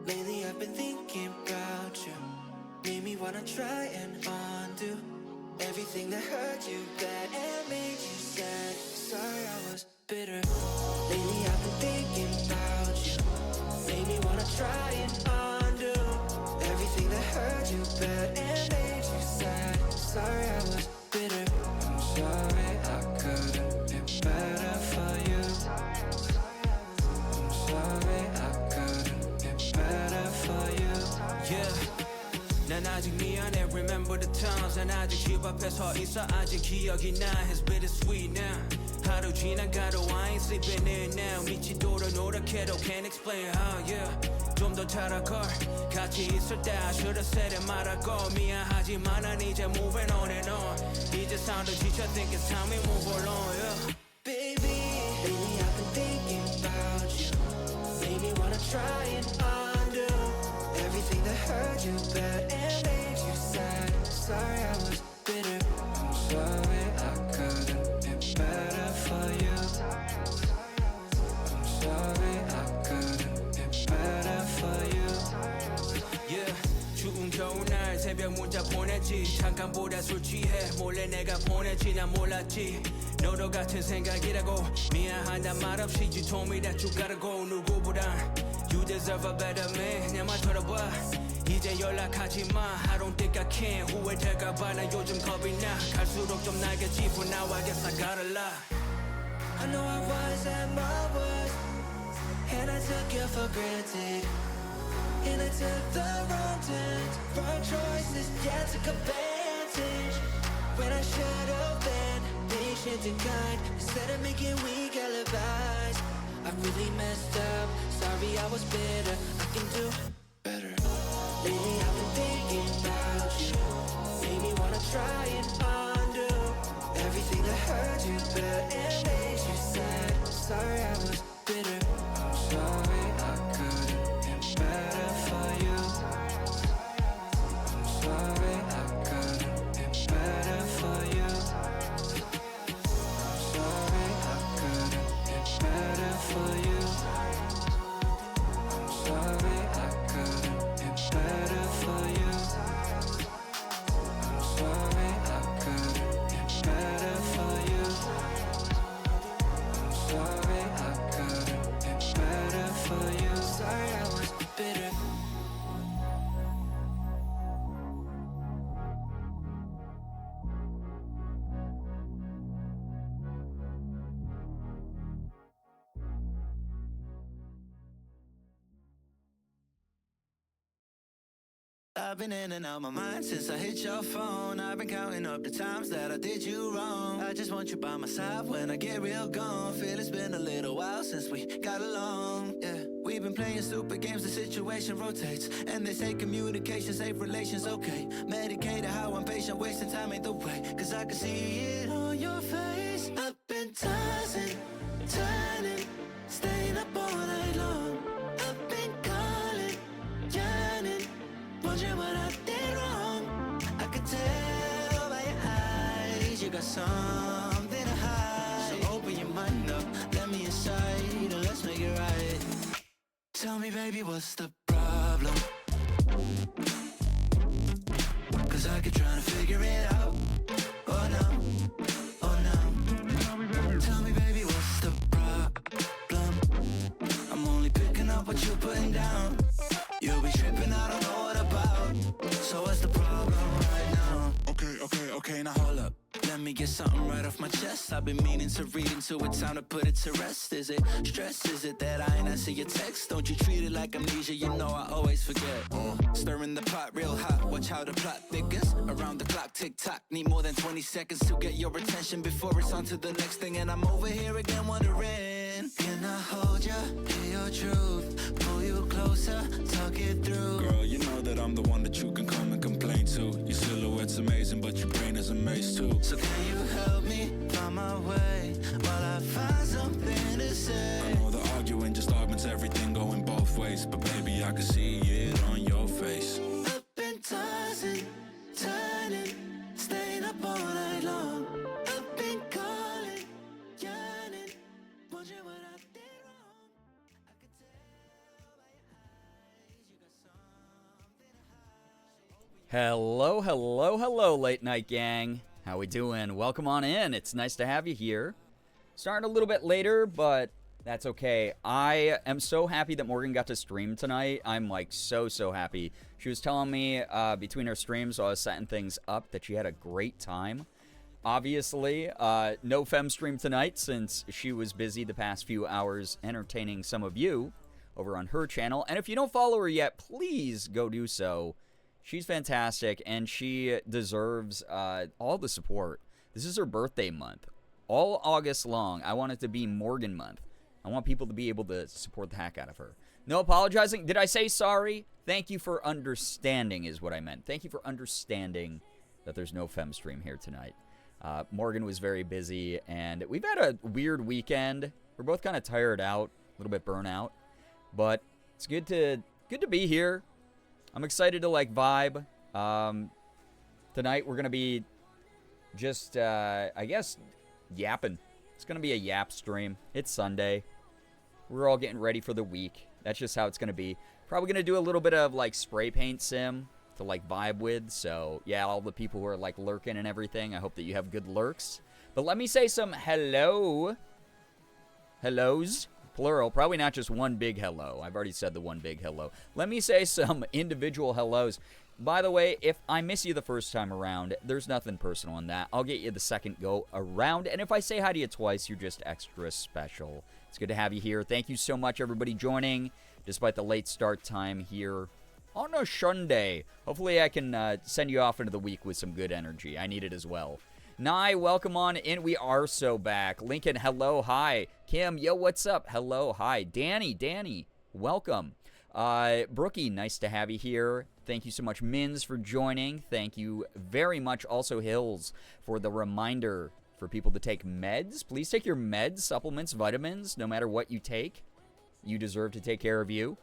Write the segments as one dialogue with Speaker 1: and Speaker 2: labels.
Speaker 1: Lately I've been thinking about you. Made me wanna try and undo everything that hurt you bad and made you sad. Sorry I was bitter. Lately I've been thinking about you. Made me wanna try and undo everything that hurt you bad and made you sad. Sorry I was bitter. I'm sorry I couldn't be better for you. I'm sorry I couldn't be better for you.
Speaker 2: Yeah. 난 아직 미안해 remember the times 난 아직 집 앞에 서 있어 아직 기억이 나 It's bittersweet now 하루 지나가도 I ain't sleeping in now 미치도록 노력해도 can't explain how yeah 좀 더 잘할걸 같이 있을 때 I should've said it 말하고 미안하지만 난 이제 moving on and on 이제 삶도 지쳐 think it's time we move along yeah
Speaker 1: Baby, lately I've been thinking about you. Made me wanna try and undo everything that hurt you bad and made you sad. Sorry I was bitter. I'm sorry I couldn't be better for you. I'm sorry I couldn't be better for you.
Speaker 2: Yeah, 추운 겨울날 새벽 문자 보냈지 잠깐보다 술 취해 몰래 내가 보냈지 난 몰랐지 너도 같은 생각이라고 미안하단 말 없이 You told me that you gotta go 누구보다 You deserve a better man 내 말 들어봐 이제 연락하지 마 I don't think I can 후회될까봐 나 요즘 겁이 나 갈수록 좀 날겠지 For now I guess I gotta lie
Speaker 1: I know I was at my worst and I took you for granted. And I took the wrong turns, wrong choices, yeah, took advantage. When I should have been patient and kind instead of making weak alibis. I really messed up, sorry I was bitter. I can do better. Lately I've been thinking about you. Made me wanna try and undo everything that hurt you bad and made you sad. Sorry I was bitter. I'm sorry I couldn't be better for you. I'm sorry I couldn't be better for you. I'm sorry I couldn't be better for you. I'm sorry I couldn't be better for you. I'm sorry I couldn't be better for you. I'm sorry I couldn't be better for you. Sorry I was bitter.
Speaker 3: I've been in and out my mind since I hit your phone. I've been counting up the times that I did you wrong. I just want you by my side when I get real gone. Feel it's been a little while since we got along, yeah. We've been playing stupid games, the situation rotates. And they say communication, safe relations, okay. Medicated how I'm patient, wasting time ain't the way. Cause I can see it on your face. I've been tossing, turning, staying up all night long. I've been calling, yearning, wondering what I did wrong. I could tell by your eyes you got something to hide. So open your mind up, let me inside, and let's make it right. Tell me, baby, what's the problem? Cause I keep trying to figure it out. Oh no, oh no. Tell me, baby, what's the problem? I'm only picking up what you're putting down. You'll be tripping, I don't know what about. So what's the problem right now? Okay, now hold up. Let me get something right off my chest. I've been meaning to read into it, time to put it to rest. Is it stress? Is it that I ain't answer your text? Don't you treat it like amnesia, you know I always forget. Stirring the pot real hot, watch how the plot thickens. Around the clock, tick tock, need more than 20 seconds to get your attention before it's on to the next thing. And I'm over here again wondering, can I hold ya, hear your truth, pull you closer, talk it through?
Speaker 4: Girl, you know that I'm the one that you can come and complain to. Your silhouette's amazing, but your brain is a maze too.
Speaker 3: So can you help me find my way while I find something to say?
Speaker 4: I know the arguing just augments everything going both ways, but baby, I can see it on your face.
Speaker 3: I've been tossing, turning, staying up all night long. I've been calling, yearning, wondering what I did wrong. I could tell by your eyes you
Speaker 5: Hello, hello, hello, late night gang. How we doing? Welcome on in. It's nice to have you here. Starting a little bit later, but that's okay. I am so happy that Morgan got to stream tonight. I'm like so happy. She was telling me between her streams while I was setting things up that she had a great time. Obviously, no fem stream tonight since she was busy the past few hours entertaining some of you over on her channel. And if you don't follow her yet, please go do so. She's fantastic, and she deserves all the support. This is her birthday month. All August long, I want it to be Morgan month. I want people to be able to support the heck out of her. No apologizing. Did I say sorry? Thank you for understanding is what I meant. Thank you for understanding that there's no fem stream here tonight. Morgan was very busy, and we've had a weird weekend. We're both kind of tired out, a little bit burnt out, but it's good to be here. I'm excited to like vibe. Tonight we're gonna be just I guess yapping. It's gonna be a yap stream. It's Sunday. We're all getting ready for the week. That's just how it's gonna be. Probably gonna do a little bit of like spray paint sim to like vibe with. So yeah, all the people who are like lurking and everything, I hope that you have good lurks. But let me say some hellos, plural, probably not just one big hello. I've already said the one big hello. Let me say some individual hellos. By the way, if I miss you the first time around, there's nothing personal in that. I'll get you the second go around. And if I say hi to you twice, you're just extra special. It's good to have you here. Thank you so much, everybody, joining, despite the late start time here on a Sunday. Hopefully I can send you off into the week with some good energy. I need it as well. Nye, welcome on in. We are so back. Lincoln, hello, hi. Kim, yo, what's up? Hello, hi. Danny, welcome. Brookie, nice to have you here. Thank you so much, Mins, for joining. Thank you very much, also Hills, for the reminder for people to take meds. Please take your meds, supplements, vitamins, no matter what you take. You deserve to take care of you.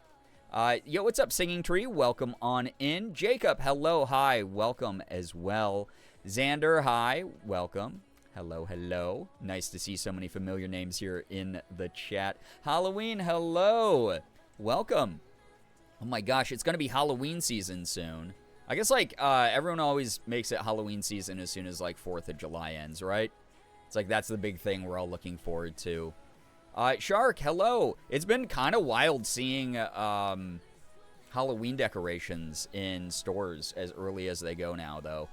Speaker 5: Yo, what's up, Singing Tree? Welcome on in. Jacob, hello, hi. Welcome as well. Xander, hi. Welcome. Hello. Nice to see so many familiar names here in the chat. Halloween, hello. Welcome. Oh my gosh, it's going to be Halloween season soon. I guess, like, everyone always makes it Halloween season as soon as, like, 4th of July ends, right? It's like that's the big thing we're all looking forward to. Shark, hello. It's been kind of wild seeing Halloween decorations in stores as early as they go now, though.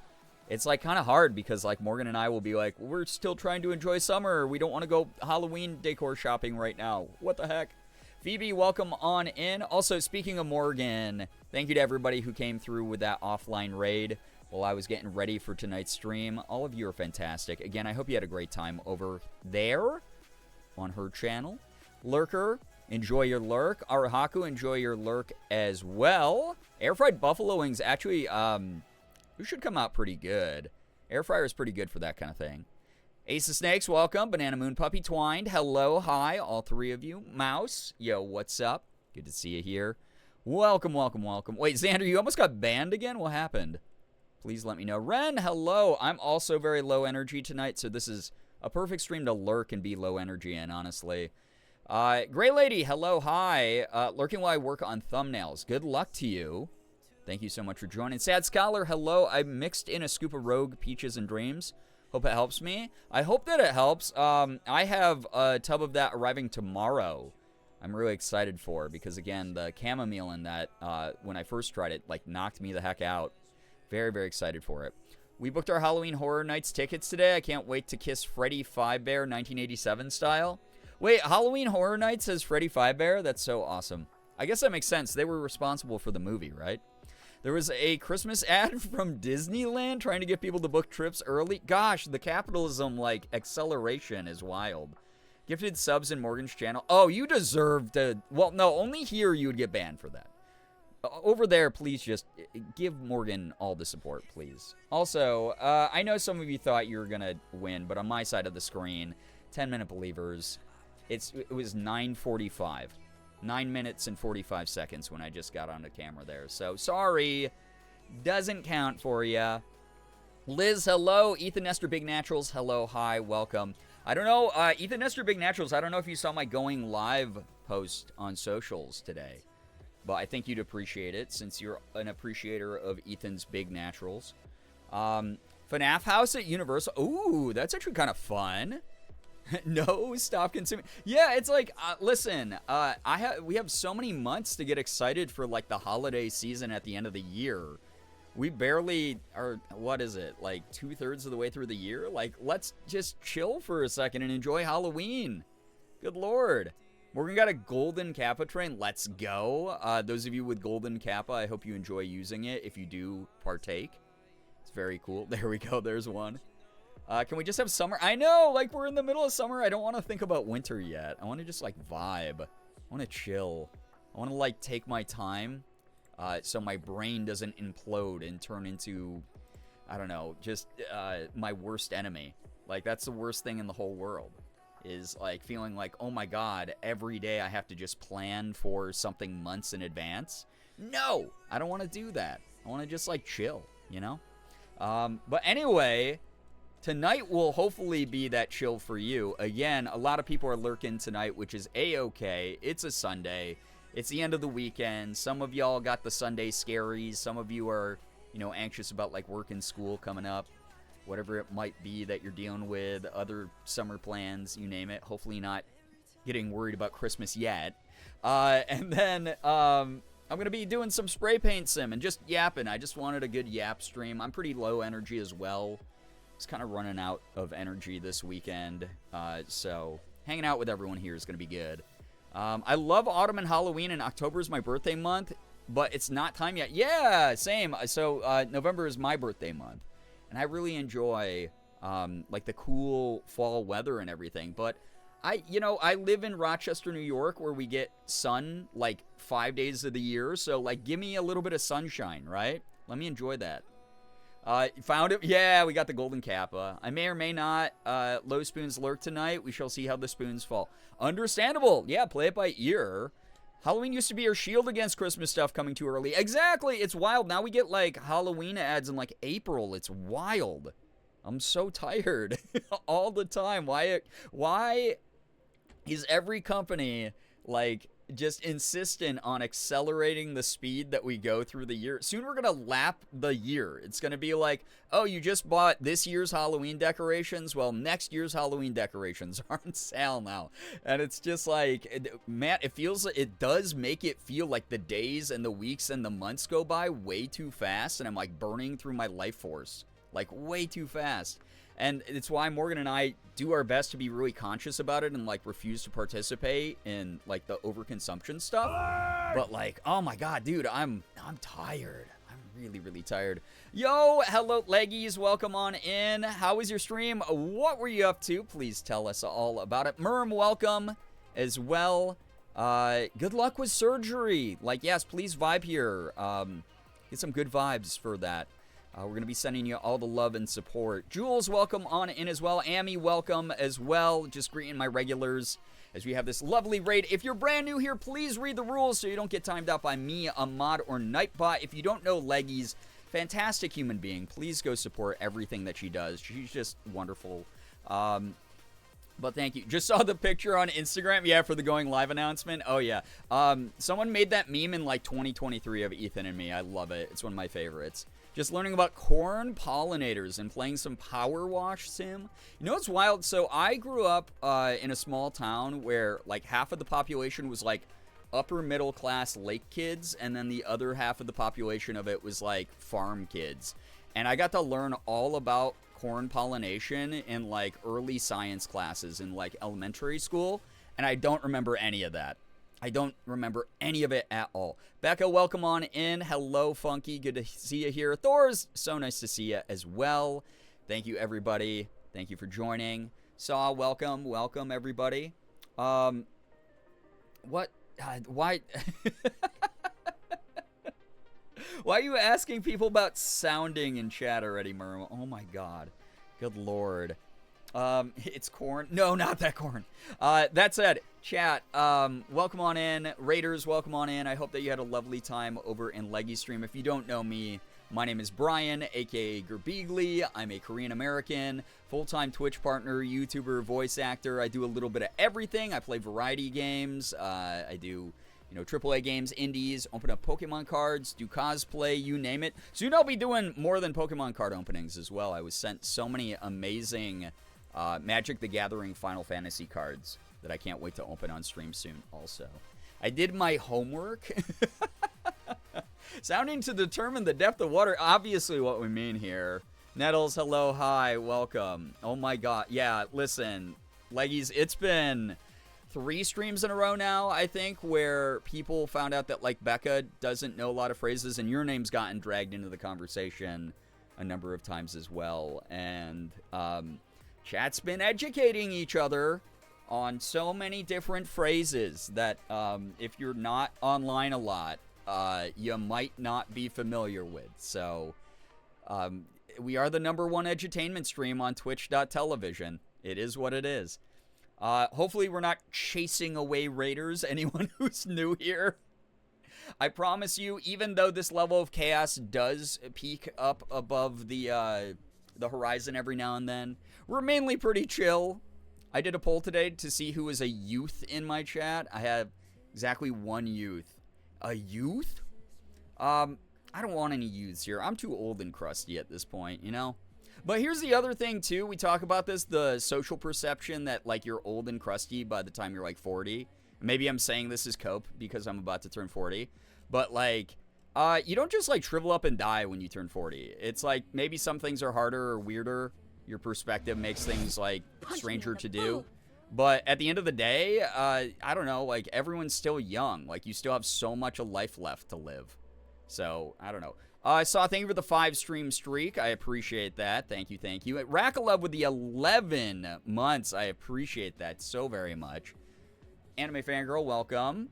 Speaker 5: It's, like, kind of hard because, like, Morgan and I will be like, we're still trying to enjoy summer. We don't want to go Halloween decor shopping right now. What the heck? Phoebe, welcome on in. Also, speaking of Morgan, thank you to everybody who came through with that offline raid while I was getting ready for tonight's stream. All of you are fantastic. Again, I hope you had a great time over there on her channel. Lurker, enjoy your lurk. Arahaku, enjoy your lurk as well. Air fried buffalo wings actually, it should come out pretty good. Air fryer is pretty good for that kind of thing. Ace of Snakes, welcome. Banana Moon Puppy Twined, hello, hi, all three of you. Mouse, yo, what's up? Good to see you here. Welcome. Wait, Xander, you almost got banned again? What happened? Please let me know. Ren, hello. I'm also very low energy tonight, so this is a perfect stream to lurk and be low energy in, honestly. Gray Lady, hello, hi. Lurking while I work on thumbnails. Good luck to you. Thank you so much for joining. Sad Scholar, hello. I mixed in a scoop of Rogue Peaches and Dreams. Hope it helps me. I hope that it helps. I have a tub of that arriving tomorrow. I'm really excited for because, again, the chamomile in that, when I first tried it, like, knocked me the heck out. Very, very excited for it. We booked our Halloween Horror Nights tickets today. I can't wait to kiss Freddy Fazbear 1987 style. Wait, Halloween Horror Nights has Freddy Fazbear? That's so awesome. I guess that makes sense. They were responsible for the movie, right? There was a Christmas ad from Disneyland trying to get people to book trips early. Gosh, the capitalism, like, acceleration is wild. Gifted subs in Morgan's channel. Oh, you deserve to... Well, no, only here you would get banned for that. Over there, please just give Morgan all the support, please. Also, I know some of you thought you were going to win, but on my side of the screen, 10-minute believers, it was 9:45. 9 minutes and 45 seconds when I just got on the camera there. So, sorry. Doesn't count for ya. Liz, hello. Ethan Nestor Big Naturals, hello, hi, welcome. I don't know, Ethan Nestor Big Naturals, I don't know if you saw my going live post on socials today. but I think you'd appreciate it since you're an appreciator of Ethan's big naturals. FNAF house at Universal. Ooh, that's actually kind of fun. No, stop consuming. Yeah, it's like, listen, we have so many months to get excited for like the holiday season at the end of the year. We barely are, what is it, like 2/3 of the way through the year? Like, let's just chill for a second and enjoy Halloween. Good Lord. Morgan got a golden Kappa train. Let's go. Those of you with golden Kappa, I hope you enjoy using it if you do partake. It's very cool. There we go. There's one. Can we just have summer? I know, like, we're in the middle of summer. I don't want to think about winter yet. I want to just, like, vibe. I want to chill. I want to, like, take my time so my brain doesn't implode and turn into, I don't know, just my worst enemy. Like, that's the worst thing in the whole world, is, like, feeling like, oh, my God, every day I have to just plan for something months in advance. No, I don't want to do that. I want to just, like, chill, you know? But anyway, tonight will hopefully be that chill for you. Again, a lot of people are lurking tonight, which is A-okay. It's a Sunday. It's the end of the weekend. Some of y'all got the Sunday scaries. Some of you are, you know, anxious about, like, work and school coming up. Whatever it might be that you're dealing with. Other summer plans, you name it. Hopefully not getting worried about Christmas yet. And then, I'm going to be doing some spray paint sim and just yapping. I just wanted a good yap stream. I'm pretty low energy as well. Just kind of running out of energy this weekend. So hanging out with everyone here is going to be good. I love autumn and Halloween, and October is my birthday month, but it's not time yet. Yeah, same. So November is my birthday month, and I really enjoy like the cool fall weather and everything. But I live in Rochester, New York, where we get sun like 5 days of the year. So like, give me a little bit of sunshine, right? Let me enjoy that. Found it. Yeah, we got the golden Kappa. I may or may not low spoons lurk tonight. We shall see how the spoons fall. Understandable. Yeah, play it by ear. Halloween used to be our shield against Christmas stuff coming too early. Exactly. It's wild. Now we get like Halloween ads in like April. It's wild. I'm so tired all the time. Why is every company like just insistent on accelerating the speed that we go through the year? Soon we're gonna lap the year. It's gonna be like, oh, you just bought this year's Halloween decorations. Well, next year's Halloween decorations are on sale now. And it's just like, Matt, it does make it feel like the days and the weeks and the months go by way too fast, and I'm like burning through my life force like way too fast. And it's why Morgan and I do our best to be really conscious about it and like refuse to participate in like the overconsumption stuff. But like, oh my God, dude, I'm tired. I'm really, really tired. Yo, hello, leggies. Welcome on in. How was your stream? What were you up to? Please tell us all about it. Merm, welcome as well. Good luck with surgery. Like, yes, please vibe here. Get some good vibes for that. We're going to be sending you all the love and support. Jules, welcome on in as well. Amy, welcome as well. Just greeting my regulars as we have this lovely raid. If you're brand new here, please read the rules so you don't get timed out by me, a mod, or Nightbot. If you don't know Leggies, fantastic human being. Please go support everything that she does. She's just wonderful. But thank you. Just saw the picture on Instagram. Yeah, for the going live announcement. Oh, yeah. Someone made that meme in like 2023 of Ethan and me. I love it. It's one of my favorites. Just learning about corn pollinators and playing some Power Wash Sim. You know what's wild? So I grew up in a small town where like half of the population was like upper middle class lake kids, and then the other half of the population of it was like farm kids. And I got to learn all about corn pollination in like early science classes in like elementary school, and I don't remember any of that. I don't remember any of it at all. Becca, welcome on in. Hello, Funky. Good to see you here. Thor's, so nice to see you as well. Thank you, everybody. Thank you for joining. Saw, welcome. Welcome, everybody. What? Why? Why are you asking people about sounding in chat already, Merm? Oh, my God. Good Lord. It's corn. No, not that corn. That said, chat, welcome on in. Raiders, welcome on in. I hope that you had a lovely time over in Leggy Stream. If you don't know me, my name is Brian, aka Girbeagly. I'm a Korean American, full-time Twitch partner, YouTuber, voice actor. I do a little bit of everything. I play variety games. I do, you know, AAA games, indies, open up Pokemon cards, do cosplay, you name it. Soon I'll be doing more than Pokemon card openings as well. I was sent so many amazing Magic the Gathering Final Fantasy cards that I can't wait to open on stream soon also. I did my homework. Sounding to determine the depth of water, obviously what we mean here. Nettles, hello, hi, welcome. Oh my god, yeah, listen, Leggies, it's been 3 streams in a row now, I think, where people found out that, like, Becca doesn't know a lot of phrases, and your name's gotten dragged into the conversation a number of times as well. And chat's been educating each other on so many different phrases that if you're not online a lot, you might not be familiar with. So we are the #1 edutainment stream on twitch.television. It is what it is. Hopefully we're not chasing away raiders, anyone who's new here. I promise you, even though this level of chaos does peak up above the horizon every now and then, we're mainly pretty chill. I did a poll today to see who is a youth in my chat. I have exactly 1 youth. A youth? I don't want any youths here. I'm too old and crusty at this point, you know? But here's the other thing, too. We talk about this, the social perception that, like, you're old and crusty by the time you're, like, 40. Maybe I'm saying this as cope because I'm about to turn 40. But, like, you don't just, like, shrivel up and die when you turn 40. It's like maybe some things are harder or weirder. Your perspective makes things, like, stranger to do. But at the end of the day, I don't know, like, everyone's still young. Like, you still have so much of life left to live. So, I don't know. I saw, thank you for the 5-stream streak. I appreciate that. Thank you, thank you. Rackalev with the 11 months. I appreciate that so very much. Anime Fangirl, welcome.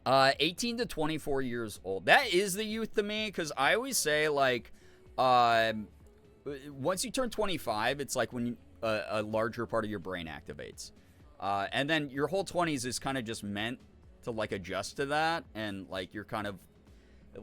Speaker 5: 18 to 24 years old. That is the youth to me, because I always say, like, once you turn 25, it's like when you, a larger part of your brain activates. And then your whole 20s is kind of just meant to, like, adjust to that, and, like, you're kind of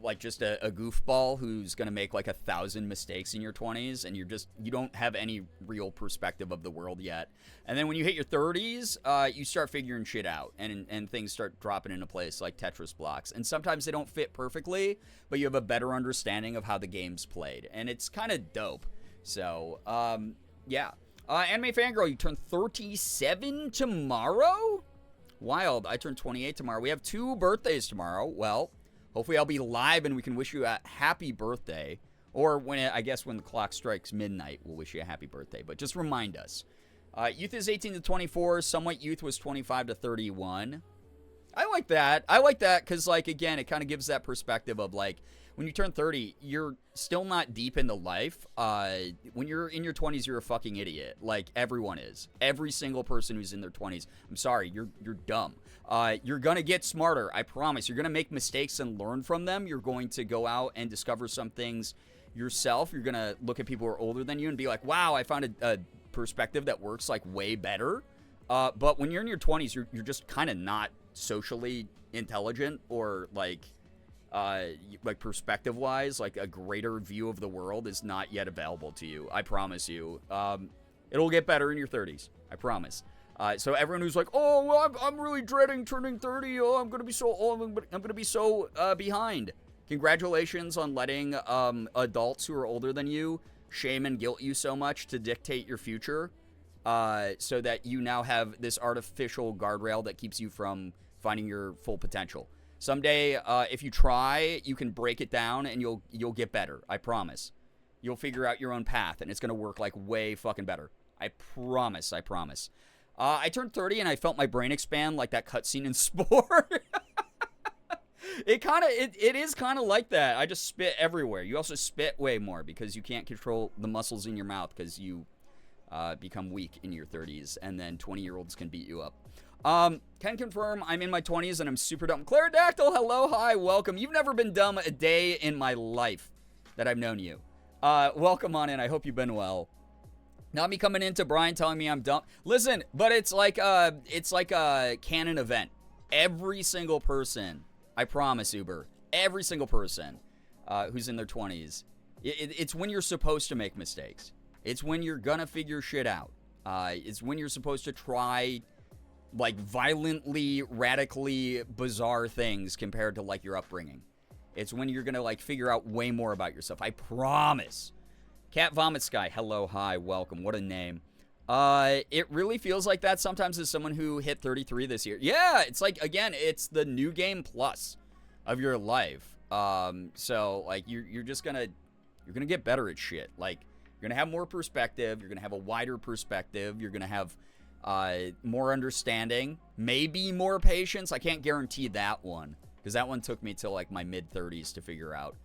Speaker 5: like just a goofball who's gonna make like 1,000 mistakes in your 20s, and you don't have any real perspective of the world yet. And then when you hit your 30s, you start figuring shit out, and things start dropping into place like Tetris blocks. And sometimes they don't fit perfectly, but you have a better understanding of how the game's played, and it's kind of dope. So yeah. Anime Fangirl, you turn 37 tomorrow? Wild. I turn 28 tomorrow. We have 2 birthdays tomorrow. Well, hopefully I'll be live and we can wish you a happy birthday. Or I guess when the clock strikes midnight, we'll wish you a happy birthday. But just remind us. Youth is 18 to 24. Somewhat Youth was 25 to 31. I like that. I like that because, like, again, it kind of gives that perspective of, like, when you turn 30, you're still not deep into life. When you're in your 20s, you're a fucking idiot. Like, everyone is. Every single person who's in their 20s. I'm sorry, you're dumb. You're going to get smarter, I promise. You're going to make mistakes and learn from them. You're going to go out and discover some things yourself. You're going to look at people who are older than you and be like, wow, I found a perspective that works, like, way better. But when you're in your 20s, you're just kind of not socially intelligent or, like perspective-wise, like, a greater view of the world is not yet available to you. I promise you. It'll get better in your 30s. I promise. So everyone who's like, oh, well, I'm really dreading turning 30. Oh, I'm gonna be so old. I'm gonna be so behind. Congratulations on letting adults who are older than you shame and guilt you so much to dictate your future, so that you now have this artificial guardrail that keeps you from finding your full potential. Someday, if you try, you can break it down and you'll get better. I promise. You'll figure out your own path and it's gonna work, like, way fucking better. I promise. I promise. I turned 30 and I felt my brain expand like that cutscene in Spore. It is kind of like that. I just spit everywhere. You also spit way more because you can't control the muscles in your mouth because you become weak in your 30s, and then 20-year-olds can beat you up. Can confirm I'm in my 20s and I'm super dumb. Claridactyl, hello, hi, welcome. You've never been dumb a day in my life that I've known you. Welcome on in. I hope you've been well. Not me coming into Brian telling me I'm dumb. Listen, but it's like a canon event. Every single person, I promise, Uber, every single person who's in their 20s, it's when you're supposed to make mistakes. It's when you're gonna figure shit out. It's when you're supposed to try like violently, radically bizarre things compared to like your upbringing. It's when you're gonna like figure out way more about yourself. I promise. Cat Vomit Sky, hello, hi, welcome. What a name. It really feels like that sometimes as someone who hit 33 this year. Yeah, it's like, again, it's the new game plus of your life. So like you're just gonna get better at shit. Like you're gonna have more perspective. You're gonna have a wider perspective. You're gonna have more understanding, maybe more patience. I can't guarantee that one because that one took me till like my mid 30s to figure out.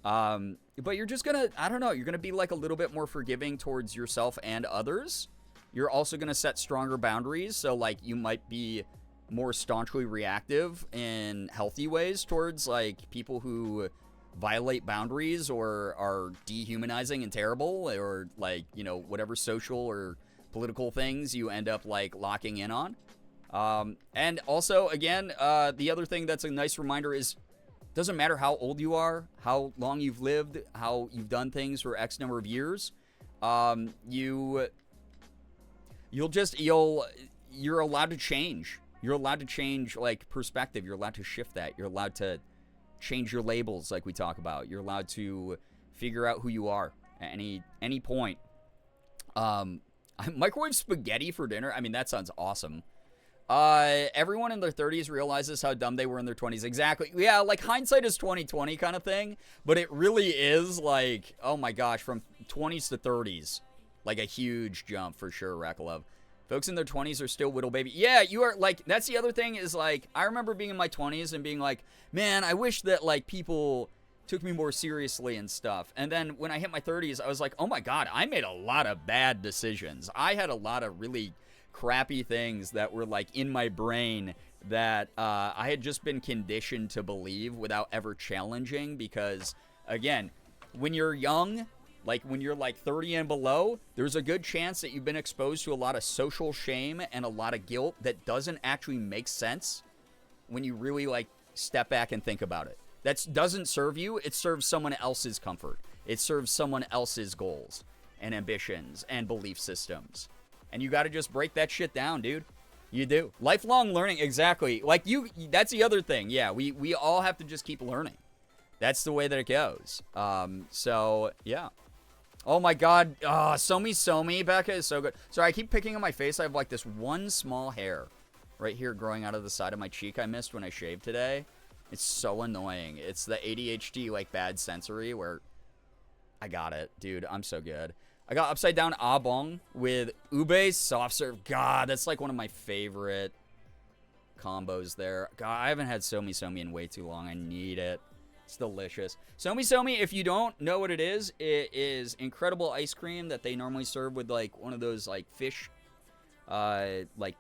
Speaker 5: But you're just gonna, I don't know, you're gonna be like a little bit more forgiving towards yourself and others. You're also gonna set stronger boundaries. So like you might be more staunchly reactive in healthy ways towards like people who violate boundaries or are dehumanizing and terrible, or like, you know, whatever social or political things you end up like locking in on. And also, again, the other thing that's a nice reminder is doesn't matter how old you are, how long you've lived, how you've done things for X number of years. You're allowed to change. You're allowed to change like perspective. You're allowed to shift that. You're allowed to change your labels like we talk about. You're allowed to figure out who you are at any point. Microwave spaghetti for dinner. I mean, that sounds awesome. Everyone in their 30s realizes how dumb they were in their 20s. Exactly. Yeah, like hindsight is 20/20 kind of thing, but it really is like, oh my gosh, from 20s to 30s, like a huge jump for sure, Rakalov. Folks in their 20s are still whittle baby. Yeah, you are like, that's the other thing is like, I remember being in my 20s and being like, man, I wish that like people took me more seriously and stuff. And then when I hit my 30s, I was like, oh my God, I made a lot of bad decisions. I had a lot of really crappy things that were like in my brain that I had just been conditioned to believe without ever challenging, because again, when you're young, like when you're like 30 and below, there's a good chance that you've been exposed to a lot of social shame and a lot of guilt that doesn't actually make sense when you really like step back and think about it. That doesn't serve you. It serves someone else's comfort. It serves someone else's goals and ambitions and belief systems. And you got to just break that shit down, dude. You do. Lifelong learning, exactly. Like that's the other thing. Yeah, we all have to just keep learning. That's the way that it goes. So, yeah. Oh my God. Somi, Becca is so good. Sorry, I keep picking on my face. I have like this one small hair right here growing out of the side of my cheek I missed when I shaved today. It's so annoying. It's the ADHD, like, bad sensory where I got it. Dude, I'm so good. I got upside down abong with ube soft serve. God, that's like one of my favorite combos there. God, I haven't had somi in way too long. I need it. It's delicious. Somi, if you don't know what it is incredible ice cream that they normally serve with like one of those like fish, like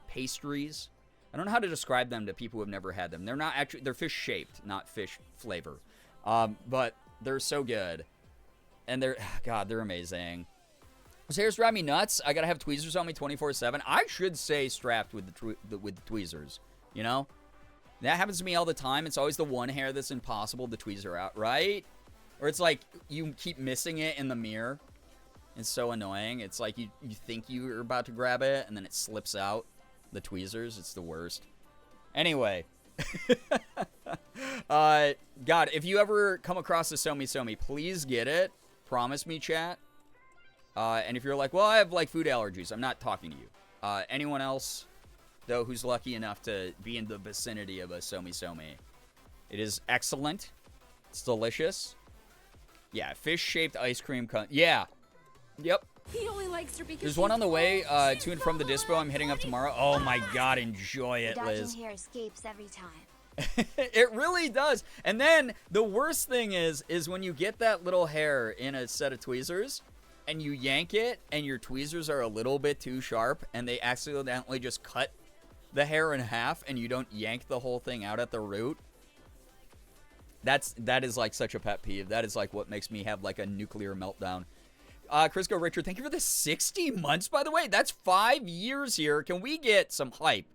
Speaker 5: pastries. I don't know how to describe them to people who have never had them. They're not actually, they're fish shaped, not fish flavor. But they're so good. And they're amazing. Those hairs drive me nuts. I gotta have tweezers on me 24/7. I should say strapped with the tweezers, you know? That happens to me all the time. It's always the one hair that's impossible to tweezer out, right? Or it's like you keep missing it in the mirror. It's so annoying. It's like you think you're about to grab it, and then it slips out. The tweezers, it's the worst. Anyway. God, if you ever come across a Somi, please get it. Promise me, chat. And if you're like, well, I have like food allergies, I'm not talking to you. Anyone else, though, who's lucky enough to be in the vicinity of a Somi. It is excellent. It's delicious. Yeah, fish-shaped ice cream. Yeah. Yep.
Speaker 6: He only likes her because
Speaker 5: there's one on the way to and from the dispo I'm hitting up tomorrow. Oh my God, enjoy it, Liz.
Speaker 6: Dodging hair escapes every time.
Speaker 5: It really does. And then the worst thing is when you get that little hair in a set of tweezers and you yank it and your tweezers are a little bit too sharp and they accidentally just cut the hair in half and you don't yank the whole thing out at the root. That is like such a pet peeve. That is like what makes me have like a nuclear meltdown. Crisco Richard, thank you for the 60 months, by the way. That's 5 years here. Can we get some hype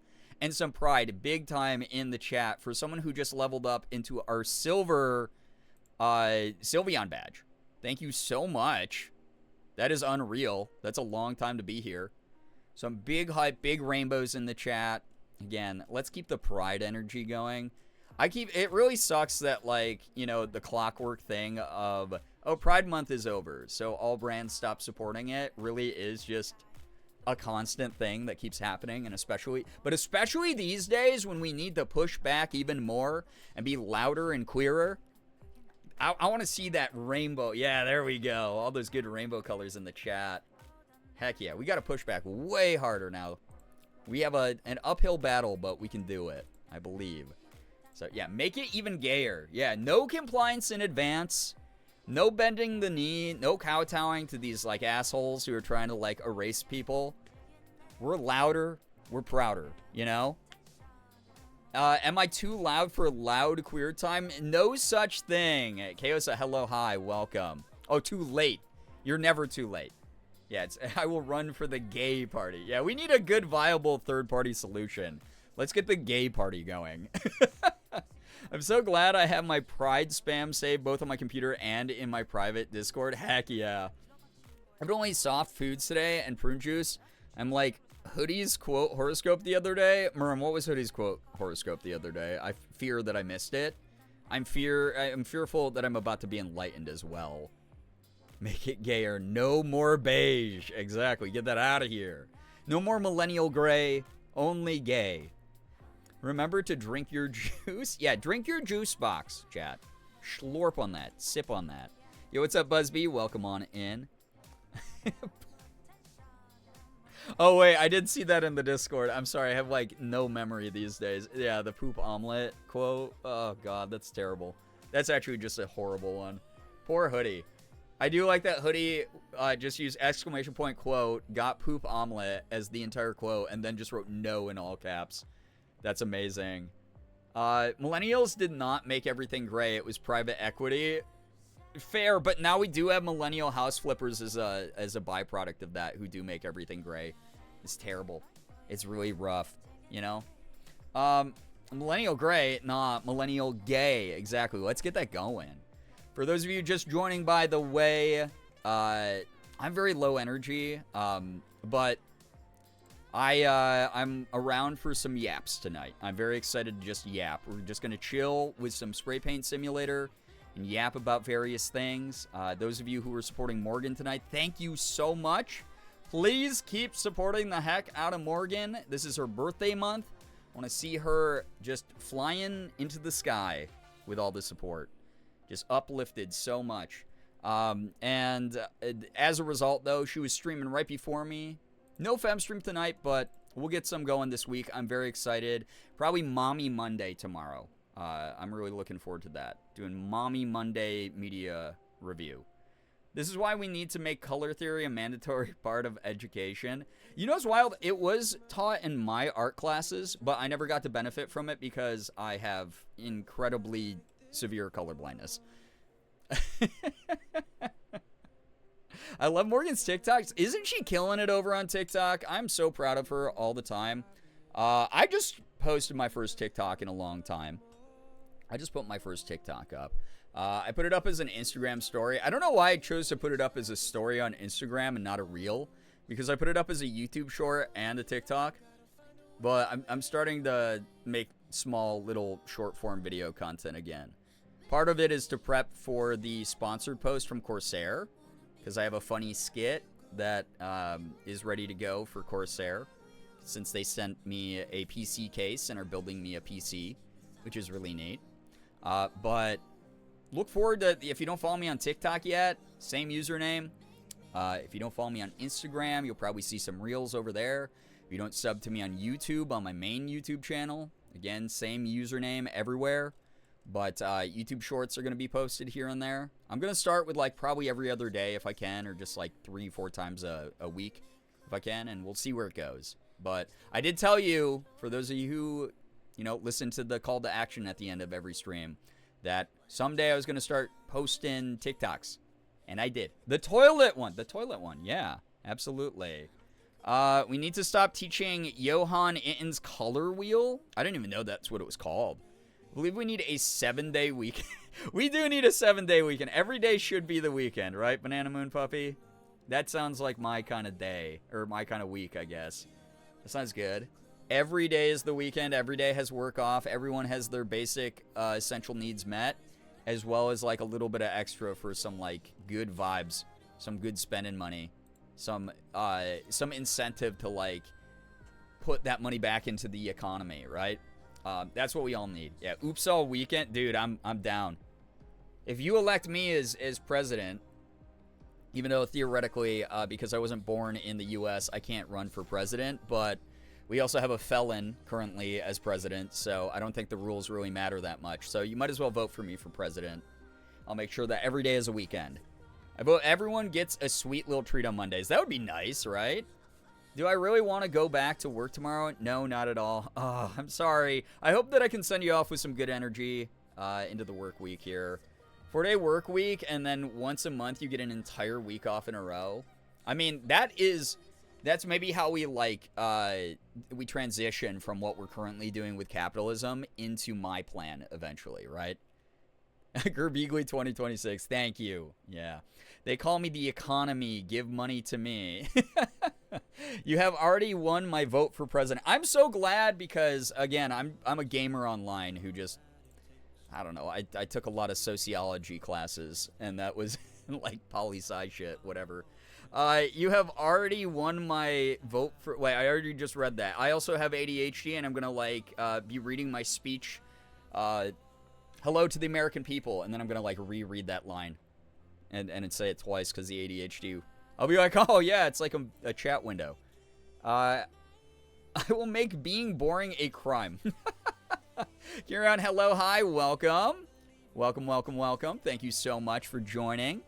Speaker 5: and some pride big time in the chat for someone who just leveled up into our silver Sylveon badge? Thank you so much. That is unreal. That's a long time to be here. Some big hype, big rainbows in the chat. Again, let's keep the pride energy going. It really sucks that, like, you know, the clockwork thing of, oh, Pride Month is over, so all brands stop supporting it really is just a constant thing that keeps happening, and especially these days when we need to push back even more and be louder and queerer. I want to see that rainbow. Yeah, there we go. All those good rainbow colors in the chat. Heck yeah, we got to push back way harder now. We have an uphill battle, but we can do it, I believe. So, yeah, make it even gayer. Yeah, no compliance in advance. No bending the knee. No kowtowing to these, like, assholes who are trying to, like, erase people. We're louder. We're prouder, you know? Am I too loud for loud queer time? No such thing. Chaos, hello, hi, welcome. Oh, too late. You're never too late. Yeah, I will run for the gay party. Yeah, we need a good, viable third-party solution. Let's get the gay party going. I'm so glad I have my Pride spam saved both on my computer and in my private Discord. Heck yeah. I've only soft foods today and prune juice. I'm like, Hoodie's quote horoscope the other day. Murim, what was Hoodie's quote horoscope the other day? I fear that I missed it. I'm fearful that I'm about to be enlightened as well. Make it gayer. No more beige. Exactly. Get that out of here. No more millennial gray. Only gay. Remember to drink your juice. Yeah, drink your juice box, chat. Slurp on that. Sip on that. Yo, what's up, Busby? Welcome on in. Oh, wait. I did see that in the Discord. I'm sorry. I have, like, no memory these days. Yeah, the poop omelet quote. Oh, God. That's terrible. That's actually just a horrible one. Poor Hoodie. I do like that Hoodie just used exclamation point quote, got poop omelet as the entire quote, and then just wrote no in all caps. That's amazing. Millennials did not make everything gray. It was private equity. Fair, but now we do have millennial house flippers as a byproduct of that who do make everything gray. It's terrible. It's really rough, you know? Millennial gray, nah, millennial gay. Exactly. Let's get that going. For those of you just joining, by the way, I'm very low energy, but I'm around for some yaps tonight. I'm very excited to just yap. We're just going to chill with some spray paint simulator and yap about various things. Those of you who are supporting Morgan tonight, thank you so much. Please keep supporting the heck out of Morgan. This is her birthday month. I want to see her just flying into the sky with all the support. Just uplifted so much. And as a result, though, she was streaming right before me. No fem stream tonight, but we'll get some going this week. I'm very excited. Probably Mommy Monday tomorrow. I'm really looking forward to that. Doing Mommy Monday media review. This is why we need to make color theory a mandatory part of education. You know what's wild? It was taught in my art classes, but I never got to benefit from it because I have incredibly severe color blindness. I love Morgan's TikToks. Isn't she killing it over on TikTok? I'm so proud of her all the time. I just posted my first TikTok in a long time. I just put my first TikTok up. I put it up as an Instagram story. I don't know why I chose to put it up as a story on Instagram and not a reel, because I put it up as a YouTube short and a TikTok. But I'm starting to make small little short form video content again. Part of it is to prep for the sponsored post from Corsair, because I have a funny skit that is ready to go for Corsair, since they sent me a PC case and are building me a PC, which is really neat. But look forward to, if you don't follow me on TikTok yet, same username. If you don't follow me on Instagram, you'll probably see some reels over there. If you don't sub to me on YouTube, on my main YouTube channel, again, same username everywhere. But YouTube shorts are going to be posted here and there. I'm going to start with like probably every other day if I can, or just like 3-4 times a week if I can, and we'll see where it goes. But I did tell you, for those of you who, you know, listen to the call to action at the end of every stream, that someday I was going to start posting TikToks. And I did. The toilet one, yeah, absolutely. We need to stop teaching Johan Itten's color wheel. I didn't even know that's what it was called. I believe we need a 7-day weekend. We do need a 7-day weekend. Every day should be the weekend, right, Banana Moon Puppy? That sounds like my kind of day, or my kind of week, I guess. That sounds good. Every day is the weekend. Every day has work off. Everyone has their basic essential needs met, as well as like a little bit of extra for some like good vibes, some good spending money, some incentive to like put that money back into the economy, right? That's what we all need. Yeah, oops all weekend, dude. I'm down. If you elect me as president, even though theoretically, because I wasn't born in the U.S., I can't run for president, but we also have a felon currently as president, so I don't think the rules really matter that much. So you might as well vote for me for president. I'll make sure that every day is a weekend. I vote everyone gets a sweet little treat on Mondays. That would be nice, right? Do I really want to go back to work tomorrow? No, not at all. Oh, I'm sorry. I hope that I can send you off with some good energy into the work week here. 4-day work week, and then once a month you get an entire week off in a row. I mean, that's maybe how we we transition from what we're currently doing with capitalism into my plan eventually, right? Girbeagly 2026, thank you. Yeah. They call me the economy. Give money to me. You have already won my vote for president. I'm so glad because, again, I'm a gamer online who just, I don't know, I took a lot of sociology classes, and that was like poli-sci shit, whatever. You have already won my vote for... Wait, I already just read that. I also have ADHD, and I'm going to, be reading my speech, hello to the American people, and then I'm going to, reread that line and say it twice because the ADHD... I'll be like, oh, yeah, it's like a chat window. I will make being boring a crime. Kieran, hello, hi, welcome. Welcome. Thank you so much for joining.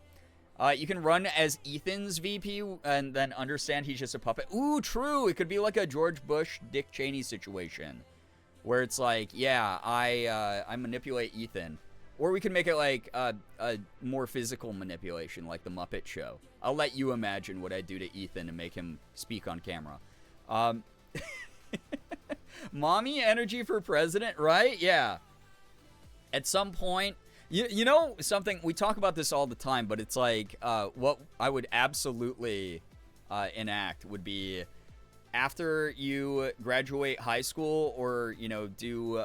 Speaker 5: You can run as Ethan's VP and then understand he's just a puppet. Ooh, true. It could be like a George Bush, Dick Cheney situation where it's like, yeah, I manipulate Ethan. Or we can make it like a more physical manipulation, like the Muppet Show. I'll let you imagine what I do to Ethan and make him speak on camera. Mommy energy for president, right? Yeah. At some point, you know something, we talk about this all the time, but it's like what I would absolutely enact would be after you graduate high school or, do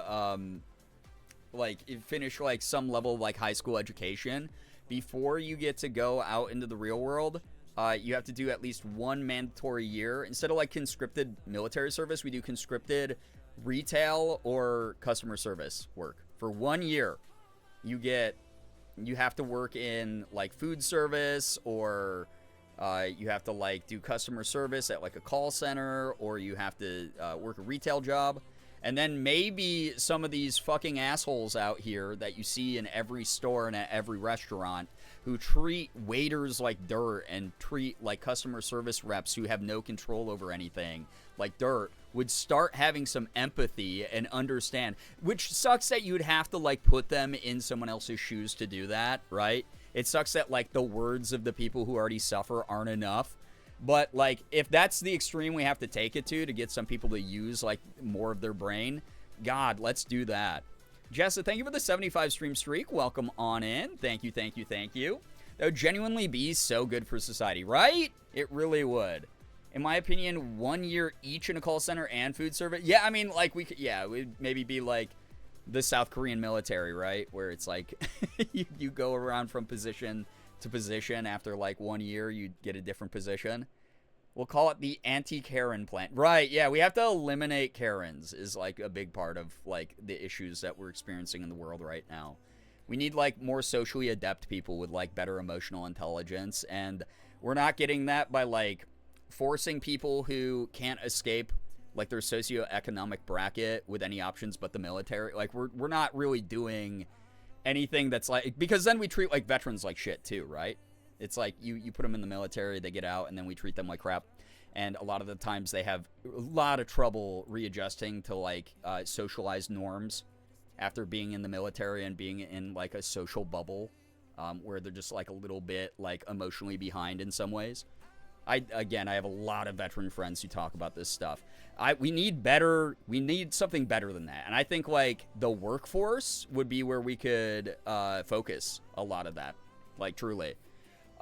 Speaker 5: finish some level of high school education, before you get to go out into the real world, you have to do at least one mandatory year. Instead of conscripted military service, we do conscripted retail or customer service work. For 1 year, you have to work in food service, or you have to do customer service at a call center, or you have to work a retail job. And then maybe some of these fucking assholes out here that you see in every store and at every restaurant who treat waiters like dirt and treat customer service reps who have no control over anything like dirt would start having some empathy and understand, which sucks that you'd have to put them in someone else's shoes to do that, right? It sucks that the words of the people who already suffer aren't enough. But, if that's the extreme we have to take it to get some people to use, more of their brain, God, let's do that. Jessa, thank you for the 75 stream streak. Welcome on in. Thank you. That would genuinely be so good for society, right? It really would. In my opinion, 1 year each in a call center and food service. Yeah, I mean, we could, yeah, we'd maybe be the South Korean military, right? Where it's you go around from position to position. After 1 year, you get a different position. We'll call it the anti-Karen plan. Right, yeah, we have to eliminate Karens is a big part of the issues that we're experiencing in the world right now. We need more socially adept people with better emotional intelligence, and we're not getting that by forcing people who can't escape their socioeconomic bracket with any options but the military. We're not really doing anything that's because then we treat veterans like shit too, right? It's you put them in the military, they get out, and then we treat them like crap. And a lot of the times they have a lot of trouble readjusting to socialized norms after being in the military and being in a social bubble where they're just a little bit emotionally behind in some ways. I have a lot of veteran friends who talk about this stuff. We need something better than that. And I think the workforce would be where we could focus a lot of that, truly.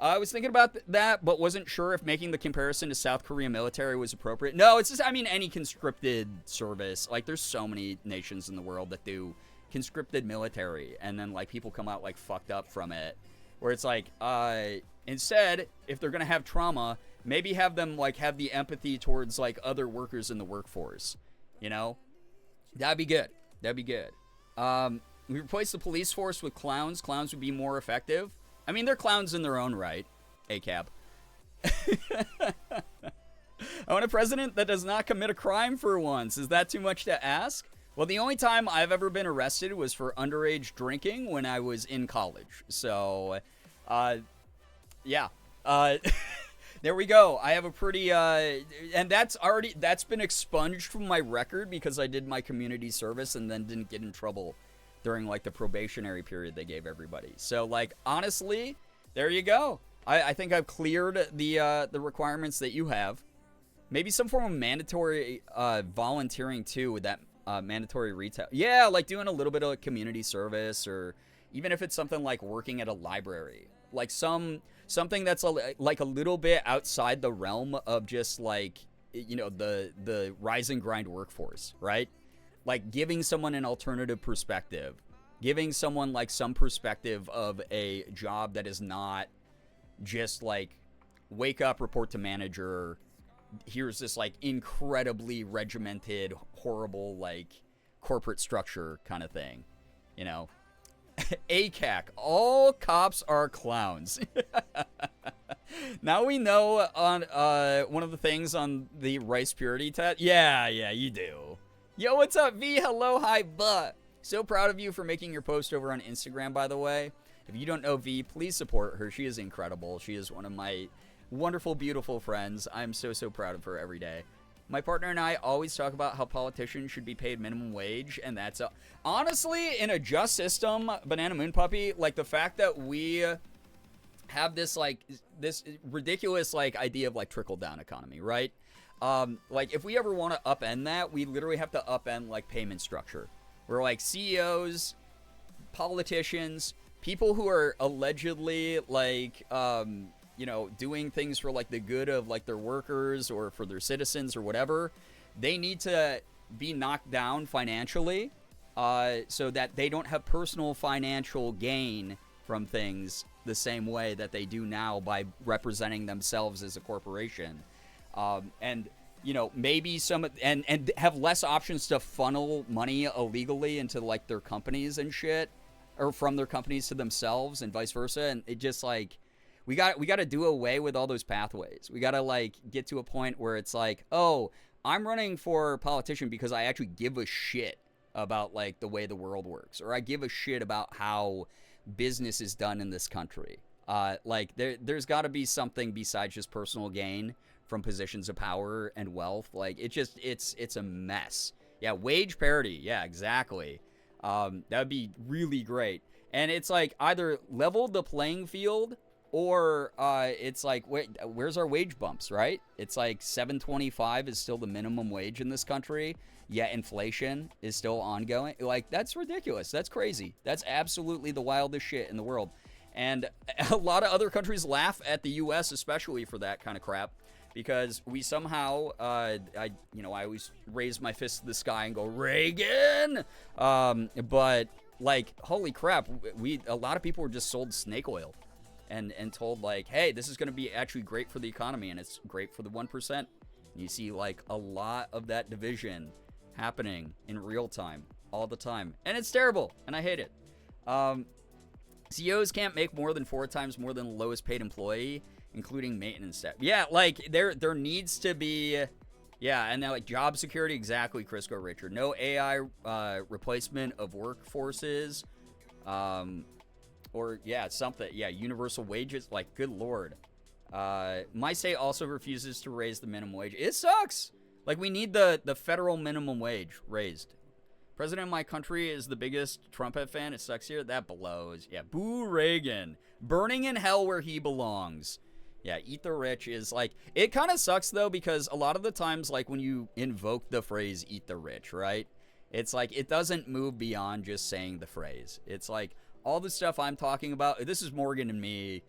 Speaker 5: I was thinking about that, but wasn't sure if making the comparison to South Korea military was appropriate. No, it's just, I mean, any conscripted service. Like, there's so many nations in the world that do conscripted military, and then, like, people come out, like, fucked up from it. Where it's like, instead, if they're going to have trauma, maybe have them, like, have the empathy towards, like, other workers in the workforce. You know? That'd be good. That'd be good. We replace the police force with clowns. Clowns would be more effective. I mean, they're clowns in their own right. ACAB. I want a president that does not commit a crime for once. Is that too much to ask? Well, the only time I've ever been arrested was for underage drinking when I was in college. So, yeah. There we go. I have a pretty, and that's been expunged from my record because I did my community service and then didn't get in trouble during, like, the probationary period they gave everybody. So, like, honestly, there you go. I think I've cleared the requirements that you have. Maybe some form of mandatory volunteering, too, with that mandatory retail. Yeah, like doing a little bit of community service, or even if it's something like working at a library. Like something that's like a little bit outside the realm of just, like, you know, the rise and grind workforce, right? Like giving someone an alternative perspective, giving someone, like, some perspective of a job that is not just like wake up, report to manager, here's this, like, incredibly regimented, horrible, like, corporate structure kind of thing, you know? ACAC, all cops are clowns. Now we know on one of the things on the rice purity test. Yeah, you do. Yo, what's up, V? Hello, hi, buh. So proud of you for making your post over on Instagram, by the way. If you don't know V, please support her. She is incredible. She is one of my wonderful, beautiful friends. I'm so proud of her every day. My partner and I always talk about how politicians should be paid minimum wage, and that's honestly, in a just system, Banana Moon Puppy, like, the fact that we have this, like, this ridiculous, like, idea of, like, trickle-down economy, right? Like, if we ever want to upend that, we literally have to upend, like, payment structure. Where, like, CEOs, politicians, people who are allegedly, like, you know, doing things for, like, the good of, like, their workers or for their citizens or whatever, they need to be knocked down financially so that they don't have personal financial gain from things the same way that they do now by representing themselves as a corporation. And, you know, maybe and have less options to funnel money illegally into, like, their companies and shit, or from their companies to themselves and vice versa. And it just, like, we got to do away with all those pathways. We got to, like, get to a point where it's like, oh, I'm running for politician because I actually give a shit about, like, the way the world works, or I give a shit about how business is done in this country. Like, there's got to be something besides just personal gain from positions of power and wealth. Like, it's a mess. Yeah, wage parity. Yeah, exactly. That would be really great. And it's like either level the playing field, or it's like, where's our wage bumps, right? It's like $7.25 is still the minimum wage in this country, yet inflation is still ongoing. Like, that's ridiculous. That's crazy. That's absolutely the wildest shit in the world. And a lot of other countries laugh at the U.S. especially for that kind of crap, because we somehow, I always raise my fist to the sky and go, Reagan! But, like, holy crap, a lot of people were just sold snake oil. And told, like, hey, this is going to be actually great for the economy, and it's great for the 1%. You see, like, a lot of that division happening in real time all the time. And it's terrible, and I hate it. CEOs can't make more than 4 times more than the lowest paid employee, including maintenance staff. Yeah, like, there needs to be... Yeah, and then, like, job security, exactly, Crisco Richard. No AI replacement of workforces. Or, yeah, something. Yeah, universal wages. Like, good lord. My state also refuses to raise the minimum wage. It sucks. Like, we need the federal minimum wage raised. President of my country is the biggest Trumpet fan. It sucks here. That blows. Yeah, boo Reagan. Burning in hell where he belongs. Yeah, eat the rich is, like... It kind of sucks, though, because a lot of the times, like, when you invoke the phrase eat the rich, right? It's like, it doesn't move beyond just saying the phrase. It's like... All the stuff I'm talking about, this is Morgan and me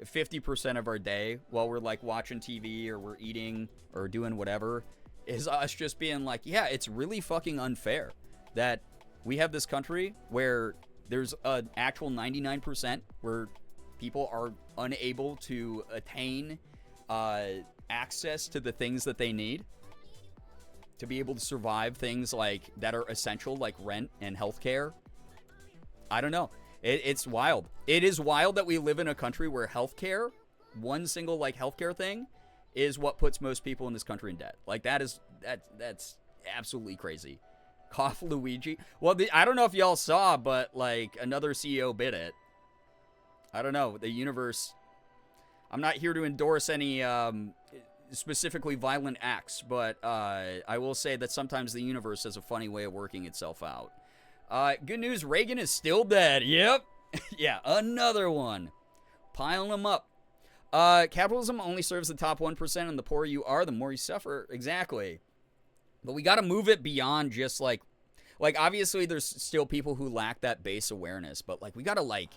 Speaker 5: 50% of our day while we're like watching TV or we're eating or doing whatever is us just being like, yeah, it's really fucking unfair that we have this country where there's an actual 99% where people are unable to attain access to the things that they need to be able to survive, things like that are essential, like rent and healthcare. I don't know. It's wild. It is wild that we live in a country where healthcare, one single like healthcare thing, is what puts most people in this country in debt. Like that's absolutely crazy. Cough Luigi. Well, I don't know if y'all saw, but like another CEO bid it. I don't know. The universe. I'm not here to endorse any specifically violent acts, but I will say that sometimes the universe has a funny way of working itself out. Good news, Reagan is still dead. Yep. Yeah, another one. Piling them up. Capitalism only serves the top 1%, and the poorer you are, the more you suffer. Exactly. But we got to move it beyond just like obviously there's still people who lack that base awareness, but like we got to like,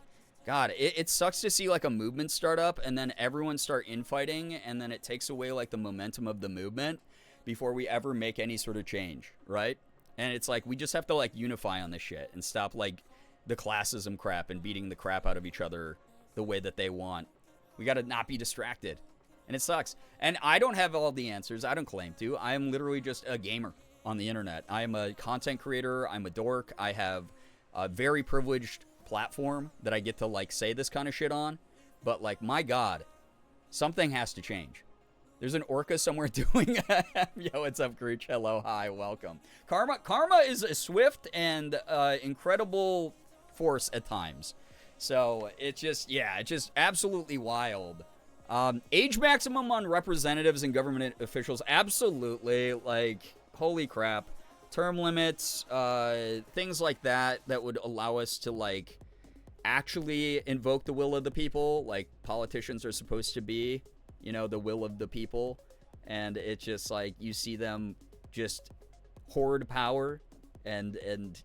Speaker 5: God, it sucks to see like a movement start up and then everyone start infighting, and then it takes away like the momentum of the movement before we ever make any sort of change, right? And it's like we just have to like unify on this shit and stop like the classism crap and beating the crap out of each other the way that they want. We got to not be distracted. And it sucks. And I don't have all the answers. I don't claim to. I am literally just a gamer on the internet. I am a content creator. I'm a dork. I have a very privileged platform that I get to like say this kind of shit on. But like, my God, something has to change. There's an orca somewhere doing Yo, what's up, Grooch? Hello, hi, welcome. Karma is a swift and incredible force at times. So it's just absolutely wild. Age maximum on representatives and government officials, absolutely. Like, holy crap. Term limits, things like that would allow us to like actually invoke the will of the people, like politicians are supposed to be. You know, the will of the people. And it's just like you see them just hoard power and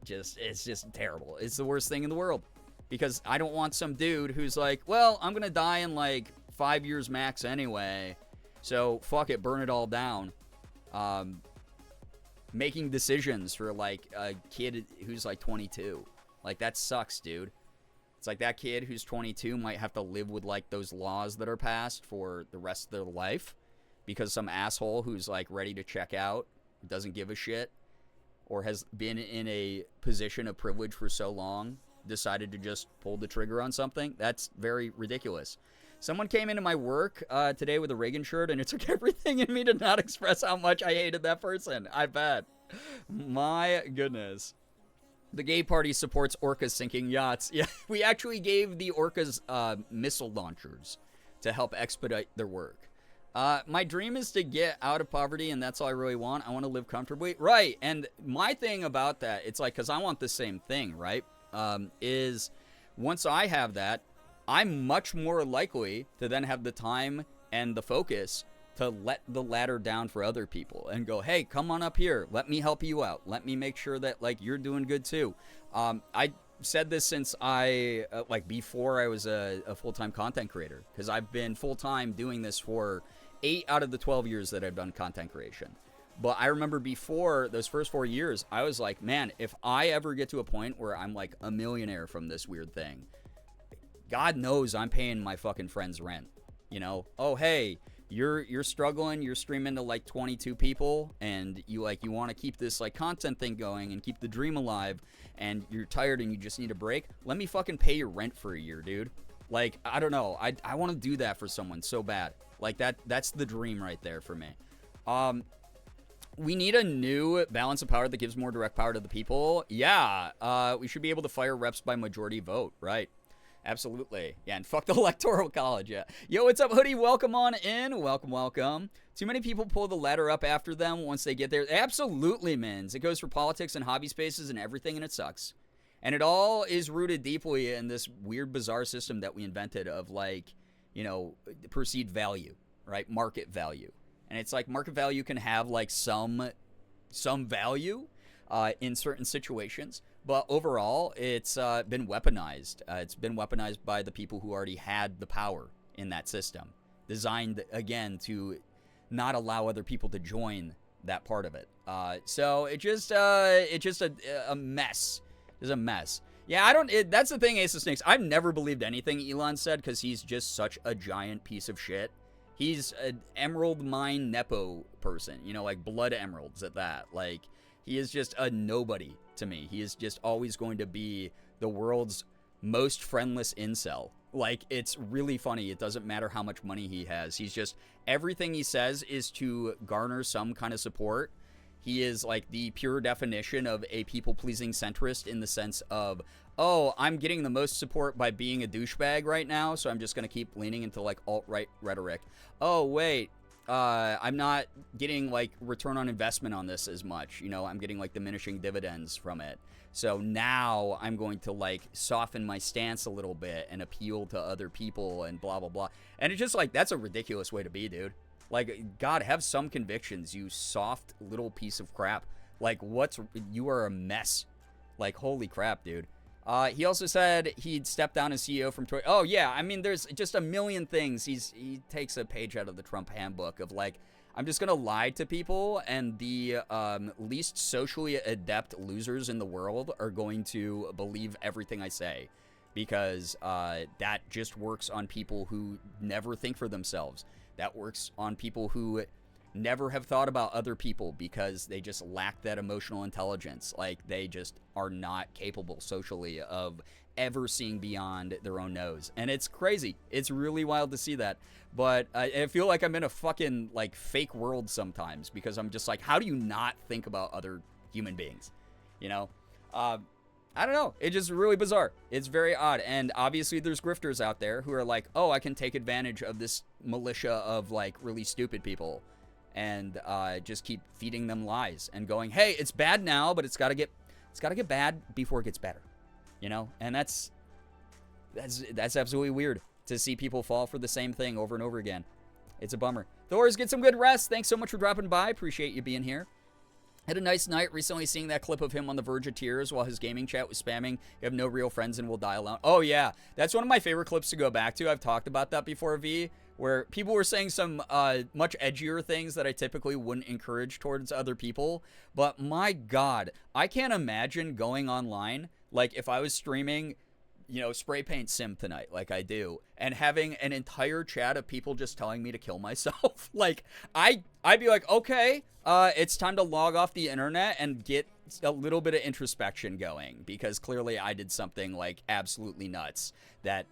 Speaker 5: just it's just terrible. It's the worst thing in the world. Because I don't want some dude who's like, well, I'm gonna die in like 5 years max anyway, so fuck it, burn it all down. Making decisions for like a kid who's like 22. Like, that sucks, dude. It's like that kid who's 22 might have to live with like those laws that are passed for the rest of their life because some asshole who's like ready to check out, doesn't give a shit, or has been in a position of privilege for so long, decided to just pull the trigger on something. That's very ridiculous. Someone came into my work today with a Reagan shirt, and it took everything in me to not express how much I hated that person. I bet. My goodness. The gay party supports orcas sinking yachts. Yeah, we actually gave the orcas missile launchers to help expedite their work. My dream is to get out of poverty, and that's all I really want. I want to live comfortably. Right, and my thing about that, it's like, because I want the same thing, right, is once I have that, I'm much more likely to then have the time and the focus to let the ladder down for other people and go, hey, come on up here. Let me help you out. Let me make sure that, like, you're doing good, too. I said this since before I was a full-time content creator, because I've been full-time doing this for 8 out of the 12 years that I've done content creation. But I remember before those first 4 years, I was like, man, if I ever get to a point where I'm, like, a millionaire from this weird thing, God knows I'm paying my fucking friends rent. You know? Oh, hey, you're struggling, you're streaming to like 22 people, and you want to keep this like content thing going and keep the dream alive, and you're tired and you just need a break. Let me fucking pay your rent for a year, dude. Like, I don't know. I want to do that for someone so bad. Like, that's the dream right there for me. We need a new balance of power that gives more direct power to the people. Yeah, we should be able to fire reps by majority vote, right? Absolutely. Yeah, and fuck the Electoral College, yeah. Yo, what's up, Hoodie? Welcome on in. Welcome, welcome. Too many people pull the ladder up after them once they get there. Absolutely, mins. It goes for politics and hobby spaces and everything, and it sucks. And it all is rooted deeply in this weird, bizarre system that we invented of, like, you know, perceived value, right? Market value. And it's like market value can have, like, some value in certain situations. But overall, it's been weaponized. It's been weaponized by the people who already had the power in that system, designed again to not allow other people to join that part of it. So it's just a mess. It's a mess. Yeah, that's the thing, Ace of Snakes. I've never believed anything Elon said because he's just such a giant piece of shit. He's an emerald mine Nepo person, you know, like blood emeralds at that. Like, he is just a nobody to me. He is just always going to be the world's most friendless incel. Like, it's really funny. It doesn't matter how much money he has. He's just, everything he says is to garner some kind of support. He is like the pure definition of a people-pleasing centrist in the sense of, oh, I'm getting the most support by being a douchebag right now, so I'm just going to keep leaning into like alt-right rhetoric. Oh, wait, I'm not getting like return on investment on this as much. You know, I'm getting like diminishing dividends from it. So now I'm going to like soften my stance a little bit and appeal to other people and blah, blah, blah. And it's just like, that's a ridiculous way to be, dude. Like, God, have some convictions, you soft little piece of crap. Like, you are a mess. Like, holy crap, dude. He also said he'd step down as CEO from Twitter. Oh, yeah, I mean, there's just a million things. He takes a page out of the Trump handbook of, like, I'm just going to lie to people, and the least socially adept losers in the world are going to believe everything I say. Because that just works on people who never think for themselves. That works on people who never have thought about other people because they just lack that emotional intelligence. Like, they just are not capable socially of ever seeing beyond their own nose. And it's crazy. It's really wild to see that. But I feel like I'm in a fucking, like, fake world sometimes because I'm just like, how do you not think about other human beings? You know? I don't know. It's just really bizarre. It's very odd. And obviously there's grifters out there who are like, oh, I can take advantage of this militia of like really stupid people and just keep feeding them lies and going, hey, it's bad now, but it's got to get bad before it gets better. You know? And that's absolutely weird to see people fall for the same thing over and over again. It's a bummer. Thors, get some good rest. Thanks so much for dropping by. Appreciate you being here. Had a nice night recently seeing that clip of him on the verge of tears while his gaming chat was spamming, you have no real friends and will die alone. Oh, yeah. That's one of my favorite clips to go back to. I've talked about that before, V, where people were saying some much edgier things that I typically wouldn't encourage towards other people. But my God, I can't imagine going online, like if I was streaming, you know, spray paint sim tonight like I do, and having an entire chat of people just telling me to kill myself. Like, I'd be like, okay, it's time to log off the internet and get a little bit of introspection going, because clearly I did something like absolutely nuts that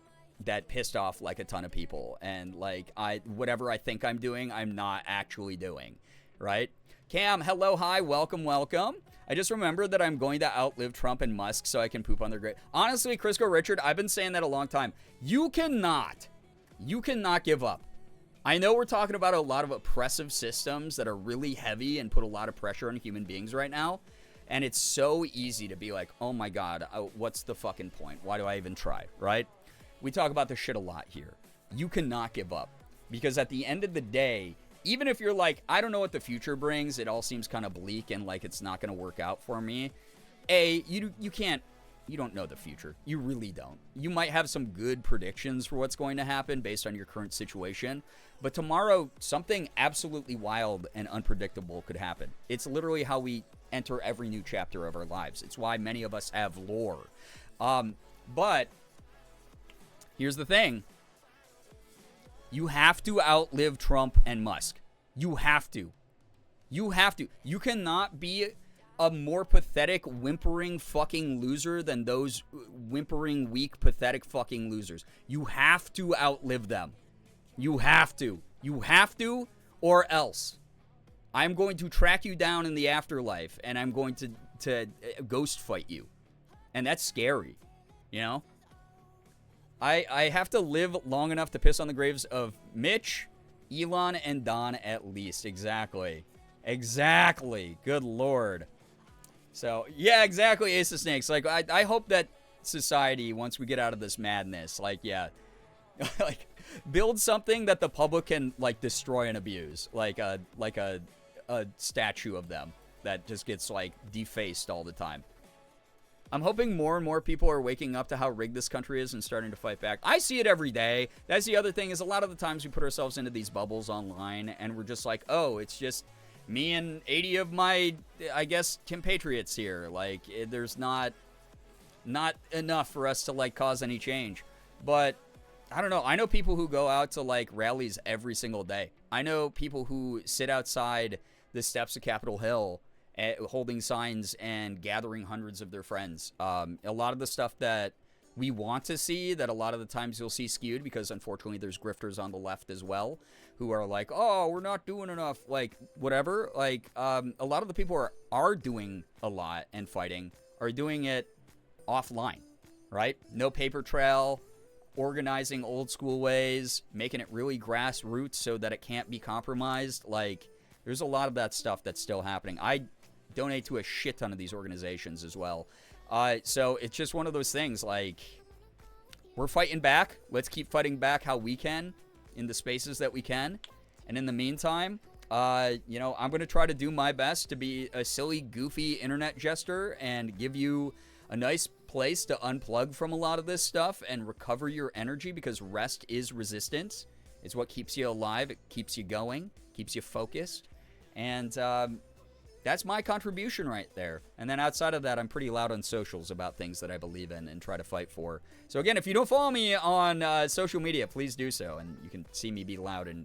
Speaker 5: pissed off like a ton of people, and like whatever I think I'm doing, I'm not actually doing, right? Cam, hello, hi, welcome. I just remembered that I'm going to outlive Trump and Musk so I can poop on their grave. Honestly, Crisco Richard, I've been saying that a long time. You cannot give up. I know we're talking about a lot of oppressive systems that are really heavy and put a lot of pressure on human beings right now. And it's so easy to be like, oh my God, what's the fucking point? Why do I even try, right? We talk about this shit a lot here. You cannot give up. Because at the end of the day, even if you're like, I don't know what the future brings, it all seems kind of bleak and like it's not going to work out for me. You don't know the future. You really don't. You might have some good predictions for what's going to happen based on your current situation, but tomorrow something absolutely wild and unpredictable could happen. It's literally how we enter every new chapter of our lives. It's why many of us have lore. But here's the thing. You have to outlive Trump and Musk. You have to. You cannot be a more pathetic, whimpering fucking loser than those whimpering, weak, pathetic fucking losers. You have to outlive them. You have to. You have to, or else. I'm going to track you down in the afterlife, and I'm going to ghost fight you. And that's scary, you know? I have to live long enough to piss on the graves of Mitch, Elon, and Don at least. Exactly. Good Lord. So, yeah, exactly, Ace of Snakes. Like, I hope that society, once we get out of this madness, like, yeah, like, build something that the public can, like, destroy and abuse. Like a statue of them that just gets, like, defaced all the time. I'm hoping more and more people are waking up to how rigged this country is and starting to fight back. I see it every day. That's the other thing, is a lot of the times we put ourselves into these bubbles online and we're just like, oh, it's just me and 80 of my, I guess, compatriots here. Like, there's not enough for us to, like, cause any change. But I don't know. I know people who go out to, like, rallies every single day. I know people who sit outside the steps of Capitol Hill holding signs and gathering hundreds of their friends. A lot of the stuff that we want to see, that a lot of the times you'll see skewed, because unfortunately there's grifters on the left as well who are like, oh, we're not doing enough, like, whatever. Like, a lot of the people who are doing a lot and fighting are doing it offline, right? No paper trail, organizing old school ways, making it really grassroots so that it can't be compromised. Like, there's a lot of that stuff that's still happening. I donate to a shit ton of these organizations as well. So it's just one of those things, like, we're fighting back. Let's keep fighting back how we can in the spaces that we can. And in the meantime, you know, I'm going to try to do my best to be a silly, goofy internet jester and give you a nice place to unplug from a lot of this stuff and recover your energy, because rest is resistance. It's what keeps you alive. It keeps you going, keeps you focused. And that's my contribution right there. And then outside of that, I'm pretty loud on socials about things that I believe in and try to fight for. So again, if you don't follow me on social media, please do so. And you can see me be loud and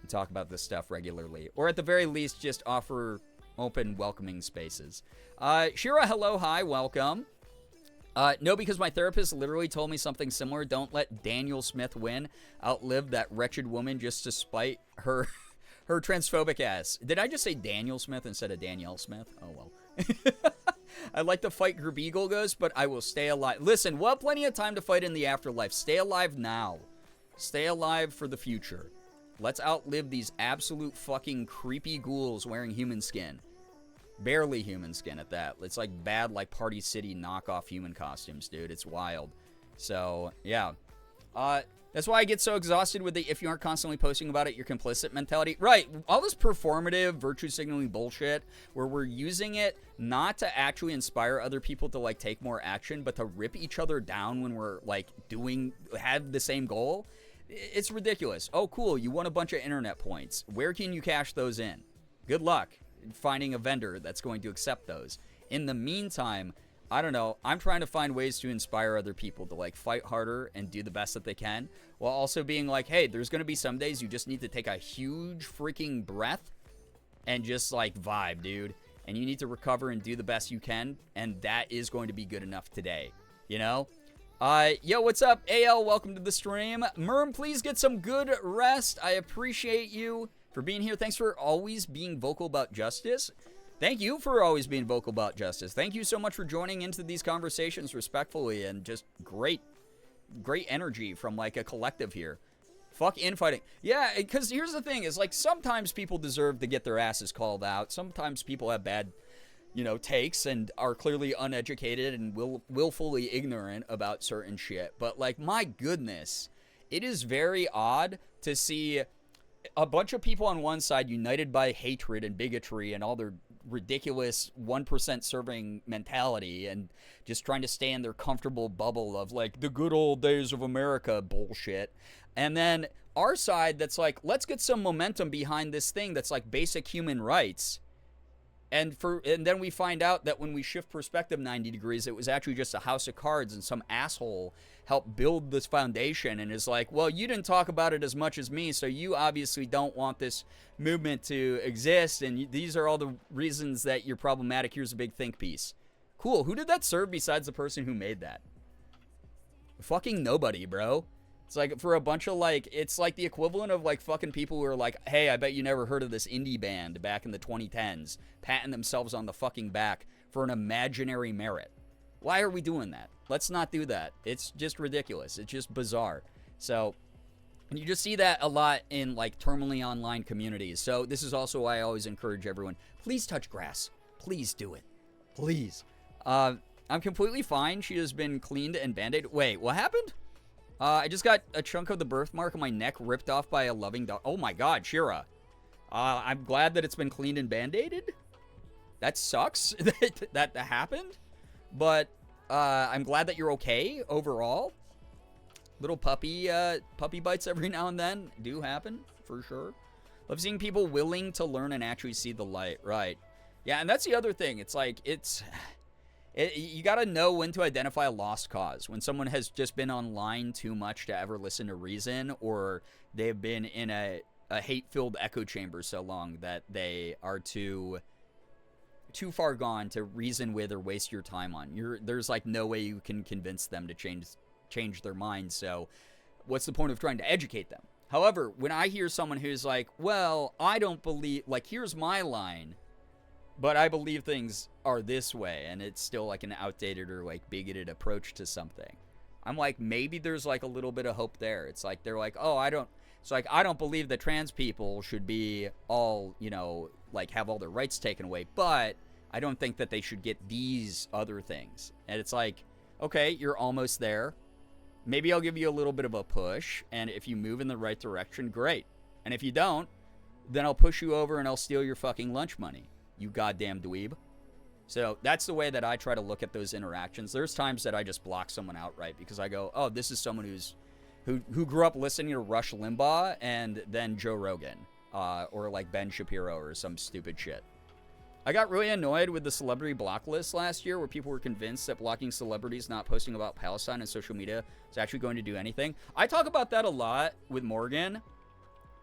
Speaker 5: talk about this stuff regularly. Or at the very least, just offer open, welcoming spaces. Shira, hello, hi, welcome. No, because my therapist literally told me something similar. Don't let Daniel Smith win. Outlive that wretched woman just to spite her her transphobic ass. Did I just say Daniel Smith instead of Danielle Smith? Oh, well. I'd like to fight Girbeagly goes, but I will stay alive. Listen, we'll have plenty of time to fight in the afterlife. Stay alive now. Stay alive for the future. Let's outlive these absolute fucking creepy ghouls wearing human skin. Barely human skin at that. It's like bad, like Party City knockoff human costumes, dude. It's wild. So, yeah. That's why I get so exhausted with the if you aren't constantly posting about it, you're complicit mentality. Right. All this performative virtue signaling bullshit where we're using it not to actually inspire other people to, like, take more action, but to rip each other down when we're, like, have the same goal. It's ridiculous. Oh, cool. You won a bunch of internet points. Where can you cash those in? Good luck finding a vendor that's going to accept those. In the meantime, I don't know, I'm trying to find ways to inspire other people to, like, fight harder and do the best that they can, while also being like, hey, there's going to be some days you just need to take a huge freaking breath and just, like, vibe, dude. And you need to recover and do the best you can, and that is going to be good enough today, you know? Yo, what's up, AL? Welcome to the stream. Merm, please get some good rest. I appreciate you for being here. Thanks for always being vocal about justice. Thank you for always being vocal about justice. Thank you so much for joining into these conversations respectfully, and just great energy from, like, a collective here. Fuck infighting. Yeah, because here's the thing, is, like, sometimes people deserve to get their asses called out. Sometimes people have bad, you know, takes and are clearly uneducated and willfully ignorant about certain shit. But, like, my goodness, it is very odd to see a bunch of people on one side united by hatred and bigotry and all their ridiculous 1% serving mentality and just trying to stay in their comfortable bubble of, like, the good old days of America bullshit. And then our side that's like, let's get some momentum behind this thing that's like basic human rights. And then we find out that when we shift perspective 90 degrees, it was actually just a house of cards and some asshole helped build this foundation and is like, well, you didn't talk about it as much as me, so you obviously don't want this movement to exist, and these are all the reasons that you're problematic. Here's a big think piece. Cool. Who did that serve besides the person who made that? Fucking nobody, bro. It's like for a bunch of, like, it's like the equivalent of, like, fucking people who are like, hey, I bet you never heard of this indie band back in the 2010s, patting themselves on the fucking back for an imaginary merit. Why are we doing that? Let's not do that. It's just ridiculous. It's just bizarre. So, and you just see that a lot in, like, terminally online communities. So this is also why I always encourage everyone, please touch grass. Please do it. Please. I'm completely fine. She has been cleaned and band-aided. Wait, what happened? I just got a chunk of the birthmark on my neck ripped off by a loving dog. Oh my god, Shira. I'm glad that it's been cleaned and band-aided. That sucks that happened. But I'm glad that you're okay overall. Little puppy bites every now and then do happen, for sure. Love seeing people willing to learn and actually see the light. Right. Yeah, and that's the other thing. It's like, you got to know when to identify a lost cause. When someone has just been online too much to ever listen to reason, or they've been in a hate-filled echo chamber so long that they are too far gone to reason with or waste your time on. There's like no way you can convince them to change their mind. So what's the point of trying to educate them? However, when I hear someone who's like, well, I don't believe, like, here's my line, but I believe things are this way, and it's still like an outdated or like bigoted approach to something, I'm like, maybe there's like a little bit of hope there. It's like they're like, oh, I don't believe that trans people should be all, like have all their rights taken away, but I don't think that they should get these other things. And it's like, okay, you're almost there. Maybe I'll give you a little bit of a push, and if you move in the right direction, great. And if you don't, then I'll push you over and I'll steal your fucking lunch money, you goddamn dweeb. So that's the way that I try to look at those interactions. There's times that I just block someone outright because I go, oh, this is someone who grew up listening to Rush Limbaugh and then Joe Rogan, or like Ben Shapiro or some stupid shit. I got really annoyed with the celebrity block list last year where people were convinced that blocking celebrities not posting about Palestine on social media is actually going to do anything. I talk about that a lot with Morgan.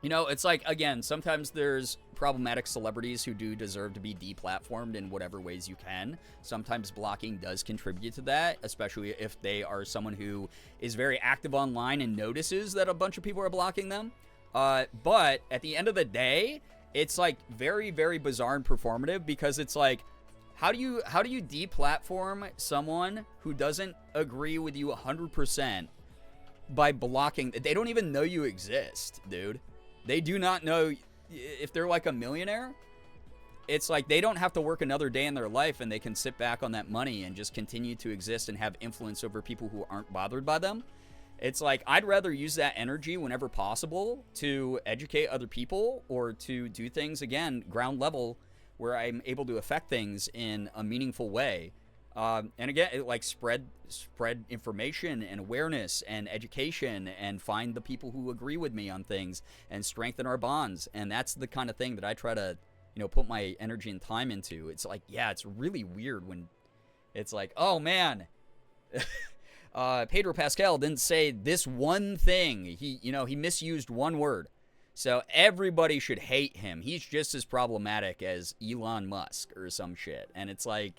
Speaker 5: It's like, again, sometimes there's problematic celebrities who do deserve to be deplatformed in whatever ways you can. Sometimes blocking does contribute to that, especially if they are someone who is very active online and notices that a bunch of people are blocking them. But at the end of the day, it's like very, very bizarre and performative because it's like, how do you deplatform someone who doesn't agree with you 100% by blocking? They don't even know you exist, dude. They do not know if they're like a millionaire. It's like they don't have to work another day in their life and they can sit back on that money and just continue to exist and have influence over people who aren't bothered by them. It's like, I'd rather use that energy whenever possible to educate other people or to do things, again, ground level, where I'm able to affect things in a meaningful way. And again, like spread information and awareness and education and find the people who agree with me on things and strengthen our bonds. And that's the kind of thing that I try to, put my energy and time into. It's like, yeah, it's really weird when it's like, oh man, Pedro Pascal didn't say this one thing. He misused one word. So everybody should hate him. He's just as problematic as Elon Musk or some shit. And it's like,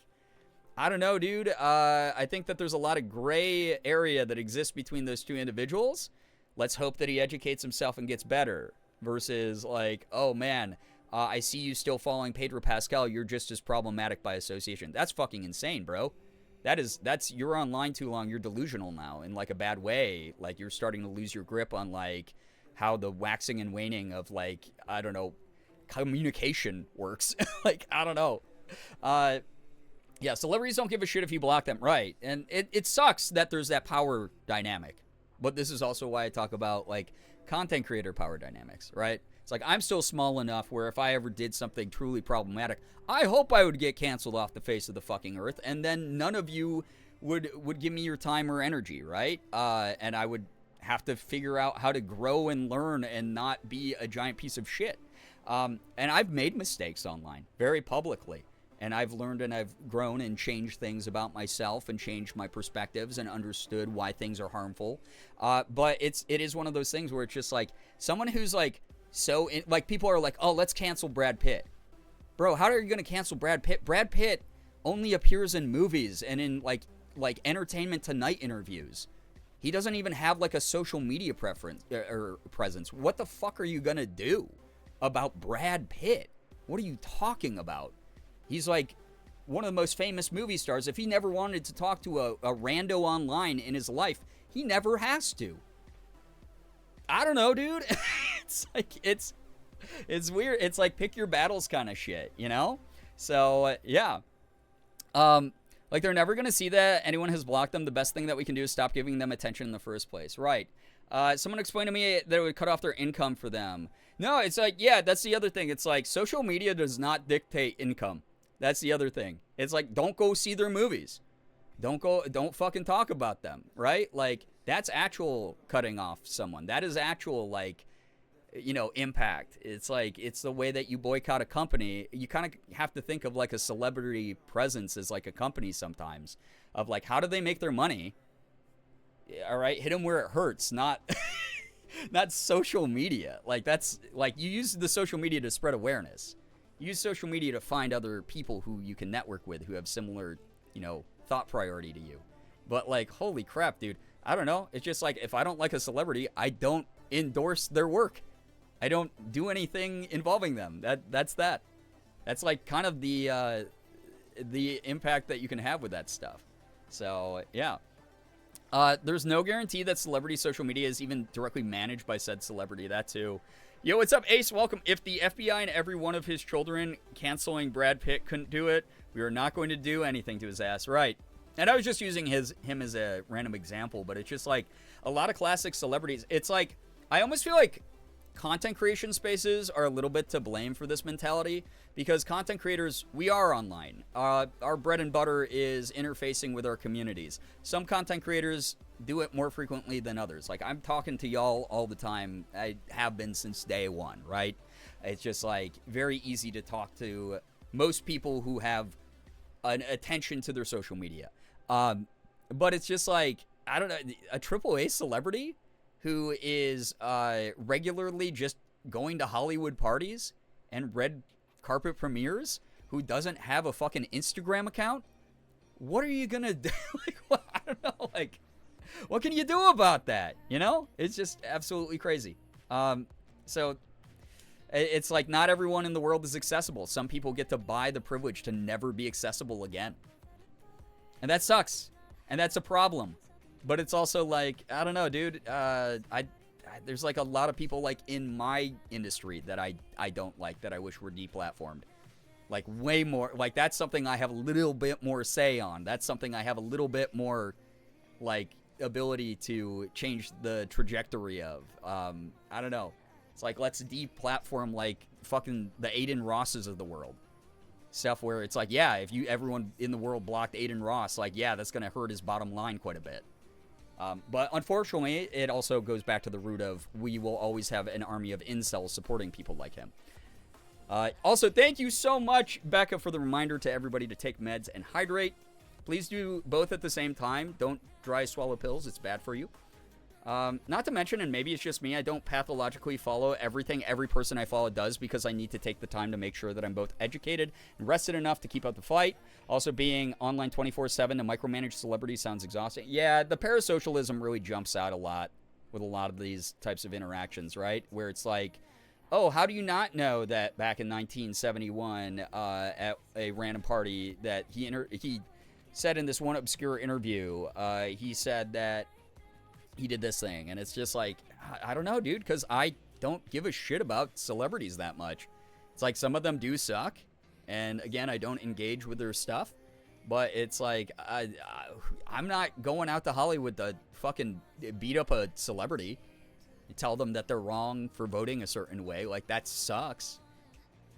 Speaker 5: I don't know, dude. I think that there's a lot of gray area that exists between those two individuals. Let's hope that he educates himself and gets better. Versus like, oh man, I see you still following Pedro Pascal. You're just as problematic by association. That's fucking insane, bro. You're online too long. You're delusional now in like a bad way. Like you're starting to lose your grip on like how the waxing and waning of like, I don't know, communication works. Like, I don't know. Yeah, celebrities don't give a shit if you block them. Right. And it sucks that there's that power dynamic. But this is also why I talk about like content creator power dynamics, right? It's like, I'm still small enough where if I ever did something truly problematic, I hope I would get canceled off the face of the fucking earth, and then none of you would give me your time or energy, right? And I would have to figure out how to grow and learn and not be a giant piece of shit. And I've made mistakes online, very publicly. And I've learned and I've grown and changed things about myself and changed my perspectives and understood why things are harmful. But it is one of those things where it's just like someone who's like, like people are like, oh, let's cancel Brad Pitt. Bro, how are you going to cancel Brad Pitt? Brad Pitt only appears in movies and in like Entertainment Tonight interviews. He doesn't even have like a social media preference or presence. What the fuck are you going to do about Brad Pitt? What are you talking about? He's like one of the most famous movie stars. If he never wanted to talk to a rando online in his life, he never has to. I don't know, dude. It's like, it's weird. It's like pick your battles kind of shit, So, yeah. Like they're never going to see that anyone has blocked them. The best thing that we can do is stop giving them attention in the first place. Right. Someone explained to me that it would cut off their income for them. No, it's like, yeah, that's the other thing. It's like social media does not dictate income. That's the other thing. It's like, don't go see their movies. don't fucking talk about them, right? Like, that's actual cutting off someone. That is actual, like, impact. It's like, it's the way that you boycott a company. You kind of have to think of like a celebrity presence as like a company sometimes, of like, how do they make their money? All right, hit them where it hurts, not not social media. Like, that's like, you use the social media to spread awareness. You use social media to find other people who you can network with who have similar, thought priority to you. But like, holy crap, dude. I don't know. It's just like, if I don't like a celebrity, I don't endorse their work. I don't do anything involving them. That's that. That's like kind of the impact that you can have with that stuff. So yeah. There's no guarantee that celebrity social media is even directly managed by said celebrity. That too. Yo, what's up, Ace? Welcome. If the FBI and every one of his children canceling Brad Pitt couldn't do it, we are not going to do anything to his ass. Right. And I was just using him as a random example, but it's just like a lot of classic celebrities. It's like, I almost feel like content creation spaces are a little bit to blame for this mentality, because content creators, we are online. Our bread and butter is interfacing with our communities. Some content creators do it more frequently than others. Like, I'm talking to y'all all the time. I have been since day one, right? It's just like very easy to talk to most people who have an attention to their social media. But it's just like, I don't know, a AAA celebrity who is regularly just going to Hollywood parties and red carpet premieres, who doesn't have a fucking Instagram account? What are you gonna do? Like, what? I don't know. Like, what can you do about that? It's just absolutely crazy. So it's like, not everyone in the world is accessible. Some people get to buy the privilege to never be accessible again. And that sucks. And that's a problem. But it's also like, I don't know, dude. There's like a lot of people like in my industry that I don't like, that I wish were deplatformed. Like, way more. Like, that's something I have a little bit more say on. That's something I have a little bit more, like, ability to change the trajectory of. I don't know. It's like, let's deplatform, like, fucking the Aiden Rosses of the world. Stuff where it's like, yeah, if everyone in the world blocked Aiden Ross, like, yeah, that's going to hurt his bottom line quite a bit. But unfortunately, it also goes back to the root of, we will always have an army of incels supporting people like him. Also, thank you so much, Becca, for the reminder to everybody to take meds and hydrate. Please do both at the same time. Don't dry swallow pills. It's bad for you. Not to mention, and maybe it's just me, I don't pathologically follow everything every person I follow does, because I need to take the time to make sure that I'm both educated and rested enough to keep up the fight. Also, being online 24/7 to micromanage celebrities sounds exhausting. Yeah, the parasocialism really jumps out a lot with a lot of these types of interactions, right? Where it's like, oh, how do you not know that back in 1971 at a random party that he said in this one obscure interview, he said that he did this thing. And it's just like, I don't know, dude, because I don't give a shit about celebrities that much. It's like, some of them do suck, and again, I don't engage with their stuff, but it's like, I'm not going out to Hollywood to fucking beat up a celebrity, tell them that they're wrong for voting a certain way. Like, that sucks.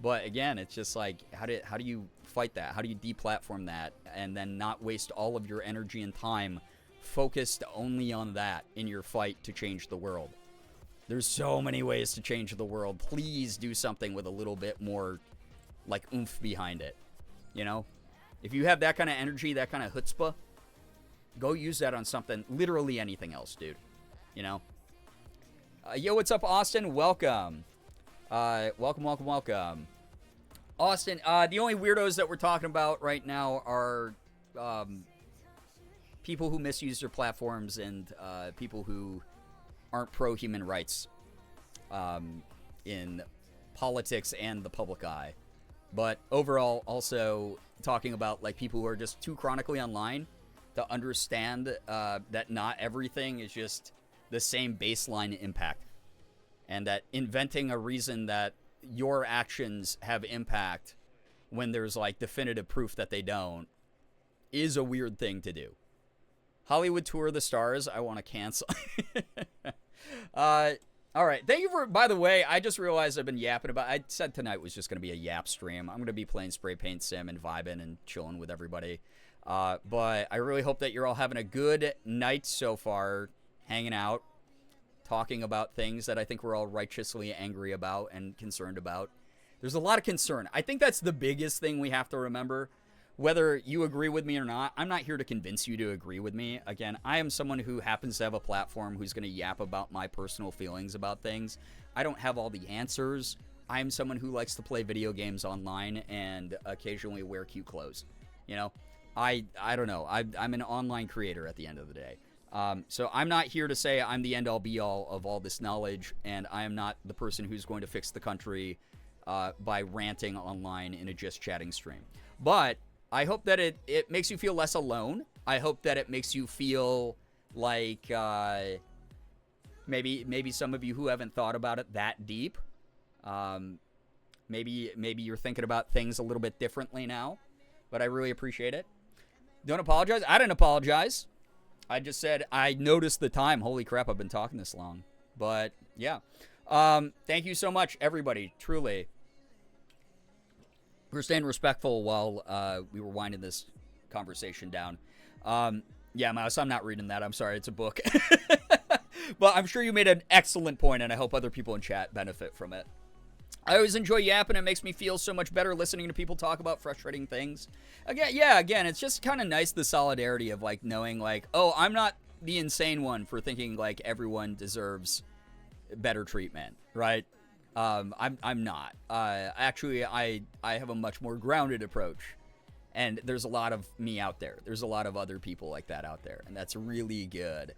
Speaker 5: But again, it's just like, how do you fight that? How do you deplatform that and then not waste all of your energy and time focused only on that in your fight to change the world? There's so many ways to change the world. Please do something with a little bit more, like, oomph behind it. If you have that kind of energy, that kind of chutzpah, go use that on something, literally anything else, dude. Yo, what's up, Austin? Welcome. Welcome. Austin, the only weirdos that we're talking about right now are people who misuse their platforms and people who aren't pro-human rights in politics and the public eye. But overall, also talking about, like, people who are just too chronically online to understand that not everything is just the same baseline impact. And that inventing a reason that your actions have impact when there's, like, definitive proof that they don't is a weird thing to do. Hollywood Tour of the Stars, I want to cancel. All right. Thank you for, by the way, I just realized I've been yapping about, I said tonight was just going to be a yap stream. I'm going to be playing Spray Paint Sim and vibing and chilling with everybody. But I really hope that you're all having a good night so far, hanging out, talking about things that I think we're all righteously angry about and concerned about. There's a lot of concern. I think that's the biggest thing we have to remember. Whether you agree with me or not, I'm not here to convince you to agree with me. Again, I am someone who happens to have a platform who's going to yap about my personal feelings about things. I don't have all the answers. I'm someone who likes to play video games online and occasionally wear cute clothes. You know, I don't know. I'm an online creator at the end of the day. So I'm not here to say I'm the end-all be-all of all this knowledge, and I am not the person who's going to fix the country by ranting online in a just chatting stream. But I hope that it makes you feel less alone. I hope that it makes you feel like maybe some of you who haven't thought about it that deep, maybe you're thinking about things a little bit differently now. But I really appreciate it. Don't apologize. I didn't apologize. I just said I noticed the time. Holy crap, I've been talking this long. But yeah. Thank you so much, everybody. Truly. We were staying respectful while we were winding this conversation down. Yeah, Mouse, I'm not reading that. I'm sorry. It's a book. But I'm sure you made an excellent point, and I hope other people in chat benefit from it. I always enjoy yapping. It makes me feel so much better listening to people talk about frustrating things. Again, it's just kind of nice, the solidarity of, like, knowing, like, oh, I'm not the insane one for thinking, like, everyone deserves better treatment, right? I'm not. Actually, I have a much more grounded approach. And there's a lot of me out there. There's a lot of other people like that out there. And that's really good.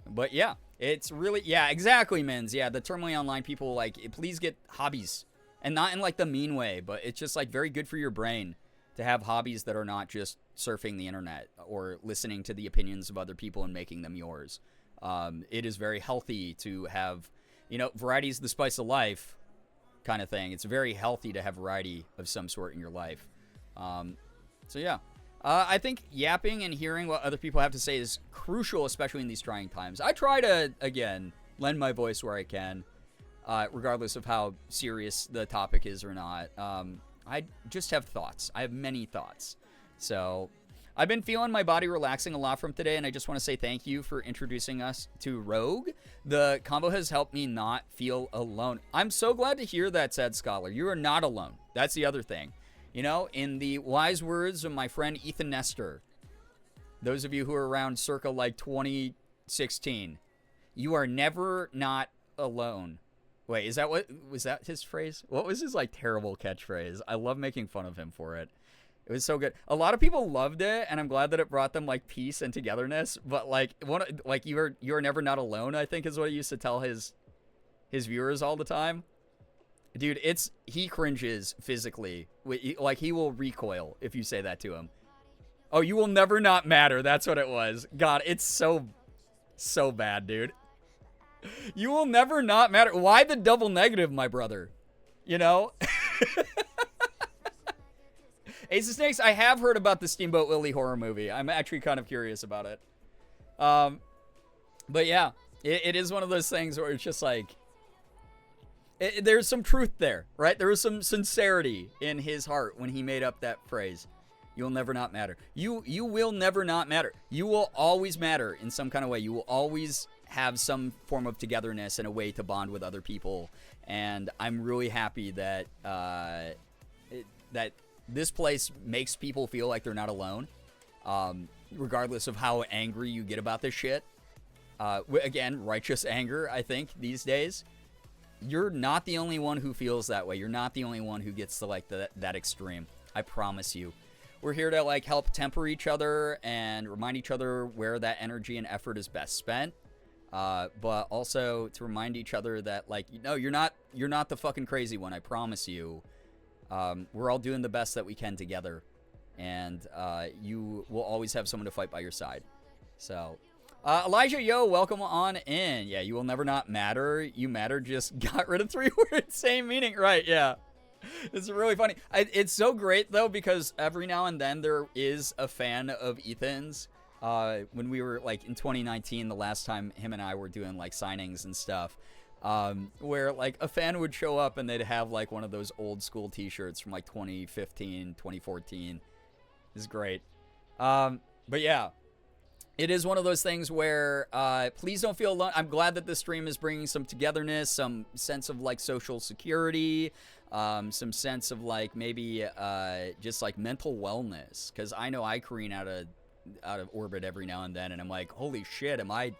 Speaker 5: But yeah, it's really, yeah, exactly, Mins. Yeah, the terminally online people, like, please get hobbies. And not in, like, the mean way, but it's just, like, very good for your brain to have hobbies that are not just surfing the internet or listening to the opinions of other people and making them yours. It is very healthy to have, you know, variety is the spice of life kind of thing. It's very healthy to have variety of some sort in your life. So, yeah. I think yapping and hearing what other people have to say is crucial, especially in these trying times. I try to, again, lend my voice where I can, regardless of how serious the topic is or not. I just have thoughts. I have many thoughts. So I've been feeling my body relaxing a lot from today, and I just want to say thank you for introducing us to Rogue. The combo has helped me not feel alone. I'm so glad to hear that, said Scholar. You are not alone. That's the other thing. You know, in the wise words of my friend Ethan Nestor, those of you who are around circa like 2016, you are never not alone. Wait, is that was that his phrase? What was his like terrible catchphrase? I love making fun of him for it. It was so good. A lot of people loved it, and I'm glad that it brought them like peace and togetherness. But like you are never not alone, I think is what he used to tell his viewers all the time. Dude, he cringes physically. Like, he will recoil if you say that to him. Oh, you will never not matter. That's what it was. God, it's so bad, dude. You will never not matter. Why the double negative, my brother? You know? Ace of Snakes, I have heard about the Steamboat Willie horror movie. I'm actually kind of curious about it. But yeah, it is one of those things where it's just like, there's some truth there, right? There was some sincerity in his heart when he made up that phrase. You'll never not matter. You will never not matter. You will always matter in some kind of way. You will always have some form of togetherness and a way to bond with other people. And I'm really happy that that this place makes people feel like they're not alone, regardless of how angry you get about this shit. Again, righteous anger, I think, these days. You're not the only one who feels that way. You're not the only one who gets to like that extreme. I promise you. We're here to like help temper each other and remind each other where that energy and effort is best spent. But also to remind each other that like, no, you're not the fucking crazy one. I promise you. We're all doing the best that we can together, and you will always have someone to fight by your side. So. Elijah, yo, welcome on in. Yeah, you will never not matter. You matter just got rid of 3 words, same meaning. Right, yeah. It's really funny. It's so great, though, because every now and then there is a fan of Ethan's. When we were, like, in 2019, the last time him and I were doing, like, signings and stuff, where, like, a fan would show up and they'd have, like, one of those old school t-shirts from, like, 2015, 2014. It's great. But yeah, it is one of those things where please don't feel alone. I'm glad that this stream is bringing some togetherness, some sense of like social security, some sense of like maybe just like mental wellness. Because I know I careen out of orbit every now and then, and I'm like, holy shit, am I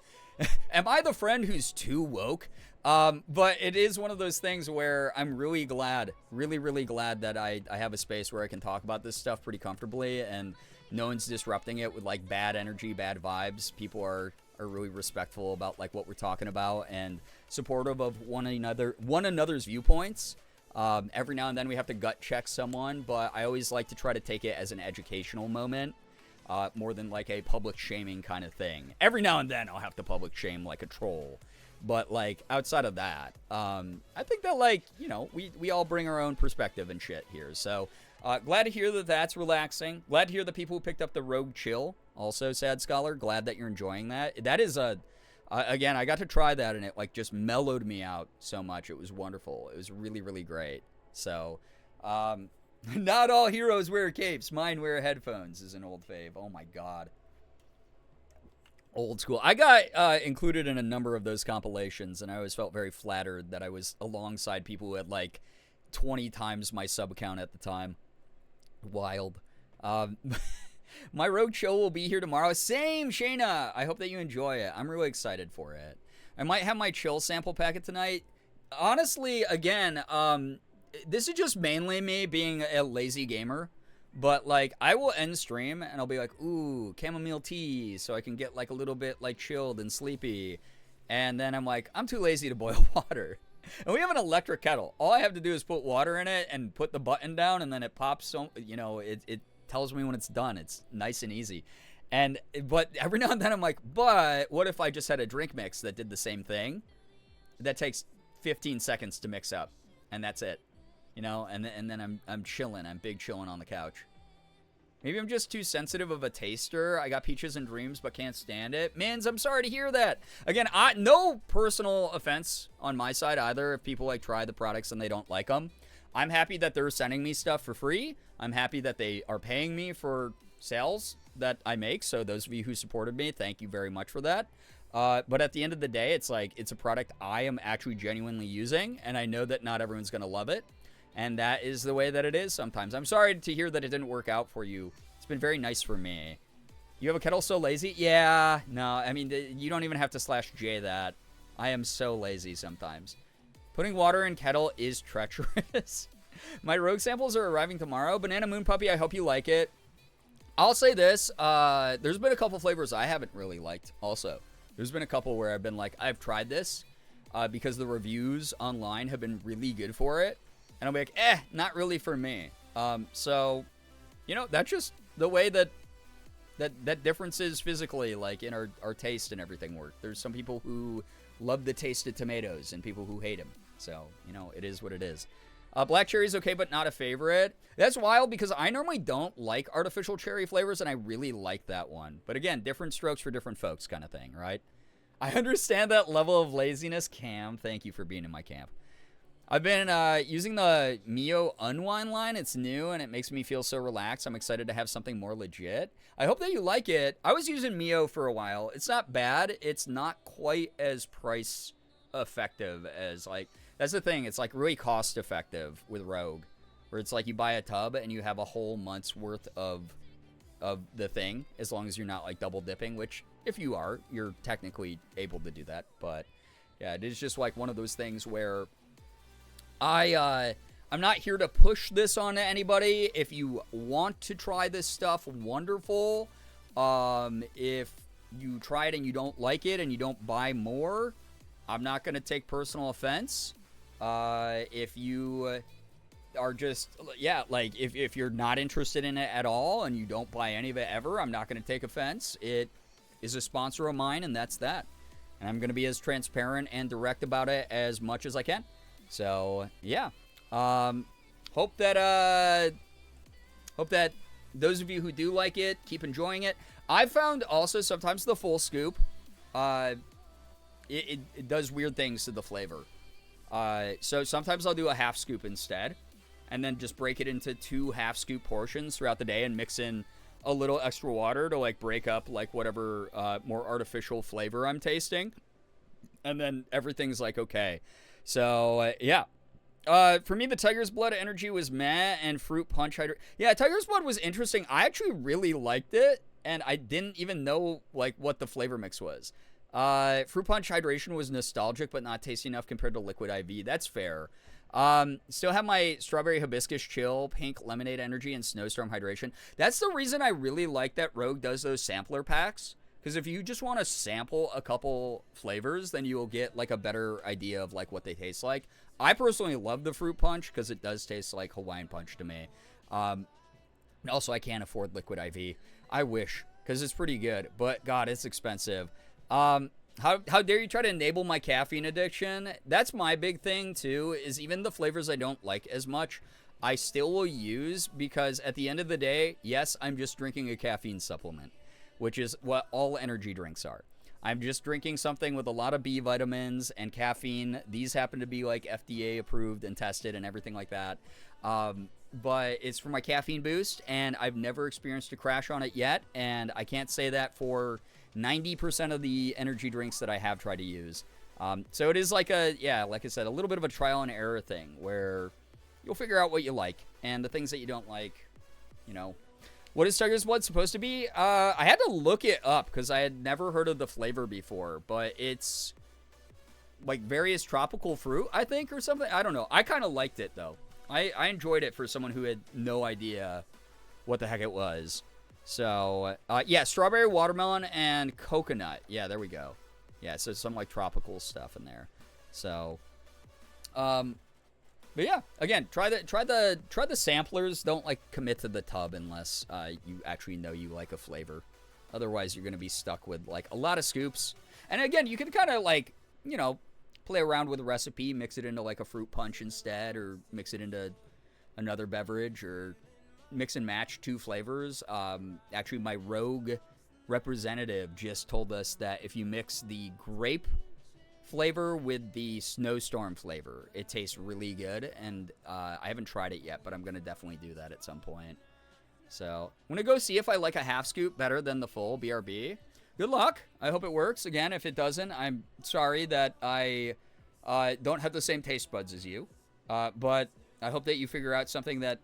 Speaker 5: the friend who's too woke? But it is one of those things where I'm really glad, really glad that I have a space where I can talk about this stuff pretty comfortably, and no one's disrupting it with like bad energy, bad vibes. People are really respectful about like what we're talking about and supportive of one another's viewpoints. Every now and then we have to gut check someone, but I always like to try to take it as an educational moment. More than like a public shaming kind of thing. Every now and then I'll have to public shame like a troll. But like outside of that, I think that like, you know, we all bring our own perspective and shit here. So glad to hear that that's relaxing. Glad to hear the people who picked up the Rogue Chill. Also, Sad Scholar, glad that you're enjoying that. That is again, I got to try that and it like just mellowed me out so much. It was wonderful. It was really great. So, not all heroes wear capes. Mine wear headphones is an old fave. Oh my god. Old school. I got included in a number of those compilations, and I always felt very flattered that I was alongside people who had like 20 times my sub count at the time. Wild. My Rogue Show will be here tomorrow. Same, Shayna. I hope that you enjoy it. I'm really excited for it. I might have my chill sample packet tonight. Honestly, again, this is just mainly me being a lazy gamer, but like I will end stream and I'll be like, ooh, chamomile tea, so I can get like a little bit like chilled and sleepy, and then I'm like, I'm too lazy to boil water. And we have an electric kettle. All I have to do is put water in it and put the button down, and then it pops. So you know, it tells me when it's done. It's nice and easy. But every now and then I'm like, but what if I just had a drink mix that did the same thing? That takes 15 seconds to mix up, and that's it. You know, and then I'm chilling. I'm big chilling on the couch. Maybe I'm just too sensitive of a taster. I got peaches and dreams, but can't stand it. Mins, I'm sorry to hear that. Again, no personal offense on my side either. If people like try the products and they don't like them, I'm happy that they're sending me stuff for free. I'm happy that they are paying me for sales that I make. So those of you who supported me, thank you very much for that. But at the end of the day, it's like it's a product I am actually genuinely using, and I know that not everyone's gonna love it. And that is the way that it is sometimes. I'm sorry to hear that it didn't work out for you. It's been very nice for me. You have a kettle so lazy? Yeah, no, I mean, you don't even have to /J that. I am so lazy sometimes. Putting water in kettle is treacherous. My Rogue samples are arriving tomorrow. Banana Moon Puppy, I hope you like it. I'll say this. There's been a couple flavors I haven't really liked also. There's been a couple where I've been like, I've tried this because the reviews online have been really good for it. And I'll be like, not really for me. So, you know, that's just the way that differences physically, like in our taste and everything work. There's some people who love the taste of tomatoes and people who hate them. So, you know, it is what it is. Black cherry's okay, but not a favorite. That's wild because I normally don't like artificial cherry flavors, and I really like that one. But again, different strokes for different folks kind of thing, right? I understand that level of laziness. Cam, thank you for being in my camp. I've been using the Mio Unwind line. It's new, and it makes me feel so relaxed. I'm excited to have something more legit. I hope that you like it. I was using Mio for a while. It's not bad. It's not quite as price effective as, like, that's the thing. It's, like, really cost effective with Rogue, where it's like you buy a tub and you have a whole month's worth of the thing, as long as you're not, like, double dipping, which, if you are, you're technically able to do that. But, yeah, it is just, like, one of those things where I'm not here to push this on anybody. If you want to try this stuff, wonderful. If you try it and you don't like it and you don't buy more, I'm not going to take personal offense. If you are just, yeah, like if you're not interested in it at all and you don't buy any of it ever, I'm not going to take offense. It is a sponsor of mine, and that's that. And I'm going to be as transparent and direct about it as much as I can. So, yeah. Hope that those of you who do like it, keep enjoying it. I've found also sometimes the full scoop, it does weird things to the flavor. So sometimes I'll do a half scoop instead, and then just break it into 2 half scoop portions throughout the day and mix in a little extra water to like break up like whatever more artificial flavor I'm tasting, and then everything's like okay. So yeah. For me, the Tiger's Blood energy was meh, and Fruit Punch Yeah, Tiger's Blood was interesting. I actually really liked it, and I didn't even know like what the flavor mix was. Fruit Punch Hydration was nostalgic, but not tasty enough compared to Liquid IV. That's fair. Still have my Strawberry Hibiscus Chill, Pink Lemonade Energy, and Snowstorm Hydration. That's the reason I really like that Rogue does those sampler packs. Because if you just want to sample a couple flavors, then you'll get like a better idea of like what they taste like. I personally love the Fruit Punch because it does taste like Hawaiian Punch to me. Also, I can't afford Liquid IV. I wish, because it's pretty good. But God, it's expensive. How dare you try to enable my caffeine addiction? That's my big thing too. Is even the flavors I don't like as much, I still will use because at the end of the day, yes, I'm just drinking a caffeine supplement, which is what all energy drinks are. I'm just drinking something with a lot of B vitamins and caffeine. These happen to be like FDA approved and tested and everything like that. But it's for my caffeine boost, and I've never experienced a crash on it yet. And I can't say that for 90% of the energy drinks that I have tried to use. So it is like like I said, a little bit of a trial and error thing where you'll figure out what you like and the things that you don't like, you know. What is Tiger's Blood supposed to be? I had to look it up because I had never heard of the flavor before, but it's like various tropical fruit, I think, or something. I don't know. I kind of liked it, though. I enjoyed it for someone who had no idea what the heck it was. So, yeah, strawberry, watermelon, and coconut. Yeah, there we go. Yeah, so some like tropical stuff in there. So, but yeah, again, try the samplers. Don't like commit to the tub unless you actually know you like a flavor. Otherwise, you're gonna be stuck with like a lot of scoops. And again, you can kind of like, you know, play around with a recipe, mix it into like a fruit punch instead, or mix it into another beverage, or mix and match two flavors. Actually, my Rogue representative just told us that if you mix the grape flavor with the snowstorm flavor, it tastes really good, and I haven't tried it yet, but I'm gonna definitely do that at some point. So I'm gonna go see if I like a half scoop better than the full BRB. Good luck. I hope it works. Again, if it doesn't, I'm sorry that I don't have the same taste buds as you, but I hope that you figure out something that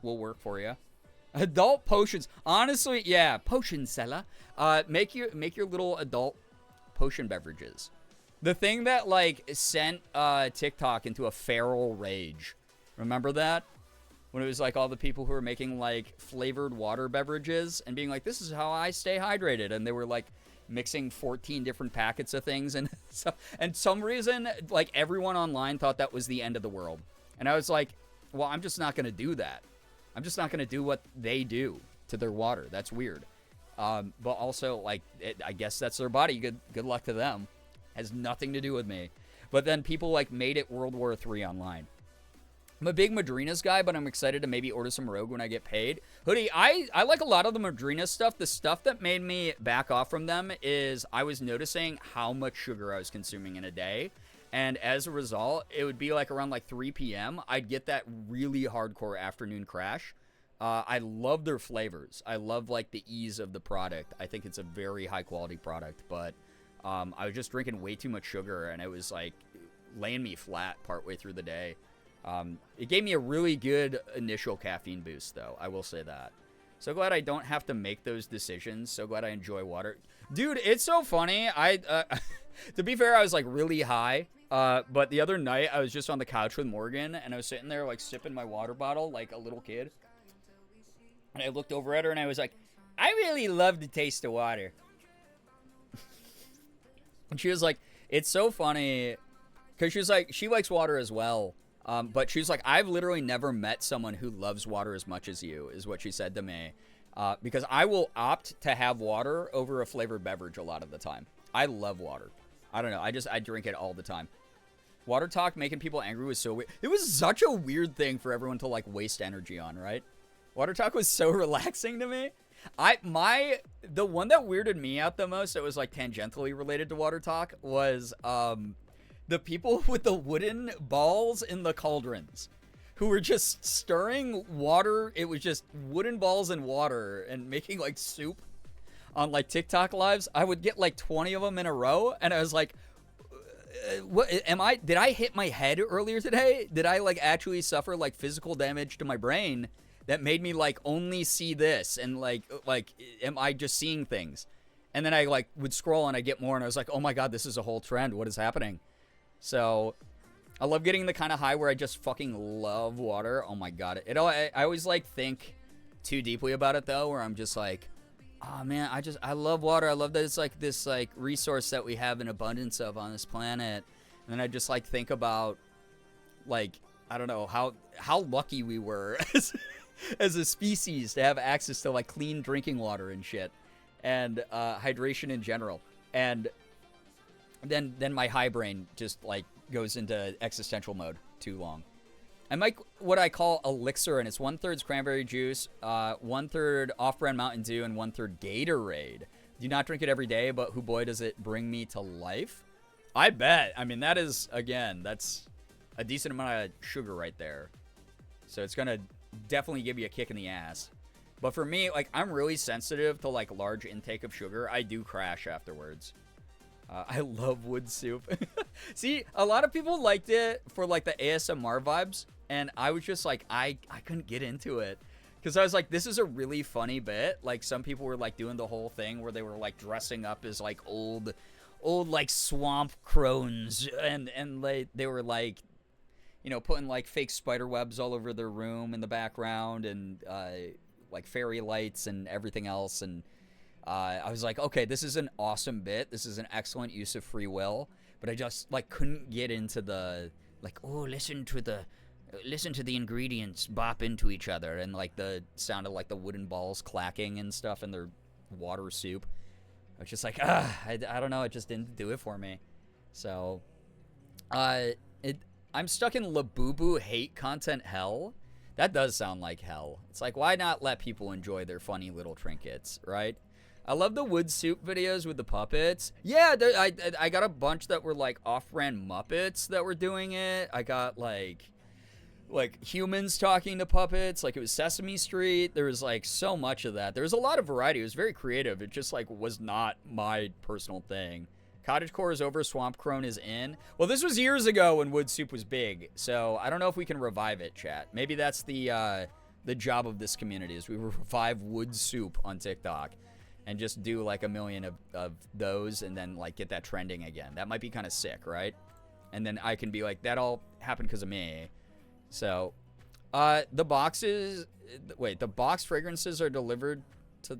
Speaker 5: will work for you. Adult potions, honestly, yeah, potion seller. Make your little adult potion beverages. The thing that, like, sent TikTok into a feral rage. Remember that? When it was, like, all the people who were making, like, flavored water beverages and being like, this is how I stay hydrated. And they were, like, mixing 14 different packets of things. And some reason, like, everyone online thought that was the end of the world. And I was like, well, I'm just not going to do that. I'm just not going to do what they do to their water. That's weird. But also, like, I guess that's their body. Good luck to them. Has nothing to do with me. But then people like made it World War III online. I'm a big Madrinas guy, but I'm excited to maybe order some Rogue when I get paid. Hoodie, I like a lot of the Madrinas stuff. The stuff that made me back off from them is I was noticing how much sugar I was consuming in a day. And as a result, it would be like around like 3 p.m. I'd get that really hardcore afternoon crash. I love their flavors. I love like the ease of the product. I think it's a very high quality product, but I was just drinking way too much sugar, and it was like laying me flat partway through the day. It gave me a really good initial caffeine boost, though. I will say that. So glad I don't have to make those decisions. So glad I enjoy water. Dude, it's so funny. To be fair, I was like really high. But the other night, I was just on the couch with Morgan, and I was sitting there like sipping my water bottle like a little kid. And I looked over at her, and I was like, I really love the taste of water. And she was like, it's so funny, because she was like, she likes water as well. But she was like, I've literally never met someone who loves water as much as you, is what she said to me. Because I will opt to have water over a flavored beverage a lot of the time. I love water. I don't know. I drink it all the time. Water talk making people angry was so weird. It was such a weird thing for everyone to like waste energy on, right? Water talk was so relaxing to me. The one that weirded me out the most that was like tangentially related to water talk was the people with the wooden balls in the cauldrons who were just stirring water. It was just wooden balls and water and making like soup on like TikTok lives. I would get like 20 of them in a row, and I was like, what did I hit my head earlier today? Did I like actually suffer like physical damage to my brain that made me like only see this, and like am I just seeing things? And then I like would scroll and I get more, and I was like, oh my god, this is a whole trend. What is happening? So I love getting the kind of high where I just fucking love water. Oh my god. I always like think too deeply about it though, where I'm just like, oh man, I love water. I love that it's like this like resource that we have an abundance of on this planet. And then I just like think about like, I don't know, how lucky we were as a species to have access to like clean drinking water and shit, and hydration in general. And then my high brain just like goes into existential mode too long. I make what I call elixir, and it's 1/3 cranberry juice, 1/3 off-brand Mountain Dew, and 1/3 Gatorade. Do not drink it every day, but who boy does it bring me to life. I bet. I mean, that is, again, that's a decent amount of sugar right there. So it's going to definitely give you a kick in the ass. But for me, like, I'm really sensitive to, like, large intake of sugar. I do crash afterwards. I love wood soup. See, a lot of people liked it for, like, the ASMR vibes. And I was just like, I couldn't get into it. Because I was like, this is a really funny bit. Like, some people were, like, doing the whole thing where they were, like, dressing up as, like, old like, swamp crones. And they were, like, you know, putting, like, fake spider webs all over their room in the background. And, like, fairy lights and everything else. And I was like, okay, this is an awesome bit. This is an excellent use of free will. But I just, like, couldn't get into the, like, oh, listen to the ingredients bop into each other, and like the sound of like the wooden balls clacking and stuff in their water soup. I was just like, I don't know, it just didn't do it for me. So I'm stuck in Labubu hate content hell. That does sound like hell. It's like, why not let people enjoy their funny little trinkets, right? I love the wood soup videos with the puppets. Yeah, I got a bunch that were like off-brand Muppets that were doing it. I got like humans talking to puppets, like it was Sesame Street. There was like so much of that. There was a lot of variety. It was very creative. It just like was not my personal thing. Cottagecore is over, Swamp Crone is in. Well, this was years ago when wood soup was big, so I don't know if we can revive it, chat. Maybe that's the job of this community, is we revive wood soup on TikTok and just do like a million of those and then like get that trending again. That might be kind of sick, right? And then I can be like, that all happened because of me. So, the box fragrances are delivered to,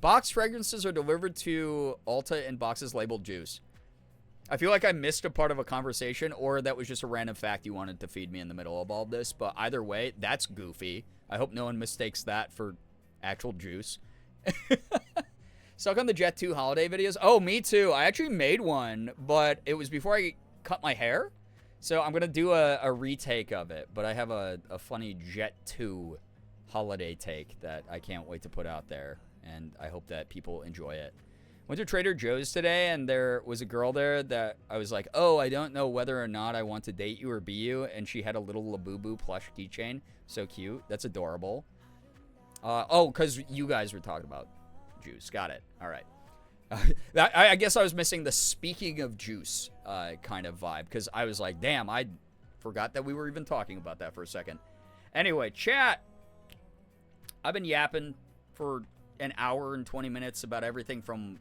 Speaker 5: box fragrances are delivered to Ulta in boxes labeled juice. I feel like I missed a part of a conversation, or that was just a random fact you wanted to feed me in the middle of all of this, but either way, that's goofy. I hope no one mistakes that for actual juice. Stuck on the Jet 2 holiday videos. Oh, me too. I actually made one, but it was before I cut my hair. So I'm going to do a retake of it, but I have a funny Jet 2 holiday take that I can't wait to put out there, and I hope that people enjoy it. Went to Trader Joe's today, and there was a girl there that I was like, oh, I don't know whether or not I want to date you or be you, and she had a little Labubu plush keychain. So cute. That's adorable. Because you guys were talking about juice. Got it. All right. I guess I was missing the speaking of juice kind of vibe, because I was like, damn, I forgot that we were even talking about that for a second. Anyway, chat. I've been yapping for an hour and 20 minutes about everything from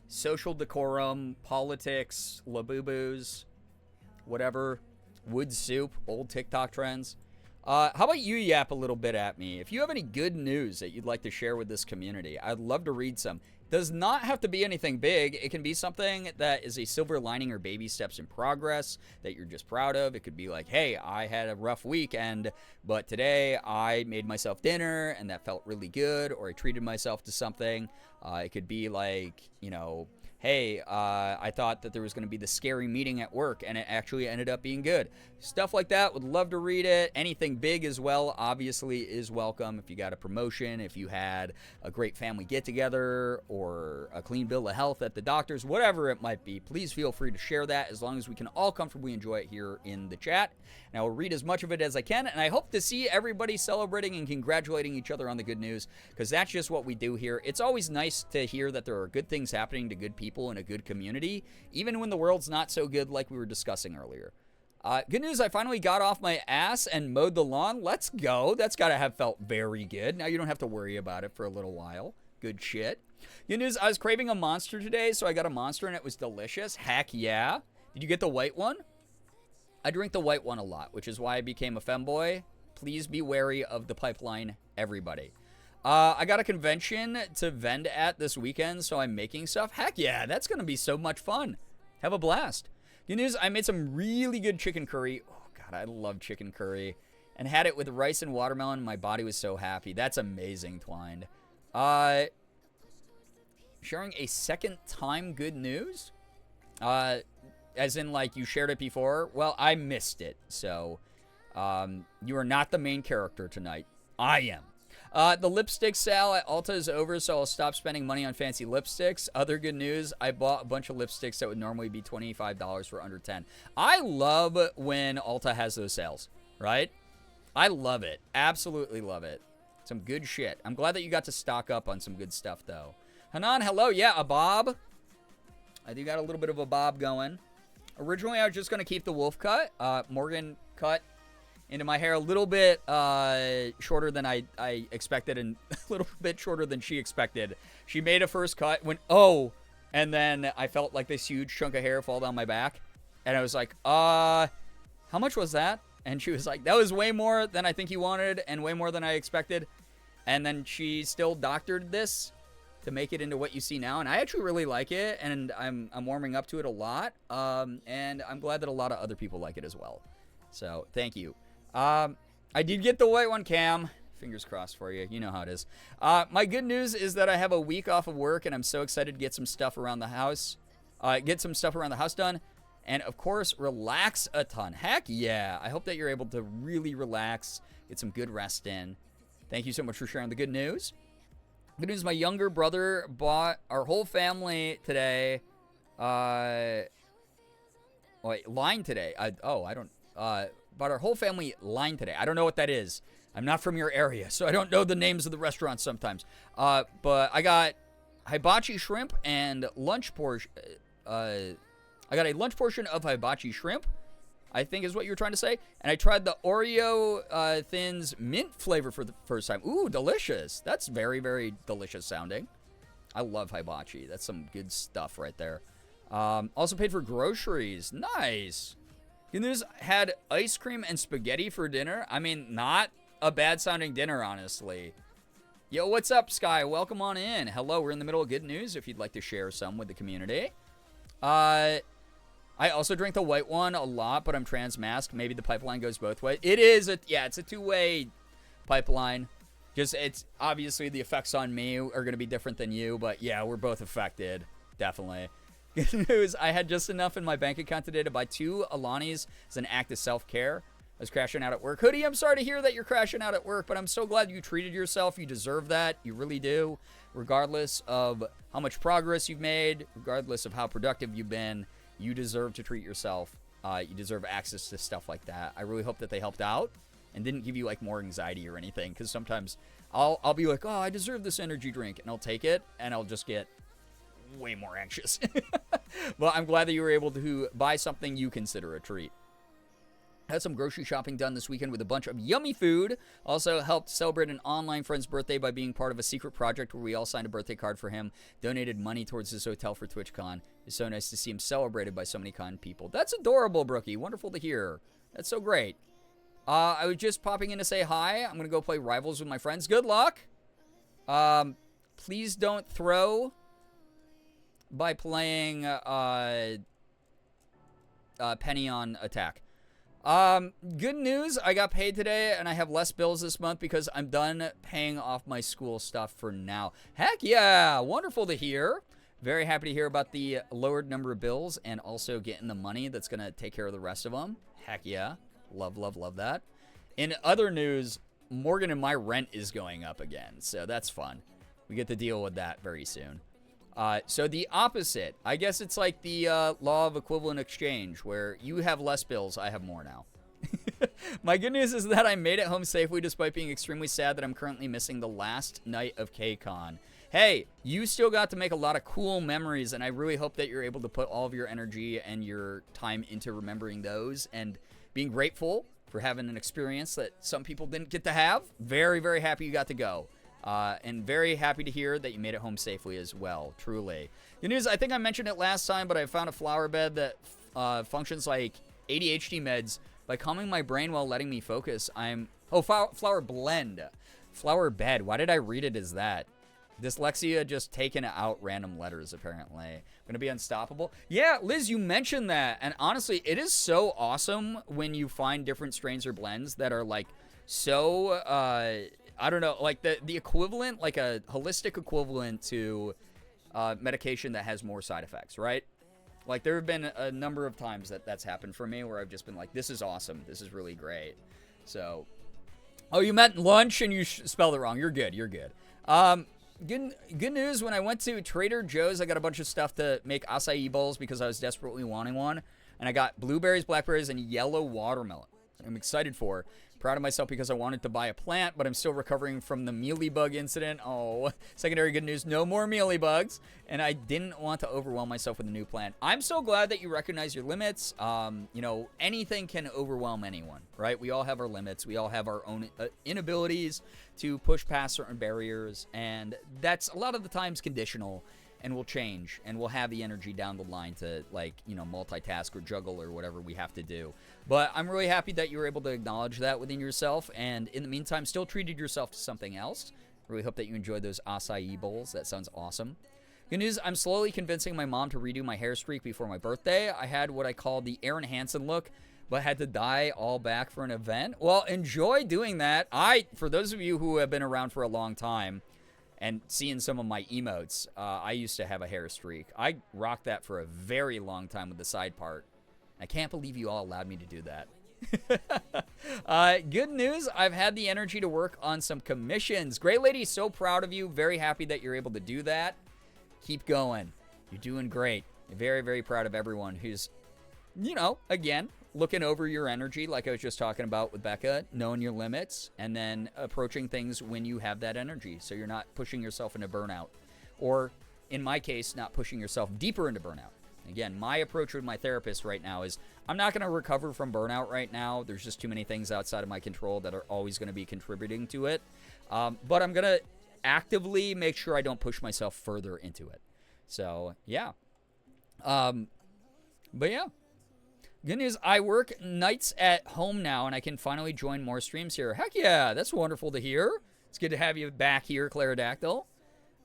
Speaker 5: social decorum, politics, labubus, whatever, wood soup, old TikTok trends. How about you yap a little bit at me? If you have any good news that you'd like to share with this community, I'd love to read some. Does not have to be anything big. It can be something that is a silver lining or baby steps in progress that you're just proud of. It could be like, hey, I had a rough weekend, but today I made myself dinner and that felt really good, or I treated myself to something. It could be like, you know, hey, I thought that there was going to be the scary meeting at work, and it actually ended up being good. Stuff like that. Would love to read it. Anything big as well, obviously, is welcome. If you got a promotion, if you had a great family get-together, or a clean bill of health at the doctor's, whatever it might be, please feel free to share that as long as we can all comfortably enjoy it here in the chat. And I will read as much of it as I can, and I hope to see everybody celebrating and congratulating each other on the good news, because that's just what we do here. It's always nice to hear that there are good things happening to good people in a good community, even when the world's not so good, like we were discussing earlier. Good news, I finally got off my ass and mowed the lawn. Let's go. That's got to have felt very good. Now you don't have to worry about it for a little while. Good shit. Good news, I was craving a Monster today, so I got a Monster and it was delicious. Heck yeah. Did you get the white one? I drink the white one a lot, which is why I became a femboy. Please be wary of the pipeline, everybody. I got a convention to vend at this weekend, so I'm making stuff. Heck yeah, that's going to be so much fun. Have a blast. Good news, I made some really good chicken curry. Oh, God, I love chicken curry. And had it with rice and watermelon. My body was so happy. That's amazing, Twined. Sharing a second time good news? As in, like, you shared it before? Well, I missed it, so you are not the main character tonight. I am. The lipstick sale at Ulta is over, so I'll stop spending money on fancy lipsticks. Other good news, I bought a bunch of lipsticks that would normally be $25 for under $10. I love when Ulta has those sales, right? I love it. Absolutely love it. Some good shit. I'm glad that you got to stock up on some good stuff, though. Hanan, hello. Yeah, a bob. I do got a little bit of a bob going. Originally, I was just going to keep the wolf cut. Morgan cut into my hair a little bit shorter than I expected, and a little bit shorter than she expected. She made a first cut, went, oh, and then I felt like this huge chunk of hair fall down my back. And I was like, how much was that? And she was like, that was way more than I think you wanted and way more than I expected. And then she still doctored this to make it into what you see now. And I actually really like it, and I'm warming up to it a lot. And I'm glad that a lot of other people like it as well. So thank you. I did get the white one, Cam. Fingers crossed for you. You know how it is. My good news is that I have a week off of work, and I'm so excited to get some stuff around the house. Done. And, of course, relax a ton. Heck yeah. I hope that you're able to really relax, get some good rest in. Thank you so much for sharing the good news. Good news, my younger brother bought our whole family today. Line today. Bought our whole family line today. I don't know what that is. I'm not from your area, so I don't know the names of the restaurants sometimes. But I got hibachi shrimp and lunch portion. I got a lunch portion of hibachi shrimp, I think is what you were trying to say. And I tried the Oreo Thins mint flavor for the first time. Ooh, delicious. That's very, very delicious sounding. I love hibachi. That's some good stuff right there. Also paid for groceries. Nice. Good news, had ice cream and spaghetti for dinner. I mean, not a bad sounding dinner, honestly. Yo, what's up, Sky? Welcome on in. Hello, we're in the middle of good news if you'd like to share some with the community. I also drink the white one a lot, but I'm trans-masked. Maybe the pipeline goes both ways. It is, it's a two-way pipeline. Just, it's obviously the effects on me are going to be different than you, but yeah, we're both affected. Definitely. Good news, I had just enough in my bank account today to buy 2 Alanis as an act of self-care. I was crashing out at work. Hoodie, I'm sorry to hear that you're crashing out at work, but I'm so glad you treated yourself. You deserve that. You really do. Regardless of how much progress you've made, regardless of how productive you've been, you deserve to treat yourself. You deserve access to stuff like that. I really hope that they helped out and didn't give you like more anxiety or anything, because sometimes I'll be like, oh, I deserve this energy drink, and I'll take it, and I'll just get way more anxious. But I'm glad that you were able to buy something you consider a treat. Had some grocery shopping done this weekend with a bunch of yummy food. Also helped celebrate an online friend's birthday by being part of a secret project where we all signed a birthday card for him, donated money towards his hotel for TwitchCon. It's so nice to see him celebrated by so many kind people. That's adorable, Brookie. Wonderful to hear. That's so great. I was just popping in to say hi. I'm going to go play Rivals with my friends. Good luck. Please don't throw by playing Penny on Attack. Good news, I got paid today, and I have less bills this month because I'm done paying off my school stuff for now. Heck yeah, wonderful to hear. Very happy to hear about the lowered number of bills and also getting the money that's going to take care of the rest of them. Heck yeah. Love, love, love that. In other news, Morgan and my rent is going up again, so that's fun. We get to deal with that very soon. So the opposite, I guess it's like the law of equivalent exchange, where you have less bills, I have more now. My good news is that I made it home safely despite being extremely sad that I'm currently missing the last night of KCON. Hey, you still got to make a lot of cool memories, and I really hope that you're able to put all of your energy and your time into remembering those and being grateful for having an experience that some people didn't get to have. Very, very happy you got to go. And very happy to hear that you made it home safely as well, truly. Good news, I think I mentioned it last time, but I found a flower bed that functions like ADHD meds by calming my brain while letting me focus. Flower blend. Flower bed. Why did I read it as that? Dyslexia just taking out random letters, apparently. I'm going to be unstoppable. Yeah, Liz, you mentioned that. And honestly, it is so awesome when you find different strains or blends that are like so, I don't know, like the equivalent, like a holistic equivalent to medication that has more side effects, right? Like, there have been a number of times that's happened for me where I've just been like, this is awesome. This is really great. So, oh, you meant lunch and you spelled it wrong. You're good. You're good. Good news, when I went to Trader Joe's, I got a bunch of stuff to make acai bowls because I was desperately wanting one. And I got blueberries, blackberries, and yellow watermelon. I'm excited for. Proud of myself because I wanted to buy a plant, but I'm still recovering from the mealybug incident. Oh, secondary good news, no more mealybugs. And I didn't want to overwhelm myself with a new plant. I'm so glad that you recognize your limits. You know, anything can overwhelm anyone, right? We all have our limits. We all have our own inabilities to push past certain barriers. And that's a lot of the times conditional. And we'll change, and we'll have the energy down the line to, like, you know, multitask or juggle or whatever we have to do. But I'm really happy that you were able to acknowledge that within yourself, and in the meantime, still treated yourself to something else. Really hope that you enjoyed those acai bowls. That sounds awesome. Good news, I'm slowly convincing my mom to redo my hair streak before my birthday. I had what I call the Aaron Hansen look, but had to dye all back for an event. Well, enjoy doing that. For those of you who have been around for a long time, and seeing some of my emotes, I used to have a hair streak. I rocked that for a very long time with the side part. I can't believe you all allowed me to do that. Good news, I've had the energy to work on some commissions. Great lady, so proud of you. Very happy that you're able to do that. Keep going. You're doing great. Very, very proud of everyone who's, you know, again, looking over your energy like I was just talking about with Becca, knowing your limits, and then approaching things when you have that energy so you're not pushing yourself into burnout. Or, in my case, not pushing yourself deeper into burnout. Again, my approach with my therapist right now is I'm not going to recover from burnout right now. There's just too many things outside of my control that are always going to be contributing to it. But I'm going to actively make sure I don't push myself further into it. So, yeah. But, yeah. Good news, I work nights at home now, and I can finally join more streams here. Heck yeah, that's wonderful to hear. It's good to have you back here, Clarodactyl.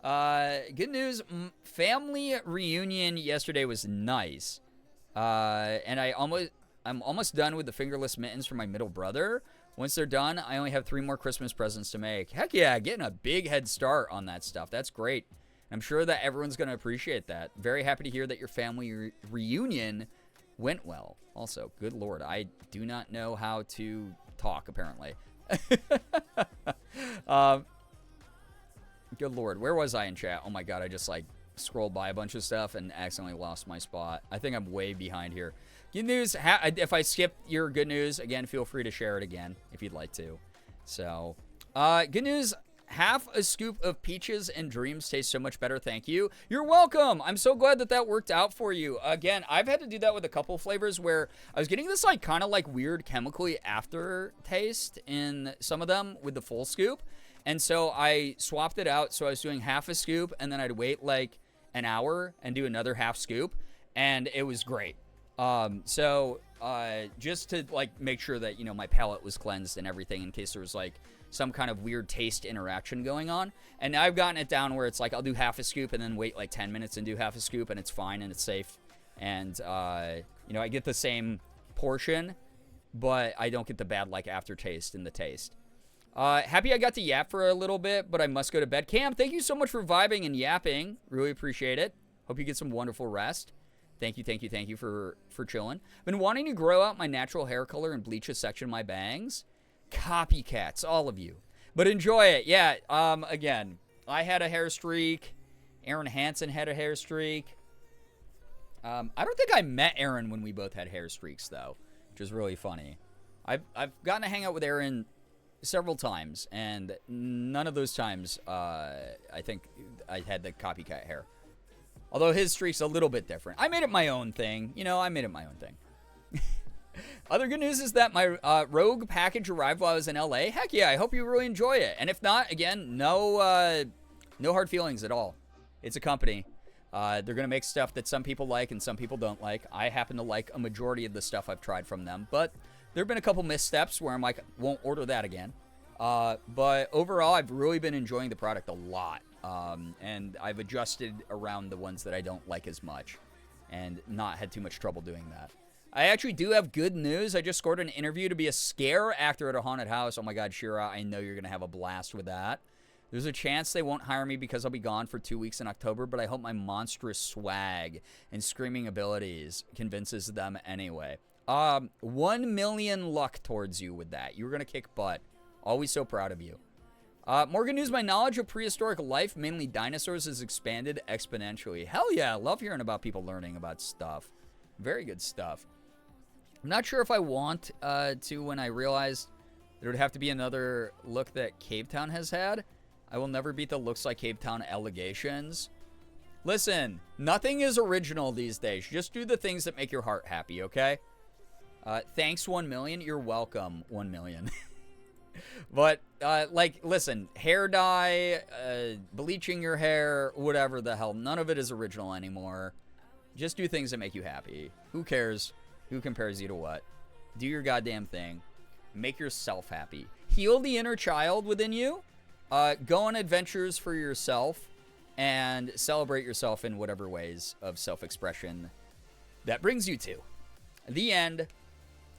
Speaker 5: Good news, family reunion yesterday was nice. And I'm almost done with the fingerless mittens for my middle brother. Once they're done, I only have 3 more Christmas presents to make. Heck yeah, getting a big head start on that stuff. That's great. I'm sure that everyone's going to appreciate that. Very happy to hear that your family reunion went well. Also, good lord, I do not know how to talk, apparently. Good lord, where was I in chat? Oh my god, I just, like, scrolled by a bunch of stuff and accidentally lost my spot. I think I'm way behind here. Good news, if I skip your good news, again, feel free to share it again if you'd like to. So, good news, half a scoop of peaches and dreams taste so much better, thank you. You're welcome. I'm so glad that that worked out for you. Again, I've had to do that with a couple flavors where I was getting this like kind of like weird chemically aftertaste in some of them with the full scoop. And so I swapped it out. So I was doing half a scoop and then I'd wait like an hour and do another half scoop. And it was great. Just to like make sure that, you know, my palate was cleansed and everything in case there was like some kind of weird taste interaction going on. And now I've gotten it down where it's like I'll do half a scoop and then wait like 10 minutes and do half a scoop and it's fine and it's safe. And, you know, I get the same portion, but I don't get the bad like aftertaste in the taste. Happy I got to yap for a little bit, but I must go to bed. Cam, thank you so much for vibing and yapping. Really appreciate it. Hope you get some wonderful rest. Thank you for chilling. Been wanting to grow out my natural hair color and bleach a section of my bangs. Copycats, all of you. But enjoy it. Yeah, again, I had a hair streak. Aaron Hansen had a hair streak. I don't think I met Aaron when we both had hair streaks, though, which is really funny. I've gotten to hang out with Aaron several times, and none of those times I think I had the copycat hair. Although his streak's a little bit different. I made it my own thing. I made it my own thing. Other good news is that my Rogue package arrived while I was in LA. Heck yeah, I hope you really enjoy it. And if not, again, no hard feelings at all. It's a company. They're going to make stuff that some people like and some people don't like. I happen to like a majority of the stuff I've tried from them. But there have been a couple missteps where I'm like, won't order that again. But overall, I've really been enjoying the product a lot. And I've adjusted around the ones that I don't like as much and not had too much trouble doing that. I actually do have good news. I just scored an interview to be a scare actor at a haunted house. Oh my God, Shira, I know you're going to have a blast with that. There's a chance they won't hire me because I'll be gone for 2 weeks in October, but I hope my monstrous swag and screaming abilities convinces them anyway. 1 million luck towards you with that. You're going to kick butt. Always so proud of you. More good news, my knowledge of prehistoric life, mainly dinosaurs, has expanded exponentially. Hell yeah, I love hearing about people learning about stuff. Very good stuff. I'm not sure if I want to when I realized there would have to be another look that Cave Town has had. I will never beat the looks like Cave Town allegations. Listen, nothing is original these days. Just do the things that make your heart happy, okay? Thanks, 1 million. You're welcome, 1 million. But, listen, hair dye, bleaching your hair, whatever the hell, none of it is original anymore. Just do things that make you happy. Who cares? Who compares you to what? Do your goddamn thing. Make yourself happy. Heal the inner child within you. Go on adventures for yourself. And celebrate yourself in whatever ways of self-expression that brings you to. The end.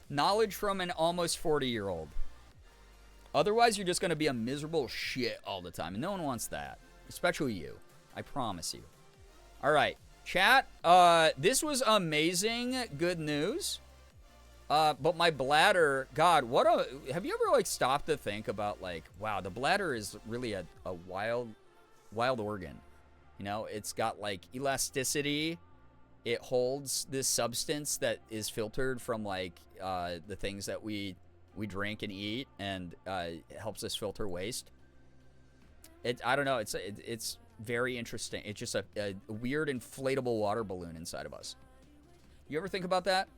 Speaker 5: Knowledge from an almost 40-year-old. Otherwise, you're just going to be a miserable shit all the time. And no one wants that. Especially you. I promise you. All right. Chat, this was amazing good news. But my bladder, God, have you ever, stopped to think about, wow, the bladder is really a wild organ. It's got, elasticity. It holds this substance that is filtered from, the things that we drink and eat, and it helps us filter waste. I don't know, it's very interesting. It's just a weird inflatable water balloon inside of us. You ever think about that?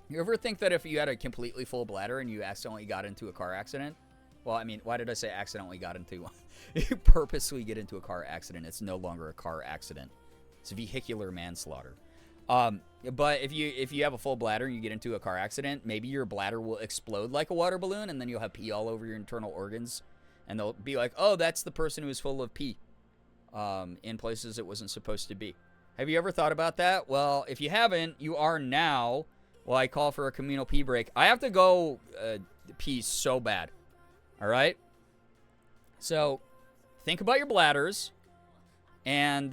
Speaker 5: You ever think that if you had a completely full bladder and you accidentally got into a car accident? Well, I mean, why did I say accidentally got into? You purposely get into a car accident. It's no longer a car accident. It's vehicular manslaughter. But if you have a full bladder and you get into a car accident, maybe your bladder will explode like a water balloon, and then you'll have pee all over your internal organs, and they'll be like, oh, that's the person who's full of pee. In places it wasn't supposed to be. Have you ever thought about that? Well, if you haven't, you are now. Well, I call for a communal pee break. I have to go pee so bad. All right? So, think about your bladders. And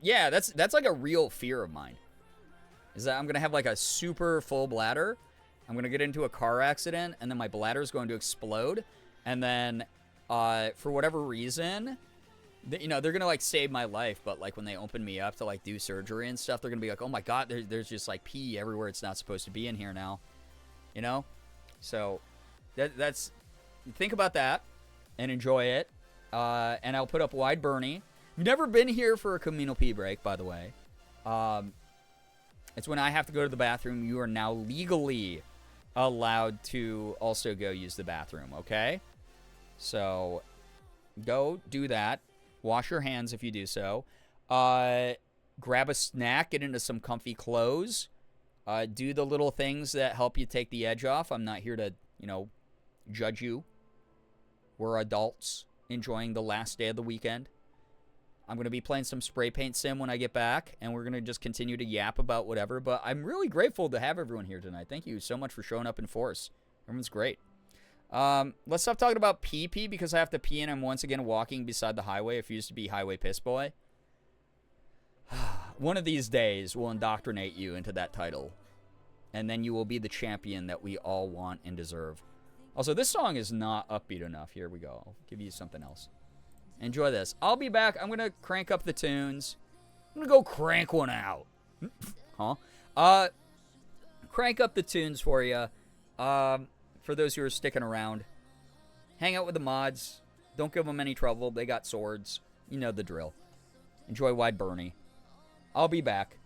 Speaker 5: yeah, that's like a real fear of mine. Is that I'm going to have a super full bladder. I'm going to get into a car accident, and then my bladder is going to explode. And then for whatever reason, they're gonna save my life, but when they open me up to do surgery and stuff, they're gonna be like, oh my God, there's just pee everywhere it's not supposed to be in here now, so that's think about that and enjoy it. And I'll put up Wide Bernie. You've never been here for a communal pee break, by the way. It's when I have to go to the bathroom. You are now legally allowed to also go use the bathroom, okay? So, go do that. Wash your hands if you do so. Grab a snack. Get into some comfy clothes. Do the little things that help you take the edge off. I'm not here to, judge you. We're adults enjoying the last day of the weekend. I'm going to be playing some spray paint sim when I get back, and we're going to just continue to yap about whatever. But I'm really grateful to have everyone here tonight. Thank you so much for showing up in force. Everyone's great. Let's stop talking about pee because I have to pee and I'm once again walking beside the highway. If you used to be Highway Piss Boy. One of these days, we'll indoctrinate you into that title. And then you will be the champion that we all want and deserve. Also, this song is not upbeat enough. Here we go. I'll give you something else. Enjoy this. I'll be back. I'm going to crank up the tunes. I'm going to go crank one out. Huh? Crank up the tunes for you. For those who are sticking around. Hang out with the mods. Don't give them any trouble. They got swords. You know the drill. Enjoy Wide Bernie. I'll be back.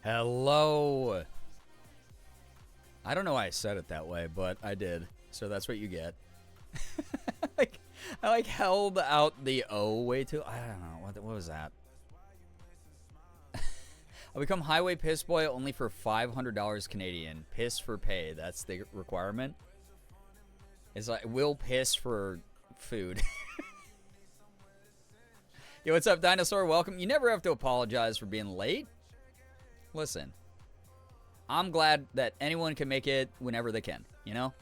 Speaker 5: Hello. I don't know why I said it that way, but I did. So that's what you get. I held out the O way too. I don't know. What was that? I'll become Highway Piss Boy only for $500 Canadian. Piss for pay. That's the requirement. It's like, will piss for food. Yo, what's up, Dinosaur? Welcome. You never have to apologize for being late. Listen, I'm glad that anyone can make it whenever they can, you know?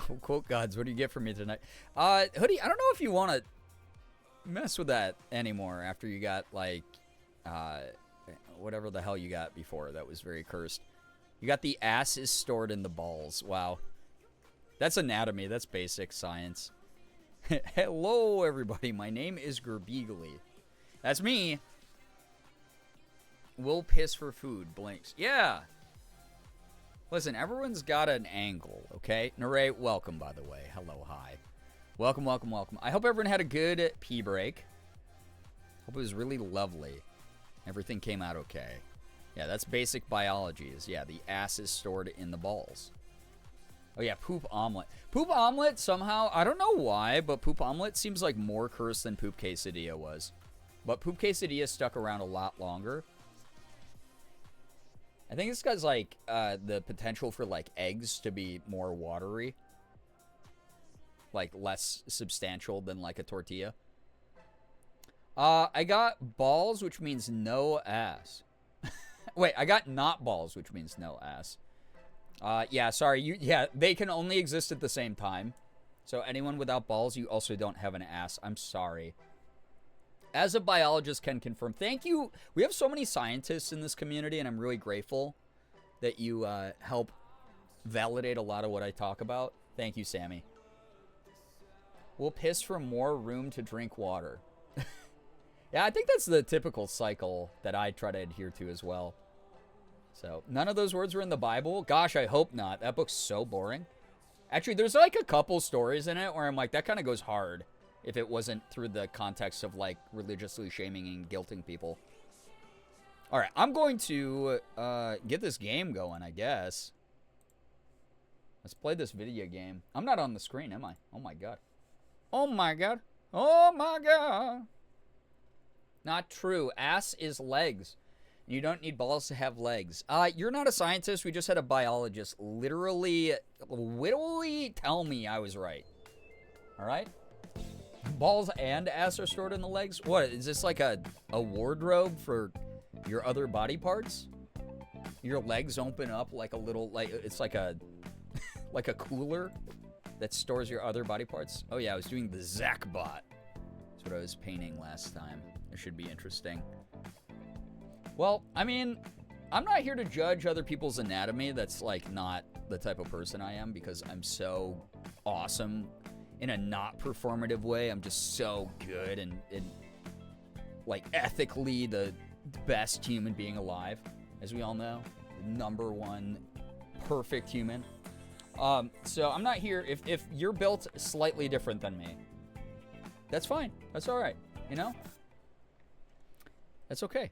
Speaker 5: Oh, quote gods, what do you get from me tonight? Hoodie, I don't know if you want to mess with that anymore after you got, like, whatever the hell you got before. That was very cursed. You got the ass is stored in the balls. Wow. That's anatomy. That's basic science. Hello, everybody. My name is Girbeagly. That's me. Will piss for food. Blinks. Yeah. Listen, everyone's got an angle, okay? Naray, welcome, by the way. Hello, hi. Welcome, welcome, welcome. I hope everyone had a good pee break. Hope it was really lovely. Everything came out okay. Yeah, that's basic biology. Yeah, the ass is stored in the balls. Oh, yeah, poop omelet. Poop omelet, somehow, I don't know why, but poop omelet seems like more cursed than poop quesadilla was. But poop quesadilla stuck around a lot longer. I think it's because, like, the potential for, like, eggs to be more watery. Like, less substantial than, like, a tortilla. I got balls, which means no ass. Wait, I got not balls, which means no ass. Yeah, sorry. Yeah, they can only exist at the same time. So anyone without balls, you also don't have an ass. I'm sorry. As a biologist can confirm. Thank you. We have so many scientists in this community, and I'm really grateful that you help validate a lot of what I talk about. Thank you, Sammy. We'll piss for more room to drink water. Yeah, I think that's the typical cycle that I try to adhere to as well. So, none of those words were in the Bible? Gosh, I hope not. That book's so boring. Actually, there's like a couple stories in it where I'm like, that kind of goes hard. If it wasn't through the context of, like, religiously shaming and guilting people. Alright, I'm going to get this game going, I guess. Let's play this video game. I'm not on the screen, am I? Oh my god. Oh my god. Oh my god. Not true. Ass is legs. You don't need balls to have legs. You're not a scientist. We just had a biologist literally tell me I was right. Alright? Balls and ass are stored in the legs? What, is this like a wardrobe for your other body parts? Your legs open up like a little, like, it's like a, like a cooler that stores your other body parts? Oh yeah, I was doing the Zach bot. That's what I was painting last time. It should be interesting. Well, I mean, I'm not here to judge other people's anatomy. That's, like, not the type of person I am because I'm so awesome in a not performative way. I'm just so good and like, ethically the best human being alive, as we all know. Number one perfect human. So I'm not here. If you're built slightly different than me, that's fine. That's all right. You know? That's okay.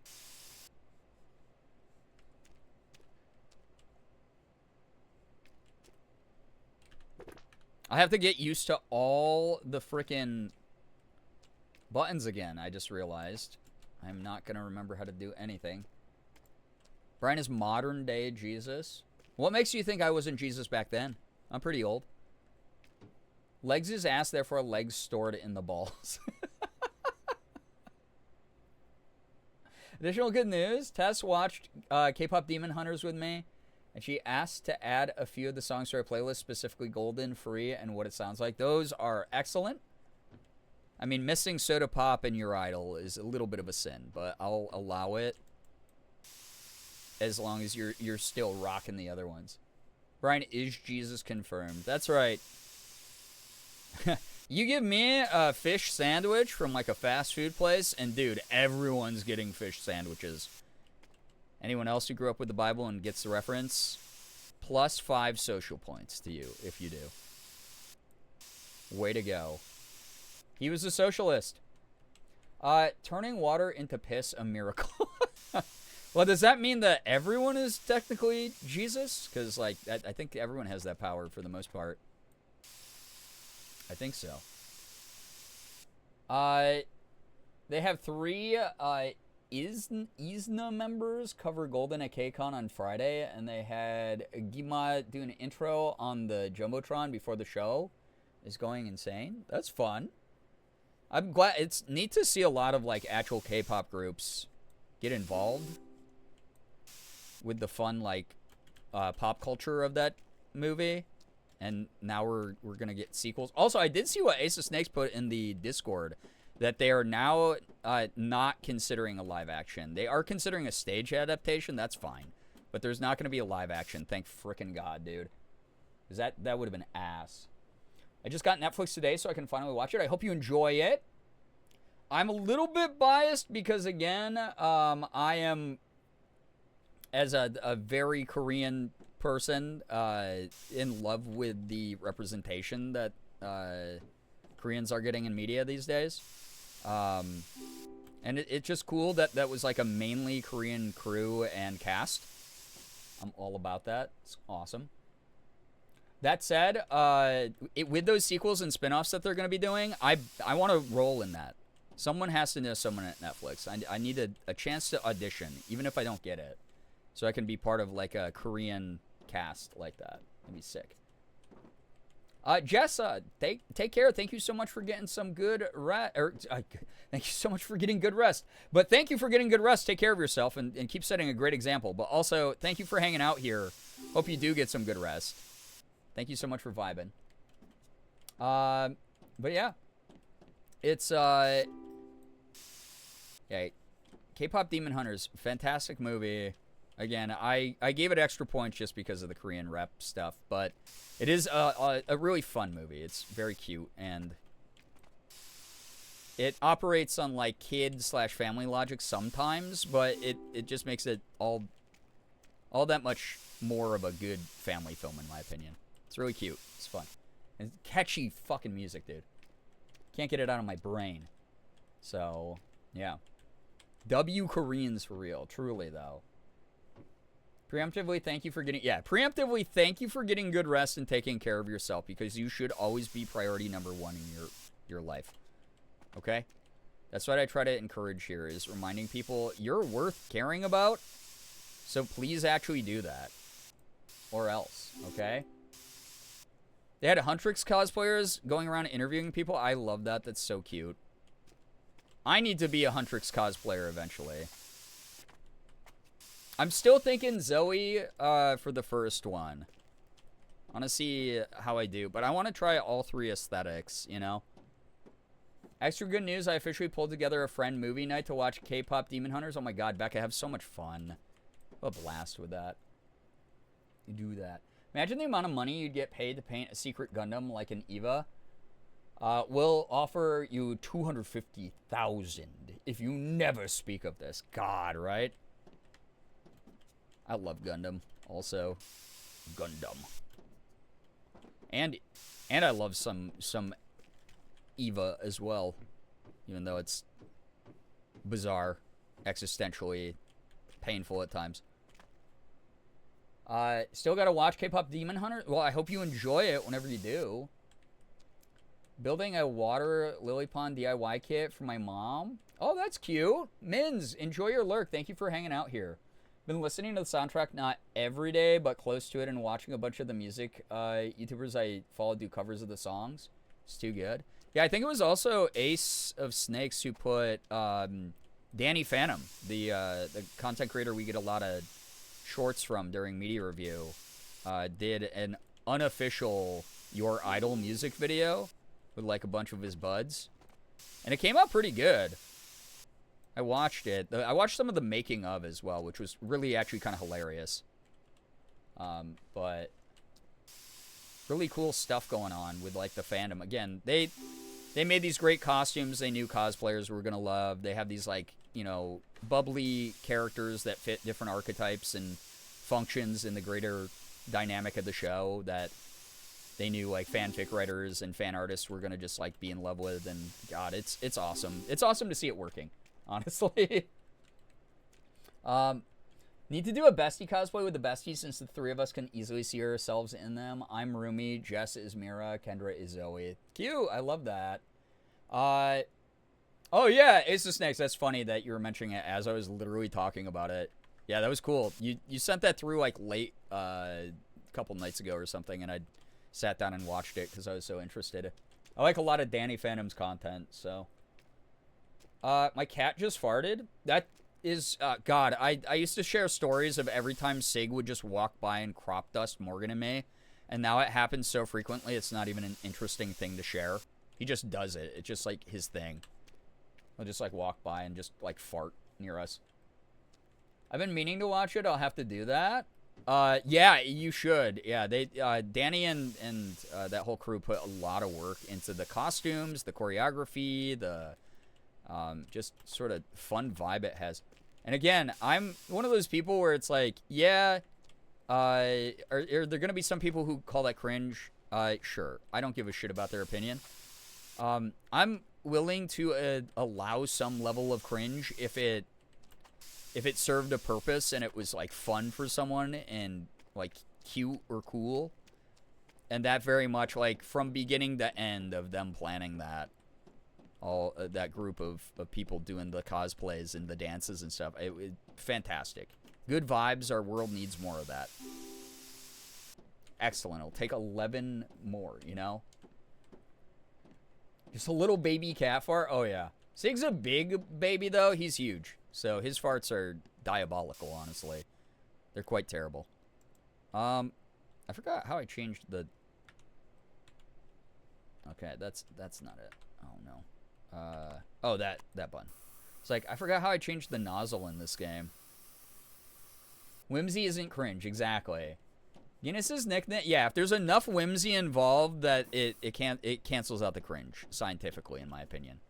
Speaker 5: I have to get used to all the frickin' buttons again, I just realized. I'm not going to remember how to do anything. Brian is modern day Jesus. What makes you think I wasn't Jesus back then? I'm pretty old. Legs is ass, therefore legs stored in the balls. Additional good news. Tess watched K-Pop Demon Hunters with me, and she asked to add a few of the songs to our playlist, specifically Golden, Free, and What It Sounds Like. Those are excellent. I mean, missing Soda Pop and Your Idol is a little bit of a sin, but I'll allow it as long as you're still rocking the other ones. Brian, is Jesus confirmed? That's right. You give me a fish sandwich from, like, a fast food place, and, dude, everyone's getting fish sandwiches. Anyone else who grew up with the Bible and gets the reference? +5 social points to you, if you do. Way to go. He was a socialist. Turning water into piss, a miracle. Well, does that mean that everyone is technically Jesus? Because, like, I think everyone has that power for the most part. I think so. They have 3 ISNA members cover Golden at KCON on Friday, and they had Gima do an intro on the Jumbotron before the show. Is going insane. That's fun. I'm glad. It's neat to see a lot of, like, actual K-pop groups get involved with the fun, like, pop culture of that movie. And now we're gonna get sequels. Also, I did see what Ace of Snakes put in the Discord, that they are now not considering a live action. They are considering a stage adaptation. That's fine, but there's not gonna be a live action. Thank frickin' God, dude. Cause that would have been ass. I just got Netflix today, so I can finally watch it. I hope you enjoy it. I'm a little bit biased because, again, I am, as a very Korean person in love with the representation that Koreans are getting in media these days. And it's just cool that that was like a mainly Korean crew and cast. I'm all about that. It's awesome. That said, with those sequels and spin-offs that they're going to be doing, I want to roll in that. Someone has to know someone at Netflix. I need a chance to audition, even if I don't get it, so I can be part of like a Korean cast like that. That'd be sick. Jess, take care. Thank you so much for getting some good rest. Thank you so much for getting good rest. But thank you for getting good rest. Take care of yourself and keep setting a great example. But also, thank you for hanging out here. Hope you do get some good rest. Thank you so much for vibing. But yeah. It's, yeah. K-Pop Demon Hunters. Fantastic movie. Again, I gave it extra points just because of the Korean rep stuff, but it is a really fun movie. It's very cute, and it operates on like kid/family logic sometimes, but it just makes it all that much more of a good family film in my opinion. It's really cute. It's fun. And catchy fucking music, dude. Can't get it out of my brain. So, yeah. W Koreans for real. Truly, though. Preemptively, thank you for getting... Yeah, preemptively, thank you for getting good rest and taking care of yourself, because you should always be priority number one in your life. Okay? That's what I try to encourage here, is reminding people you're worth caring about, so please actually do that. Or else, okay? They had Huntrix cosplayers going around interviewing people. I love that. That's so cute. I need to be a Huntrix cosplayer eventually. I'm still thinking Zoe for the first one. I want to see how I do, but I want to try all three aesthetics, you know? Extra good news, I officially pulled together a friend movie night to watch K-Pop Demon Hunters. Oh my god, Becca, have so much fun. What a blast with that. You do that. Imagine the amount of money you'd get paid to paint a secret Gundam like an Eva. We'll offer you $250,000 if you never speak of this. God, right? I love Gundam. Also, Gundam. And I love some Eva as well, even though it's bizarre, existentially painful at times. Still gotta watch K-Pop Demon Hunter. Well, I hope you enjoy it whenever you do. Building a water lily pond DIY kit for my mom. Oh, that's cute. Mins, enjoy your lurk. Thank you for hanging out here. Been listening to the soundtrack not every day, but close to it, and watching a bunch of the music YouTubers I follow do covers of the songs. It's too good. Yeah, I think it was also Ace of Snakes who put Danny Phantom, the content creator we get a lot of shorts from during media review, did an unofficial Your Idol music video with like a bunch of his buds, and it came out pretty good. I watched it. I watched some of the making of as well, which was really actually kind of hilarious. But really cool stuff going on with like the fandom. Again, they made these great costumes they knew cosplayers were gonna love. They have these like, you know, bubbly characters that fit different archetypes and functions in the greater dynamic of the show that they knew like fanfic writers and fan artists were gonna just like be in love with. And God, it's awesome. It's awesome to see it working. Honestly. Need to do a bestie cosplay with the besties since the three of us can easily see ourselves in them. I'm Rumi, Jess is Mira, Kendra is Zoe. Cute, I love that. Oh yeah, Ace of Snakes. That's funny that you were mentioning it as I was literally talking about it. Yeah, that was cool. You sent that through like late a couple nights ago or something, and I sat down and watched it because I was so interested. I like a lot of Danny Phantom's content, so... my cat just farted. That is, God, I used to share stories of every time Sig would just walk by and crop dust Morgan and me, and now it happens so frequently it's not even an interesting thing to share. He just does it. It's just, like, his thing. He'll just, like, walk by and just, like, fart near us. I've been meaning to watch it. I'll have to do that. Yeah, you should. Yeah, they, Danny and that whole crew put a lot of work into the costumes, the choreography, the... just sort of fun vibe it has. And again, I'm one of those people where it's like, yeah, are there going to be some people who call that cringe? Sure. I don't give a shit about their opinion. I'm willing to allow some level of cringe if it served a purpose and it was like fun for someone and like cute or cool. And that very much, like, from beginning to end of them planning that, all that group of people doing the cosplays and the dances and stuff, it fantastic. Good vibes. Our world needs more of that. Excellent. It'll take 11 more, you know? Just a little baby cat fart. Oh, yeah. Sig's a big baby, though. He's huge. So his farts are diabolical, honestly. They're quite terrible. I forgot how I changed the... Okay, that's not it. Oh, no. Oh, that button. It's like, I forgot how I changed the nozzle in this game. Whimsy isn't cringe, exactly. Guinness's nickname... Yeah, if there's enough whimsy involved that it cancels out the cringe, scientifically, in my opinion.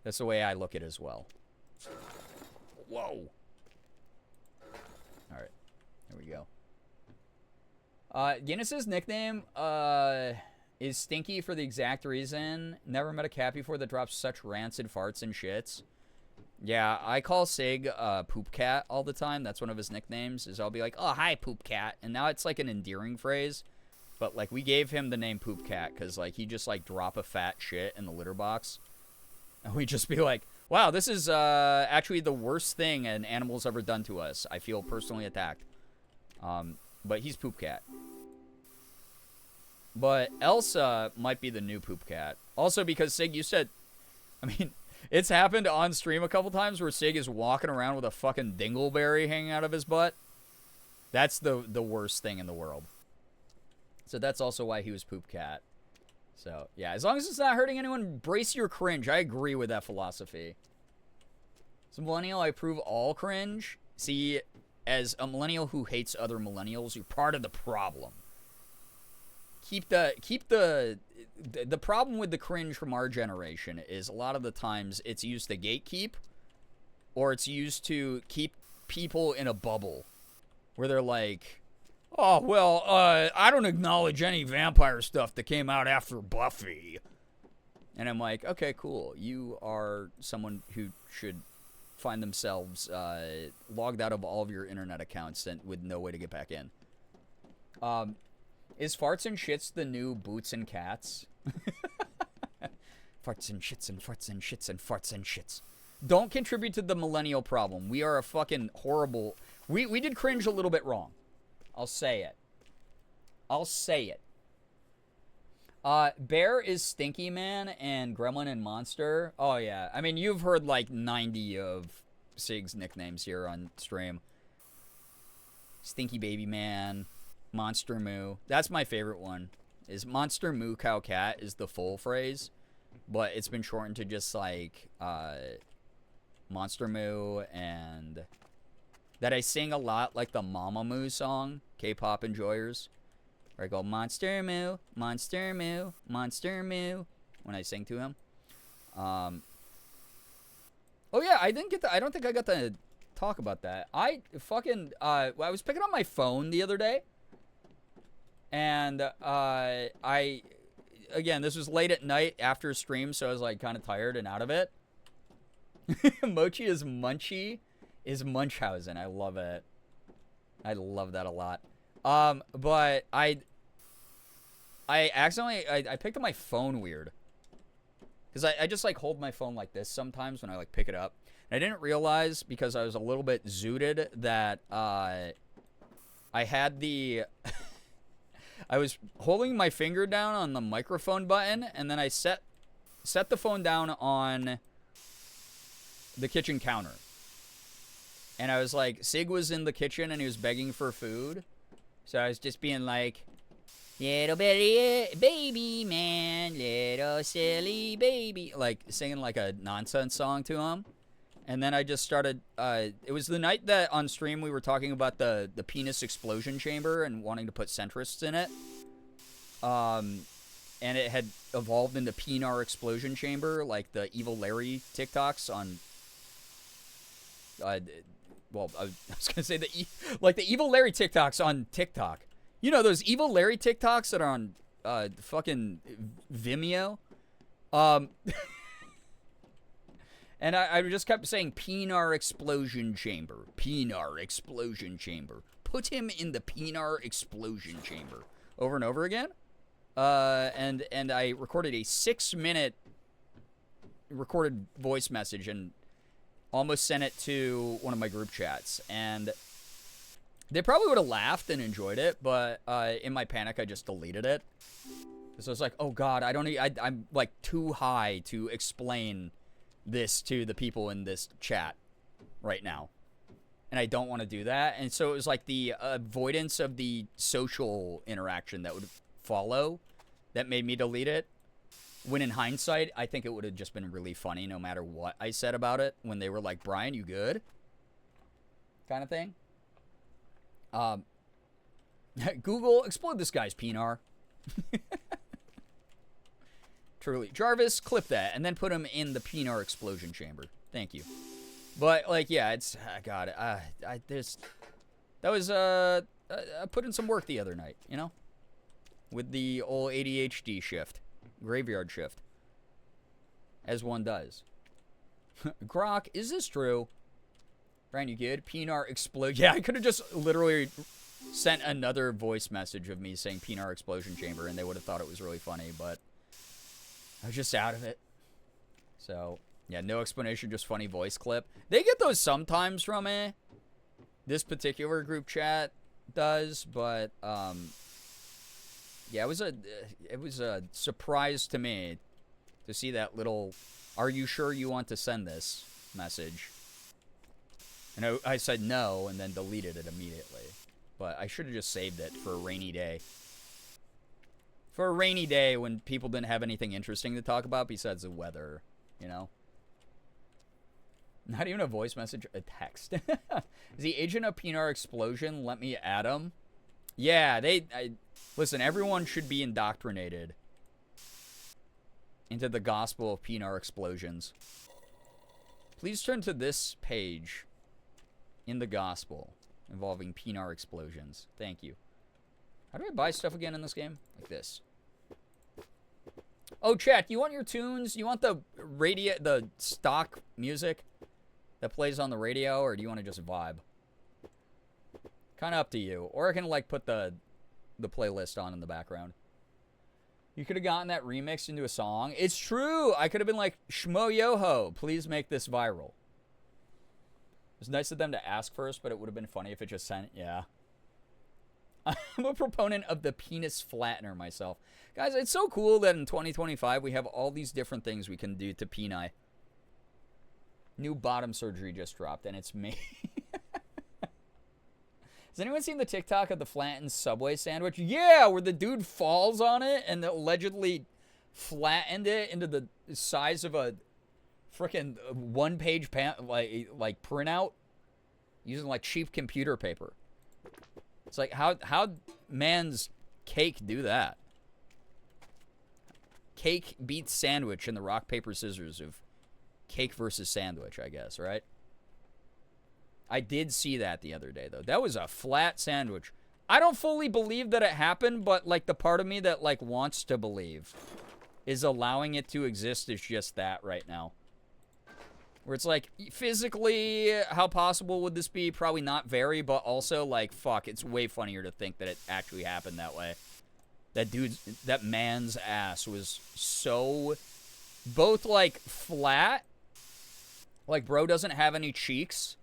Speaker 5: That's the way I look at it as well. Whoa. Alright. There we go. Guinness's nickname is Stinky for the exact reason. Never met a cat before that drops such rancid farts and shits. Yeah, I call Sig Poop Cat all the time. That's one of his nicknames. Is I'll be like, oh, hi, Poop Cat. And now it's like an endearing phrase. But, like, we gave him the name Poop Cat because, like, he just, like, drop a fat shit in the litter box. And we just be like, wow, this is actually the worst thing an animal's ever done to us. I feel personally attacked. But he's Poop Cat. But Elsa might be the new Poop Cat. Also because, Sig, you said... I mean, it's happened on stream a couple times where Sig is walking around with a fucking dingleberry hanging out of his butt. That's the worst thing in the world. So that's also why he was Poop Cat. So, yeah, as long as it's not hurting anyone, brace your cringe. I agree with that philosophy. As a millennial, I approve all cringe. See, as a millennial who hates other millennials, you're part of the problem. Keep the problem with the cringe from our generation is a lot of the times it's used to gatekeep, or it's used to keep people in a bubble where they're like, oh, well, I don't acknowledge any vampire stuff that came out after Buffy. And I'm like, okay, cool. You are someone who should find themselves logged out of all of your internet accounts and with no way to get back in. Is farts and shits the new boots and cats? Farts and shits and farts and shits and farts and shits. Don't contribute to the millennial problem. We are a fucking horrible... We did cringe a little bit wrong. I'll say it. I'll say it. Bear is Stinky Man and Gremlin and Monster. Oh, yeah. I mean, you've heard like 90 of Sig's nicknames here on stream. Stinky Baby Man, Monster Moo. That's my favorite one. Is Monster Moo Cow Cat is the full phrase, but it's been shortened to just like Monster Moo, and that I sing a lot like the Mama Moo song, K-pop enjoyers. Where I go, Monster Moo, Monster Moo, Monster Moo, when I sing to him. Oh yeah, I don't think I got to talk about that. I fucking, I was picking up my phone the other day. And, again, this was late at night after stream, so I was like kind of tired and out of it. Mochi is Munchie is Munchausen. I love it. I love that a lot. But I accidentally, I picked up my phone weird. Because I just, like, hold my phone like this sometimes when I, like, pick it up. And I didn't realize, because I was a little bit zooted, that, I had the... I was holding my finger down on the microphone button, and then I set the phone down on the kitchen counter. And I was like, Sig was in the kitchen, and he was begging for food. So I was just being like, little baby man, little silly baby. Like, singing like a nonsense song to him. And then I just started, it was the night that on stream we were talking about the penis explosion chamber and wanting to put centrists in it. And it had evolved into Penar explosion chamber, like the Evil Larry TikToks on well, I was gonna say like the Evil Larry TikToks on TikTok. You know those Evil Larry TikToks that are on fucking Vimeo. And I just kept saying Pinar explosion chamber, Pinar explosion chamber. Put him in the Pinar explosion chamber over and over again. And I recorded a 6-minute recorded voice message and almost sent it to one of my group chats. And they probably would have laughed and enjoyed it, but in my panic, I just deleted it. So I was like, oh God, I'm like too high to explain this to the people in this chat right now. And I don't want to do that. And so it was like the avoidance of the social interaction that would follow that made me delete it. When in hindsight, I think it would have just been really funny no matter what I said about it. When they were like, Brian, you good? Kind of thing. Google, explode this guy's Pinar. Truly. Jarvis, clip that and then put him in the Pinar explosion chamber. Thank you. But, like, yeah, it's... God, that was, I put in some work the other night, you know? With the old ADHD shift. Graveyard shift. As one does. Grok, is this true? Brian, you good? Pinar explode... Yeah, I could have just literally sent another voice message of me saying Pinar explosion chamber, and they would have thought it was really funny, but I was just out of it. So... yeah, no explanation, just funny voice clip. They get those sometimes from me. This particular group chat does, but yeah, it was a surprise to me to see that little "Are you sure you want to send this?" message. And I said no, and then deleted it immediately. But I should have just saved it for a rainy day. For a rainy day when people didn't have anything interesting to talk about besides the weather, you know. Not even a voice message, a text. Is the agent of Pinar Explosion? Let me add him. Yeah, listen, everyone should be indoctrinated into the gospel of Pinar Explosions. Please turn to this page in the gospel involving Pinar Explosions. Thank you. How do I buy stuff again in this game? Like this. Oh, chat, you want your tunes? You want the stock music that plays on the radio, or do you want to just vibe? Kind of up to you. Or I can, like, put the playlist on in the background. You could have gotten that remixed into a song. It's true! I could have been like, Shmo Yoho, please make this viral. It was nice of them to ask first, but it would have been funny if it just sent, yeah. I'm a proponent of the penis flattener myself. Guys, it's so cool that in 2025 we have all these different things we can do to peni. New bottom surgery just dropped, and it's me. Has anyone seen the TikTok of the flattened Subway sandwich? Yeah, where the dude falls on it and allegedly flattened it into the size of a freaking one-page like printout using like cheap computer paper. It's like, how man's cake do that? Cake beats sandwich in the rock, paper, scissors of cake versus sandwich, I guess, right? I did see that the other day, though. That was a flat sandwich. I don't fully believe that it happened, but, like, the part of me that, like, wants to believe is allowing it to exist is just that right now. Where it's like, physically, how possible would this be? Probably not very, but also, like, fuck, it's way funnier to think that it actually happened that way. That man's ass was so, both, like, flat, like, bro doesn't have any cheeks,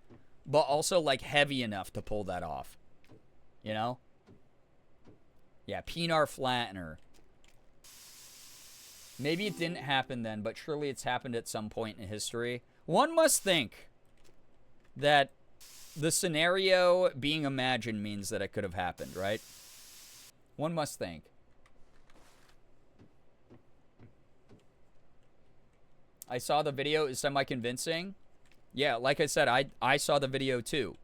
Speaker 5: but also, like, heavy enough to pull that off. You know? Yeah, Pinar Flattener. Maybe it didn't happen then, but surely it's happened at some point in history. One must think that the scenario being imagined means that it could have happened, right? One must think. I saw the video. Is semi-convincing? Yeah, like I said, I saw the video too.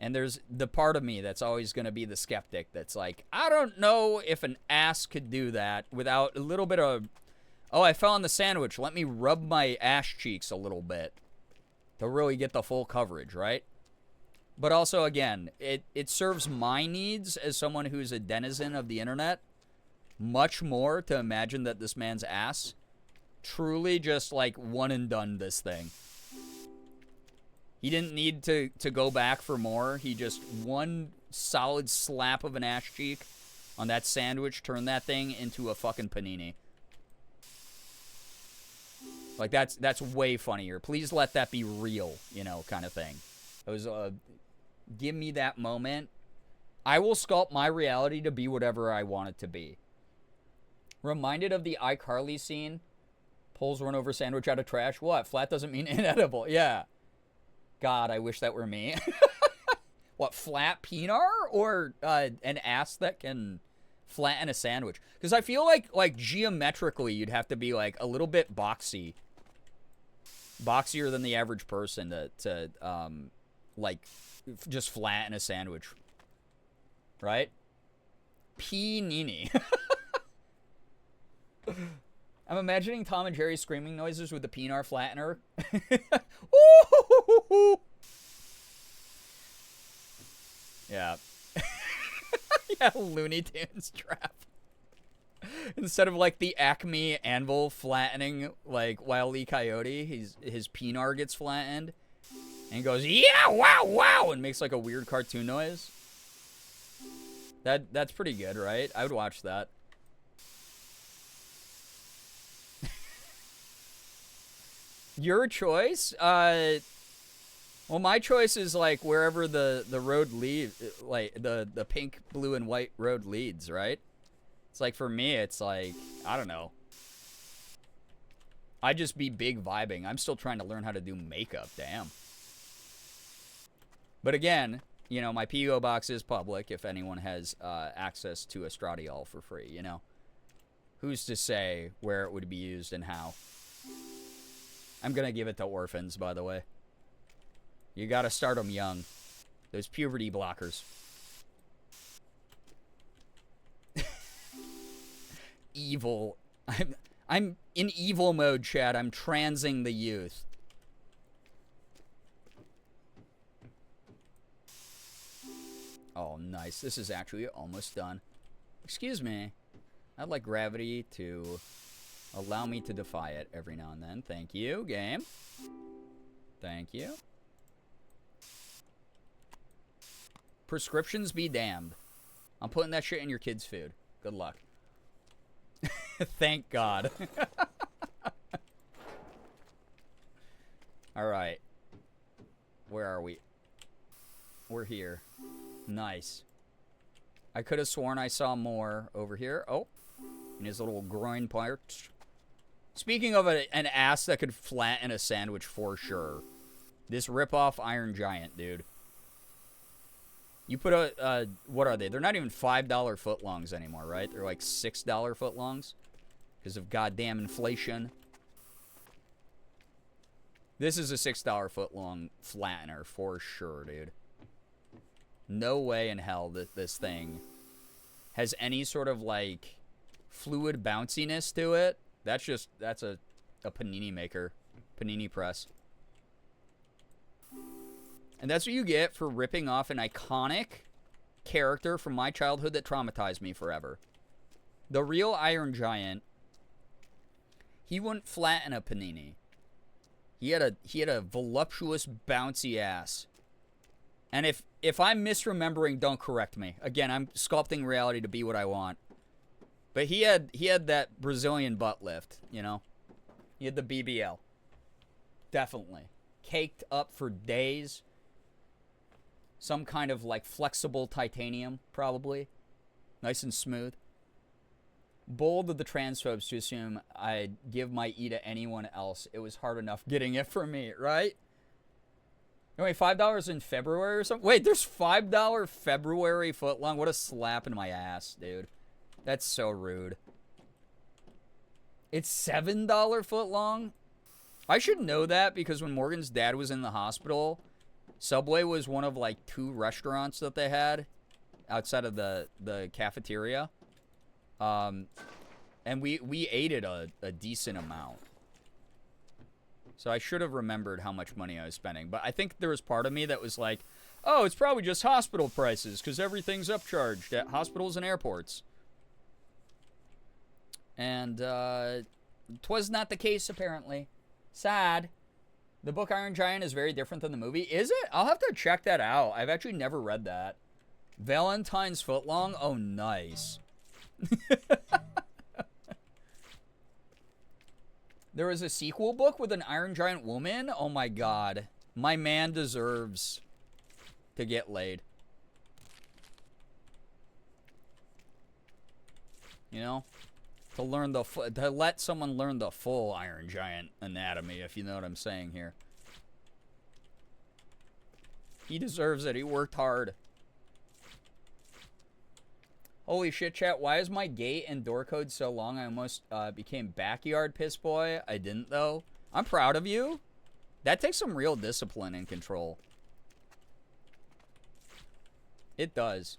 Speaker 5: And there's the part of me that's always going to be the skeptic that's like, I don't know if an ass could do that without a little bit of, oh, I fell on the sandwich. Let me rub my ass cheeks a little bit. to really get the full coverage, right? But also, again, it serves my needs as someone who's a denizen of the internet much more to imagine that this man's ass truly just, like, one and done this thing. He didn't need to go back for more. He just one solid slap of an ass cheek on that sandwich turned that thing into a fucking panini. Like, that's way funnier. Please let that be real, you know, kind of thing. It was give me that moment. I will sculpt my reality to be whatever I want it to be. Reminded of the iCarly scene. Pulls run over sandwich out of trash. What? Flat doesn't mean inedible. Yeah. God, I wish that were me. What, flat penar? Or an ass that can flatten a sandwich? Because I feel like geometrically you'd have to be like a little bit boxy. Boxier than the average person to like just flatten a sandwich. Right? Panini. I'm imagining Tom and Jerry screaming noises with the penar flattener. Yeah. Yeah, Looney Tunes trap. Instead of like the Acme anvil flattening like Wile E. Coyote, his penar gets flattened. And he goes, yeah, wow, wow, and makes like a weird cartoon noise. That's pretty good, right? I would watch that. Your choice? Well, my choice is like wherever the road leads, like the pink, blue, and white road leads, right? It's like for me, it's like, I don't know. I just be big vibing. I'm still trying to learn how to do makeup, damn. But again, you know, my P.O. box is public if anyone has access to Estradiol for free, you know. Who's to say where it would be used and how? I'm gonna give it to orphans, by the way. You gotta start them young. Those puberty blockers. Evil. I'm in evil mode, Chad. I'm transing the youth. Oh, nice. This is actually almost done. Excuse me. I'd like gravity to allow me to defy it every now and then. Thank you, game. Thank you. Prescriptions be damned. I'm putting that shit in your kids' food. Good luck. Thank God. Alright. Where are we? We're here. Nice. I could have sworn I saw more over here. Oh. In his little groin part. Speaking of an ass that could flatten a sandwich for sure. This rip-off Iron Giant, dude. You put a, what are they? They're not even $5 footlongs anymore, right? They're like $6 footlongs. Because of goddamn inflation. This is a $6 footlong flattener for sure, dude. No way in hell that this thing has any sort of like fluid bounciness to it. That's a panini maker. Panini press. And that's what you get for ripping off an iconic character from my childhood that traumatized me forever. The real Iron Giant, he wouldn't flatten a panini. He had a voluptuous, bouncy ass. And if I'm misremembering, don't correct me. Again, I'm sculpting reality to be what I want. But he had that Brazilian butt lift, you know? He had the BBL. Definitely. Caked up for days. Some kind of like flexible titanium, probably. Nice and smooth. Bold of the transphobes to assume I'd give my E to anyone else. It was hard enough getting it for me, right? Wait, $5 in February or something? Wait, there's $5 February footlong? What a slap in my ass, dude. That's so rude. It's $7 footlong? I should know that because when Morgan's dad was in the hospital, Subway was one of like 2 restaurants that they had outside of the cafeteria. And we ate it a decent amount. So I should have remembered how much money I was spending. But I think there was part of me that was like, oh, it's probably just hospital prices because everything's upcharged at hospitals and airports. And 'twas not the case, apparently. Sad. The book Iron Giant is very different than the movie. Is it? I'll have to check that out. I've actually never read that. Valentine's Footlong? Oh, nice. There was a sequel book with an Iron Giant woman? Oh my god. My man deserves to get laid. You know? To let someone learn the full Iron Giant anatomy, if you know what I'm saying here. He deserves it. He worked hard. Holy shit, chat. Why is my gate and door code so long? I almost became backyard piss boy. I didn't, though. I'm proud of you. That takes some real discipline and control. It does.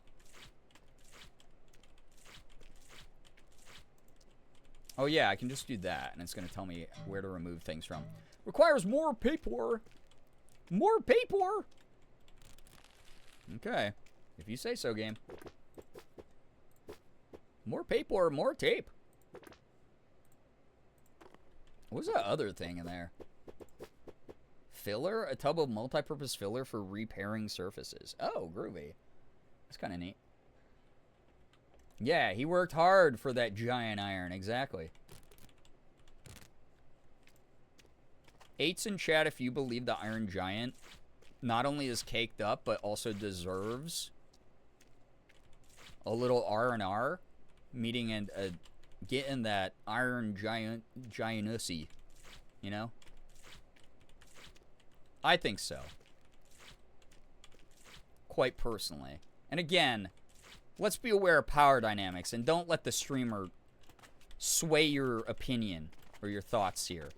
Speaker 5: Oh, yeah, I can just do that, and it's going to tell me where to remove things from. Requires more paper. More paper. Okay. If you say so, game. More paper, more tape. What was that other thing in there? Filler? A tub of multi-purpose filler for repairing surfaces. Oh, groovy. That's kind of neat. Yeah, he worked hard for that giant iron. Exactly. 8's in chat if you believe the Iron Giant not only is caked up, but also deserves a little R&R. Meeting and getting that Iron Giantussy, you know? I think so. Quite personally. And again, let's be aware of power dynamics and don't let the streamer sway your opinion or your thoughts here.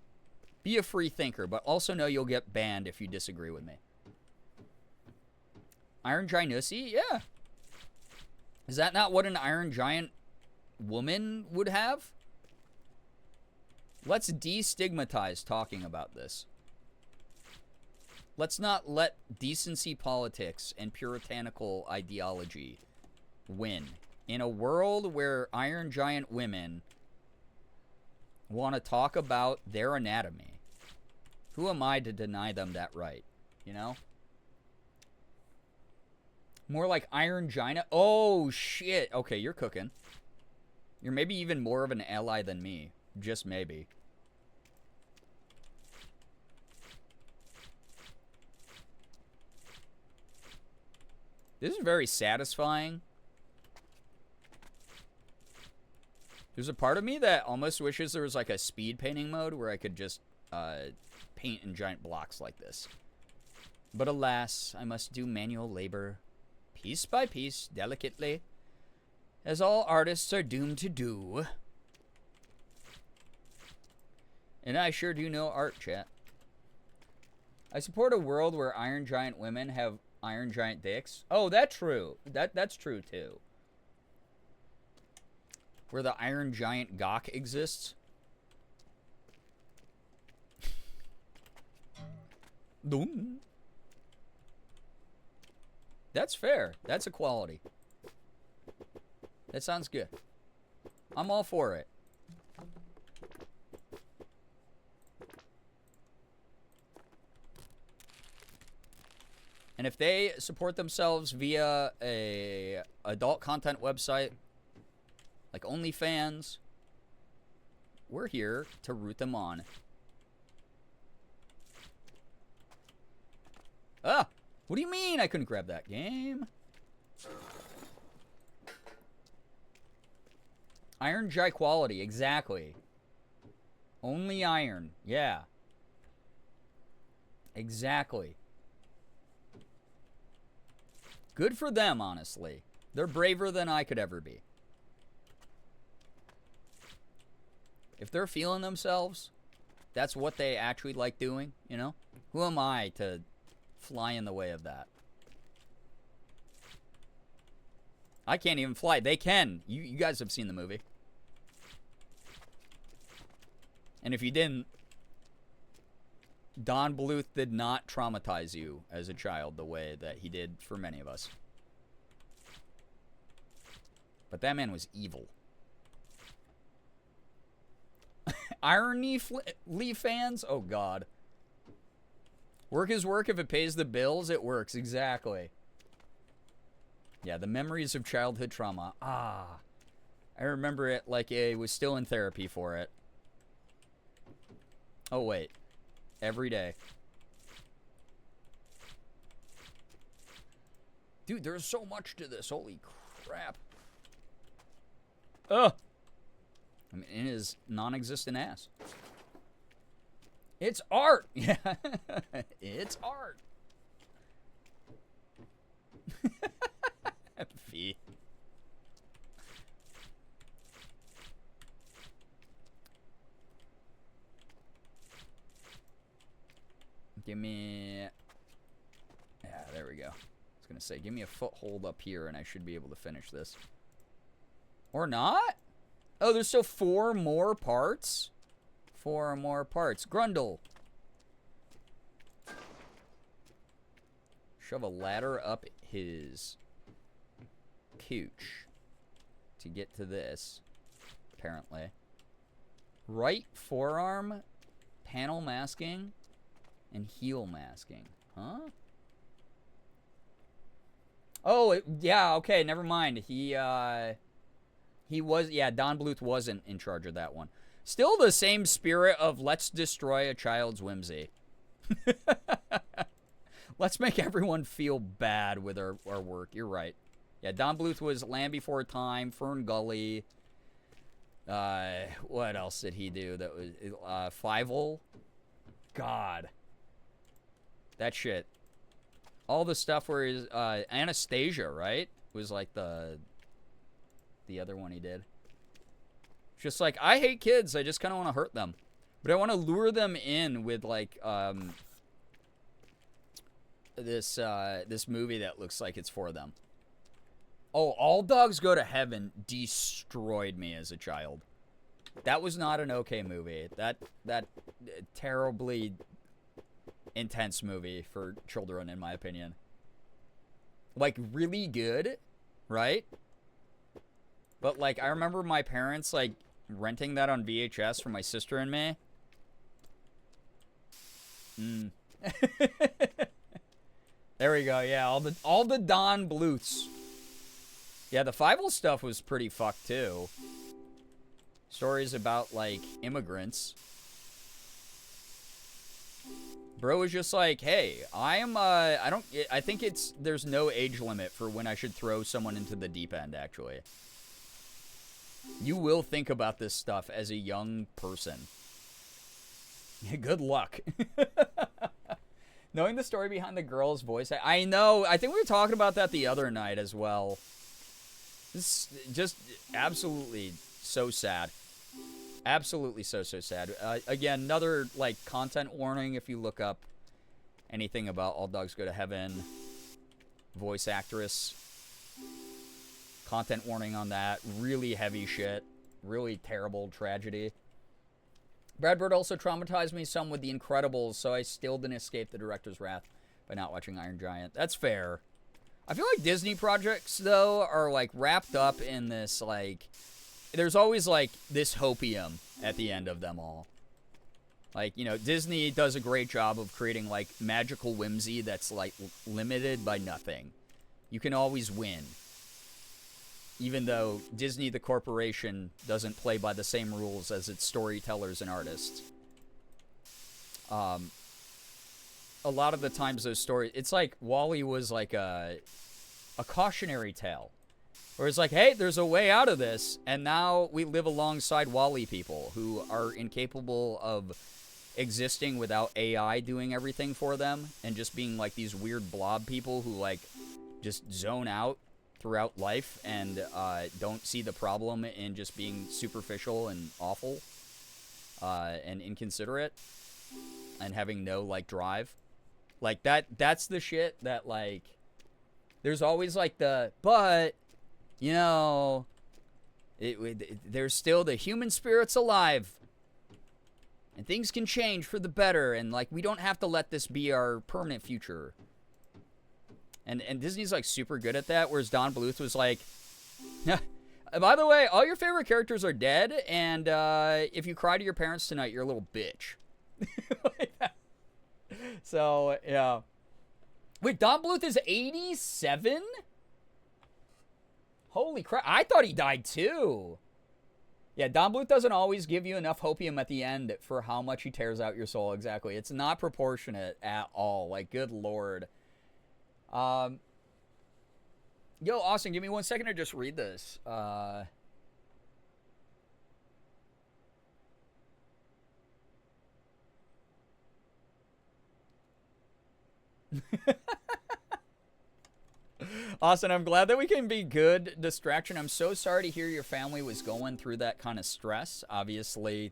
Speaker 5: Be a free thinker, but also know you'll get banned if you disagree with me. Iron Giantussy? Yeah. Is that not what an Iron Giant woman would have? Let's destigmatize talking about this. Let's not let decency politics and puritanical ideology win. In a world where Iron Giant women want to talk about their anatomy, who am I to deny them that right? You know? More like Iron Giant. Oh, shit. Okay, you're cooking. You're maybe even more of an ally than me. Just maybe. This is very satisfying. There's a part of me that almost wishes there was like a speed painting mode where I could just paint in giant blocks like this. But alas, I must do manual labor, piece by piece, delicately, as all artists are doomed to do. And I sure do know art, chat. I support a world where Iron Giant women have Iron Giant dicks. Oh, that's true. That's true, too. Where the Iron Giant gawk exists. That's fair. That's equality. That sounds good. I'm all for it. And if they support themselves via a adult content website like OnlyFans, we're here to root them on. Ah! What do you mean I couldn't grab that game? Iron Gi quality, exactly. Only iron, yeah. Exactly. Good for them, honestly. They're braver than I could ever be. If they're feeling themselves, that's what they actually like doing, you know? Who am I to fly in the way of that? I can't even fly. They can. You guys have seen the movie. And if you didn't, Don Bluth did not traumatize you as a child the way that he did for many of us. But that man was evil. Irony Lee fans? Oh, God. Work is work. If it pays the bills, it works. Exactly. Yeah, the memories of childhood trauma. Ah. I remember it like I was still in therapy for it. Oh, wait. Every day. Dude, there's so much to this. Holy crap. Ugh. I mean, in his non-existent ass. It's art. Yeah. It's art. V. Give me... Yeah, there we go. I was going to say, give me a foothold up here and I should be able to finish this. Or not? Oh, there's still 4 more parts? 4 more parts. Grundle. Shove a ladder up his cooch to get to this, apparently. Right forearm, panel masking, and heel masking. Huh? Oh, yeah, okay, never mind. He was, yeah, Don Bluth wasn't in charge of that one. Still the same spirit of let's destroy a child's whimsy. Let's make everyone feel bad with our work. You're right. Yeah, Don Bluth was Land Before Time, Fern Gully. What else did he do? That was Fievel. God. That shit. All the stuff where his Anastasia, right? Was like the other one he did. Just like, I hate kids. I just kind of want to hurt them. But I want to lure them in with like this movie that looks like it's for them. Oh, All Dogs Go to Heaven destroyed me as a child. That was not an okay movie. That terribly intense movie for children, in my opinion. Like, really good, right? But, like, I remember my parents, like, renting that on VHS for my sister and me. There we go, yeah, all the Don Bluths. Yeah, the Fievel stuff was pretty fucked, too. Stories about, like, immigrants. Bro was just like, hey, I think there's no age limit for when I should throw someone into the deep end, actually. You will think about this stuff as a young person. Good luck. Knowing the story behind the girl's voice, I know, I think we were talking about that the other night as well. This is just absolutely so sad. Absolutely so sad. Again, another, like, content warning if you look up anything about All Dogs Go to Heaven. Voice actress. Content warning on that. Really heavy shit. Really terrible tragedy. Brad Bird also traumatized me some with The Incredibles, so I still didn't escape the director's wrath by not watching Iron Giant. That's fair. I feel like Disney projects, though, are, like, wrapped up in this, like... There's always, like, this hopium at the end of them all. Like, you know, Disney does a great job of creating, like, magical whimsy that's, like, limited by nothing. You can always win. Even though Disney, the corporation, doesn't play by the same rules as its storytellers and artists. A lot of the times those stories... It's like WALL-E was, like, a cautionary tale. Where it's like, hey, there's a way out of this, and now we live alongside WALL-E people who are incapable of existing without AI doing everything for them, and just being like these weird blob people who like just zone out throughout life and don't see the problem in just being superficial and awful and inconsiderate and having no like drive. Like that's the shit that like there's always like but you know, there's still the human spirit's alive. And things can change for the better, and, like, we don't have to let this be our permanent future. And Disney's, like, super good at that, whereas Don Bluth was like, by the way, all your favorite characters are dead, and if you cry to your parents tonight, you're a little bitch. Like that. So, yeah. Wait, Don Bluth is 87? Holy crap. I thought he died too. Yeah, Don Bluth doesn't always give you enough hopium at the end for how much he tears out your soul. Exactly. It's not proportionate at all. Like, good lord. Yo, Austin, give me 1 second to just read this. Austin, I'm glad that we can be good distraction. I'm so sorry to hear your family was going through that kind of stress. Obviously,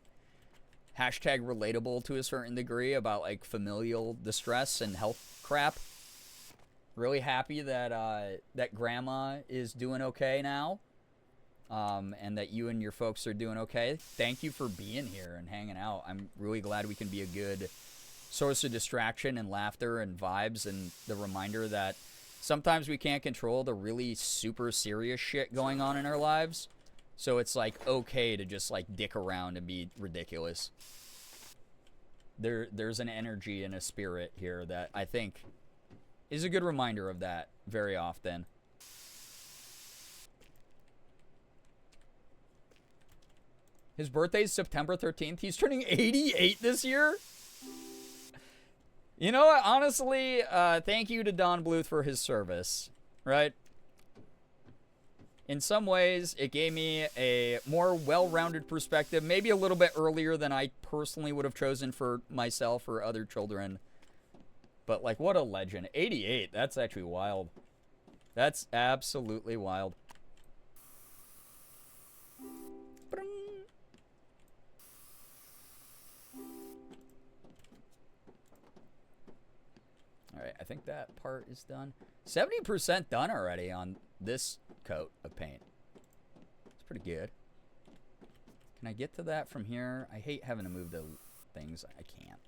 Speaker 5: hashtag relatable to a certain degree about, like, familial distress and health crap. Really happy that that grandma is doing okay now, and that you and your folks are doing okay. Thank you for being here and hanging out. I'm really glad we can be a good source of distraction and laughter and vibes, and the reminder that sometimes we can't control the really super serious shit going on in our lives. So it's, like, okay to just, like, dick around and be ridiculous. There's an energy and a spirit here that I think is a good reminder of that very often. His birthday's September 13th. He's turning 88 this year. You know what? Honestly, thank you to Don Bluth for his service, right? In some ways, it gave me a more well-rounded perspective, maybe a little bit earlier than I personally would have chosen for myself or other children. But, like, what a legend. 88, that's actually wild. That's absolutely wild. Alright, I think that part is done. 70% done already on this coat of paint. It's pretty good. Can I get to that from here? I hate having to move the things. I can't.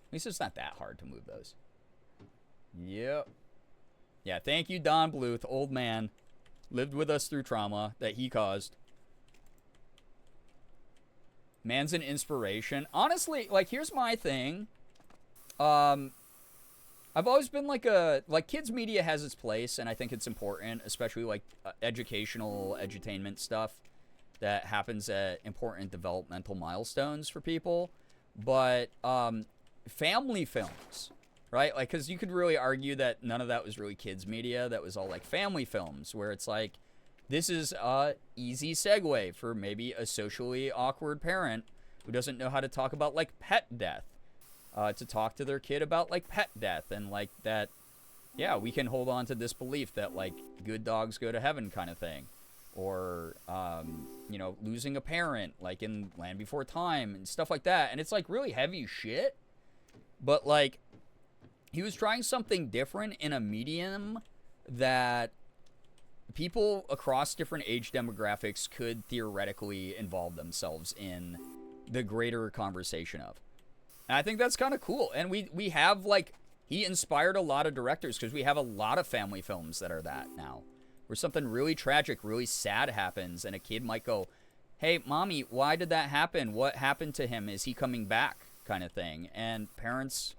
Speaker 5: At least it's not that hard to move those. Yep. Yeah, thank you, Don Bluth, old man. Lived with us through trauma that he caused. Man's an inspiration. Honestly, like, here's my thing. I've always been like kids media has its place, and I think it's important, especially like educational edutainment stuff that happens at important developmental milestones for people. But family films, right? Like, because you could really argue that none of that was really kids media. That was all like family films, where it's like, this is a easy segue for maybe a socially awkward parent who doesn't know how to talk about, like, pet death, to talk to their kid about, like, pet death, and, like, that, yeah, we can hold on to this belief that, like, good dogs go to heaven kind of thing. Or, you know, losing a parent, like in Land Before Time and stuff like that. And it's, like, really heavy shit. But, like, he was trying something different in a medium that people across different age demographics could theoretically involve themselves in the greater conversation of. And I think that's kind of cool. And we have, like, he inspired a lot of directors, because we have a lot of family films that are that now, where something really tragic, really sad happens, and a kid might go, hey, mommy, why did that happen? What happened to him? Is he coming back? Kind of thing. And parents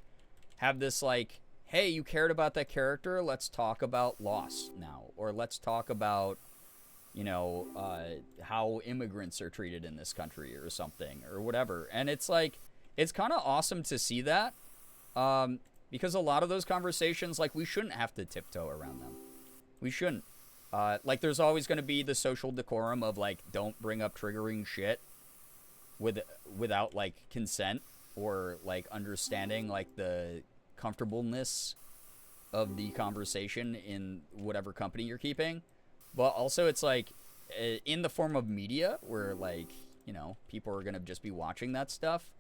Speaker 5: have this, like, hey, you cared about that character, let's talk about loss now. Or let's talk about, you know, how immigrants are treated in this country or something, or whatever. And it's like, it's kind of awesome to see that, because a lot of those conversations, like, we shouldn't have to tiptoe around them. We shouldn't. Like, there's always going to be the social decorum of, like, don't bring up triggering shit without, like, consent or, like, understanding, like, the comfortableness of the conversation in whatever company you're keeping. But also, it's like, in the form of media, where, like, you know, people are going to just be watching that stuff,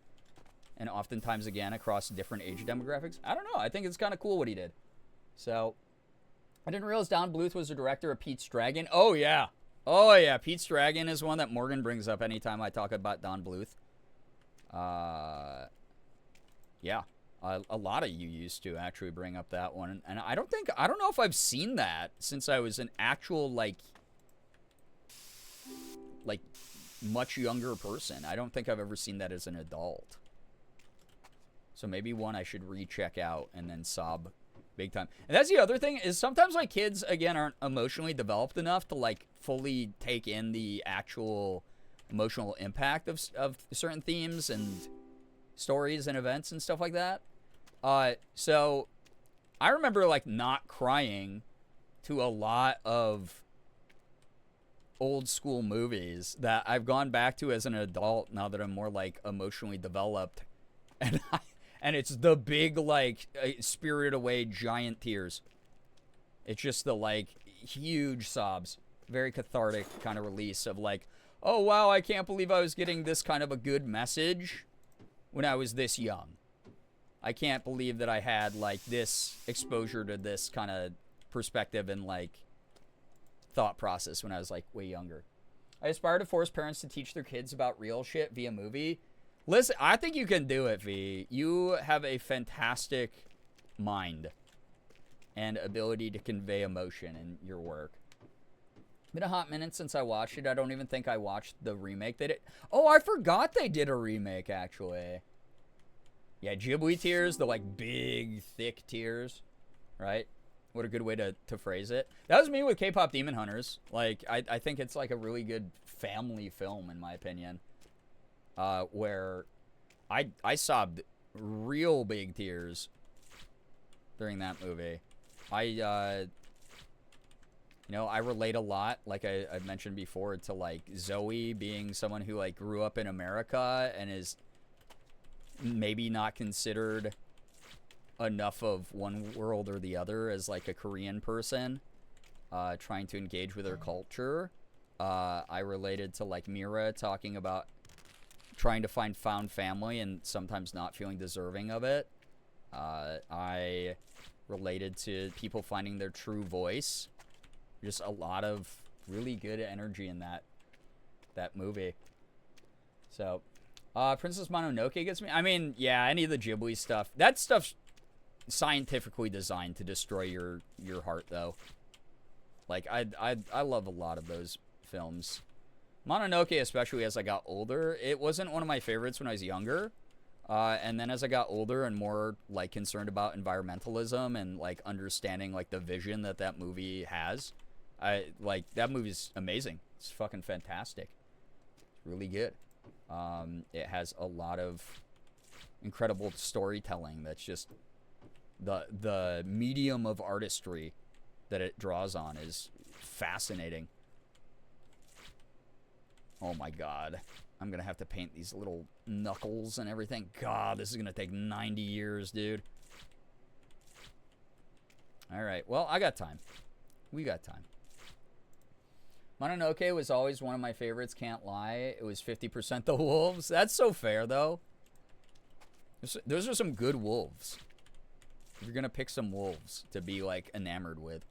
Speaker 5: and oftentimes, again, across different age demographics. I don't know. I think it's kind of cool what he did. So, I didn't realize Don Bluth was the director of Pete's Dragon. Oh, yeah. Oh, yeah. Pete's Dragon is one that Morgan brings up anytime I talk about Don Bluth. Yeah. A lot of you used to actually bring up that one. And I don't know if I've seen that since I was an actual, like much younger person. I don't think I've ever seen that as an adult. So maybe one I should recheck out and then sob big time. And that's the other thing is sometimes like kids, again, aren't emotionally developed enough to like fully take in the actual emotional impact of certain themes and stories and events and stuff like that. So I remember like not crying to a lot of old school movies that I've gone back to as an adult now that I'm more like emotionally developed, and it's the big like Spirited Away giant tears. It's just the like huge sobs, very cathartic kind of release of like, oh wow, I can't believe I was getting this kind of a good message when I was this young. I can't believe that I had like this exposure to this kind of perspective and like thought process when I was like way younger. I aspire to force parents to teach their kids about real shit via movie. Listen, I think you can do it, V. You have a fantastic mind and ability to convey emotion in your work. Been a hot minute since I watched it. I don't even think I watched the remake. Oh, I forgot they did a remake, actually. Yeah, Ghibli tears, the like big, thick tears, right? What a good way to phrase it. That was me with K-Pop Demon Hunters. Like, I think it's like a really good family film, in my opinion. Where I sobbed real big tears during that movie. I relate a lot, like I mentioned before, to like Zoe being someone who like grew up in America and is maybe not considered enough of one world or the other as like a Korean person trying to engage with their culture. I related to like Mira talking about trying to find found family and sometimes not feeling deserving of it. I related to people finding their true voice. Just a lot of really good energy in that movie. So Princess Mononoke gets me. I mean, yeah, any of the Ghibli stuff. That stuff's scientifically designed to destroy your heart, though. Like, I love a lot of those films. Mononoke, especially as I got older, it wasn't one of my favorites when I was younger. And then as I got older and more, like, concerned about environmentalism and, like, understanding, like, the vision that movie has, that movie's amazing. It's fucking fantastic. It's really good. It has a lot of incredible storytelling that's just the medium of artistry that it draws on is fascinating. Oh my god. I'm gonna have to paint these little knuckles and everything. God, this is gonna take 90 years, dude. Alright, well, I got time. We got time. Mononoke was always one of my favorites, can't lie. It was 50% the wolves. That's so fair, though. Those are some good wolves. You're gonna pick some wolves to be, like, enamored with.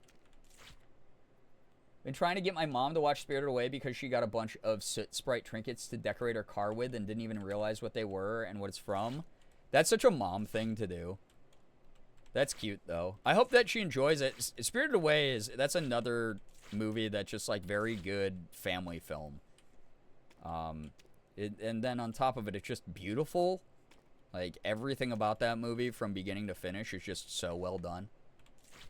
Speaker 5: Been trying to get my mom to watch Spirited Away because she got a bunch of Soot Sprite trinkets to decorate her car with and didn't even realize what they were and what it's from. That's such a mom thing to do. That's cute, though. I hope that she enjoys it. Spirited Away that's another movie that's just, like, very good family film. And then on top of it, it's just beautiful. Like, everything about that movie from beginning to finish is just so well done.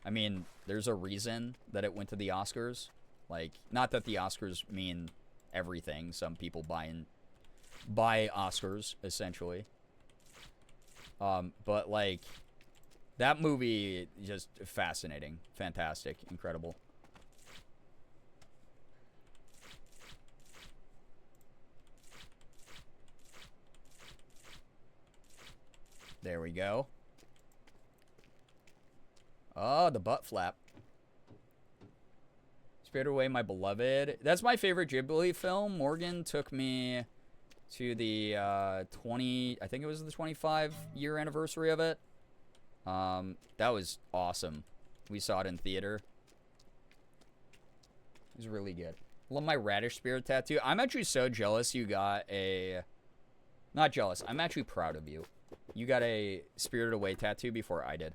Speaker 5: I mean, there's a reason that it went to the Oscars. Like, not that the Oscars mean everything. Some people buy Oscars, essentially. But, like, that movie is just fascinating, fantastic, incredible. There we go. Oh, the butt flap. Spirited Away, My Beloved. That's my favorite Ghibli film. Morgan took me to the I think it was the 25-year anniversary of it. That was awesome. We saw it in theater. It was really good. Love my radish spirit tattoo. I'm actually so jealous you got a... Not jealous. I'm actually proud of you. You got a Spirited Away tattoo before I did.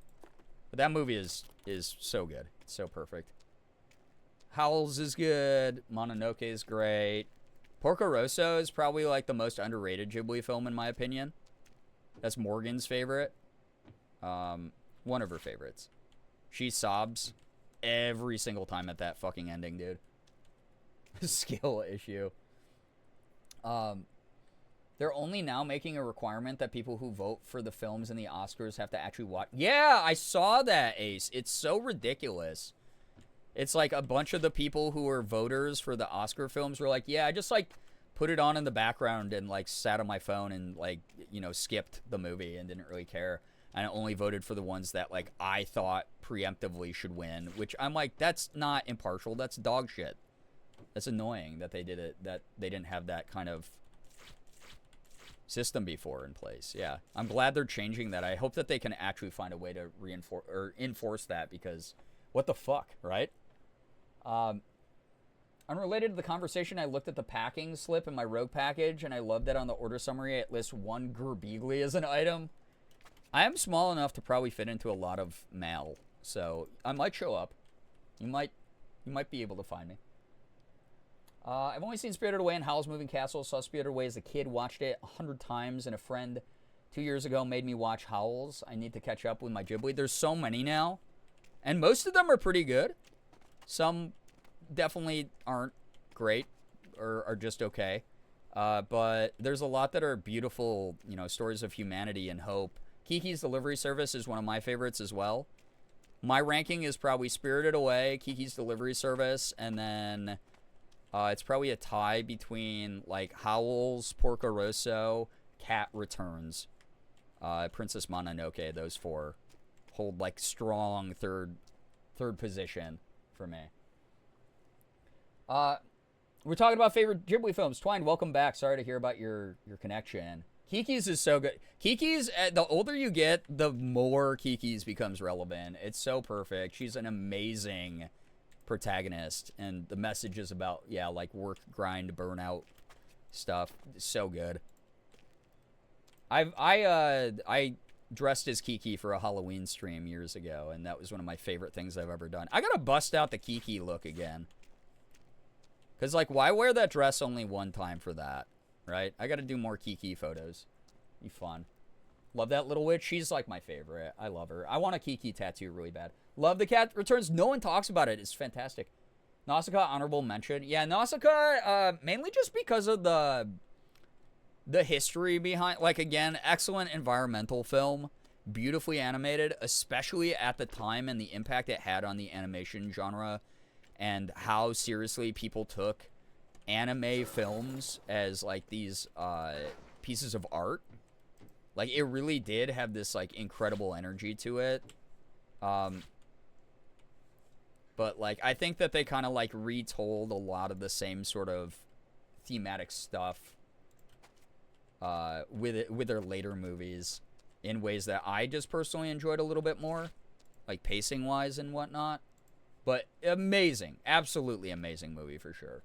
Speaker 5: But that movie is so good. It's so perfect. Howls is good. Mononoke is great. Porco Rosso is probably like the most underrated Ghibli film in my opinion. That's Morgan's favorite. One of her favorites. She sobs every single time at that fucking ending, dude. Skill issue. They're only now making a requirement that people who vote for the films in the Oscars have to actually watch. Yeah, I saw that, Ace. It's so ridiculous. It's like a bunch of the people who were voters for the Oscar films were like, yeah, I just like put it on in the background and like sat on my phone and like, you know, skipped the movie and didn't really care. And I only voted for the ones that like I thought preemptively should win, which I'm like, that's not impartial. That's dog shit. That's annoying that they did it, that they didn't have that kind of system before in place. Yeah, I'm glad they're changing that. I hope that they can actually find a way to reinforce or enforce that, because what the fuck, right? Unrelated to the conversation, I looked at the packing slip in my Rogue package, and I love that on the order summary it lists 1 Girbeagly as an item. I am small enough to probably fit into a lot of mail, so I might show up. You might be able to find me. I've only seen Spirited Away and Howl's Moving Castle. Saw Spirited Away as a kid, watched it 100 times, and a friend 2 years ago made me watch Howl's. I need to catch up with my Ghibli. There's so many now, and most of them are pretty good. Some definitely aren't great or are just okay, but there's a lot that are beautiful, you know, stories of humanity and hope. Kiki's Delivery Service is one of my favorites as well. My ranking is probably Spirited Away, Kiki's Delivery Service, and then it's probably a tie between like Howl's, Porco Rosso, Cat Returns, Princess Mononoke. Those 4 hold like strong third position for me. We're talking about favorite Ghibli films. Twine, welcome back. Sorry to hear about your connection. Kiki's is so good. Kiki's, the older you get, the more Kiki's becomes relevant. It's so perfect. She's an amazing protagonist, and the message is about, yeah, like work, grind, burnout stuff. So good. I dressed as Kiki for a Halloween stream years ago, and that was one of my favorite things I've ever done. I gotta bust out the Kiki look again. Because, like, why wear that dress only one time for that, right? I gotta do more Kiki photos. Be fun. Love that little witch. She's, like, my favorite. I love her. I want a Kiki tattoo really bad. Love the Cat Returns. No one talks about it. It's fantastic. Nausicaa, honorable mention. Yeah, Nausicaa, mainly just because of the history behind, like, again, excellent environmental film. Beautifully animated, especially at the time and the impact it had on the animation genre. And how seriously people took anime films as, like, these pieces of art. Like, it really did have this, like, incredible energy to it. But, like, I think that they kind of, like, retold a lot of the same sort of thematic stuff with their later movies in ways that I just personally enjoyed a little bit more. Like, pacing-wise and whatnot. But amazing. Absolutely amazing movie for sure.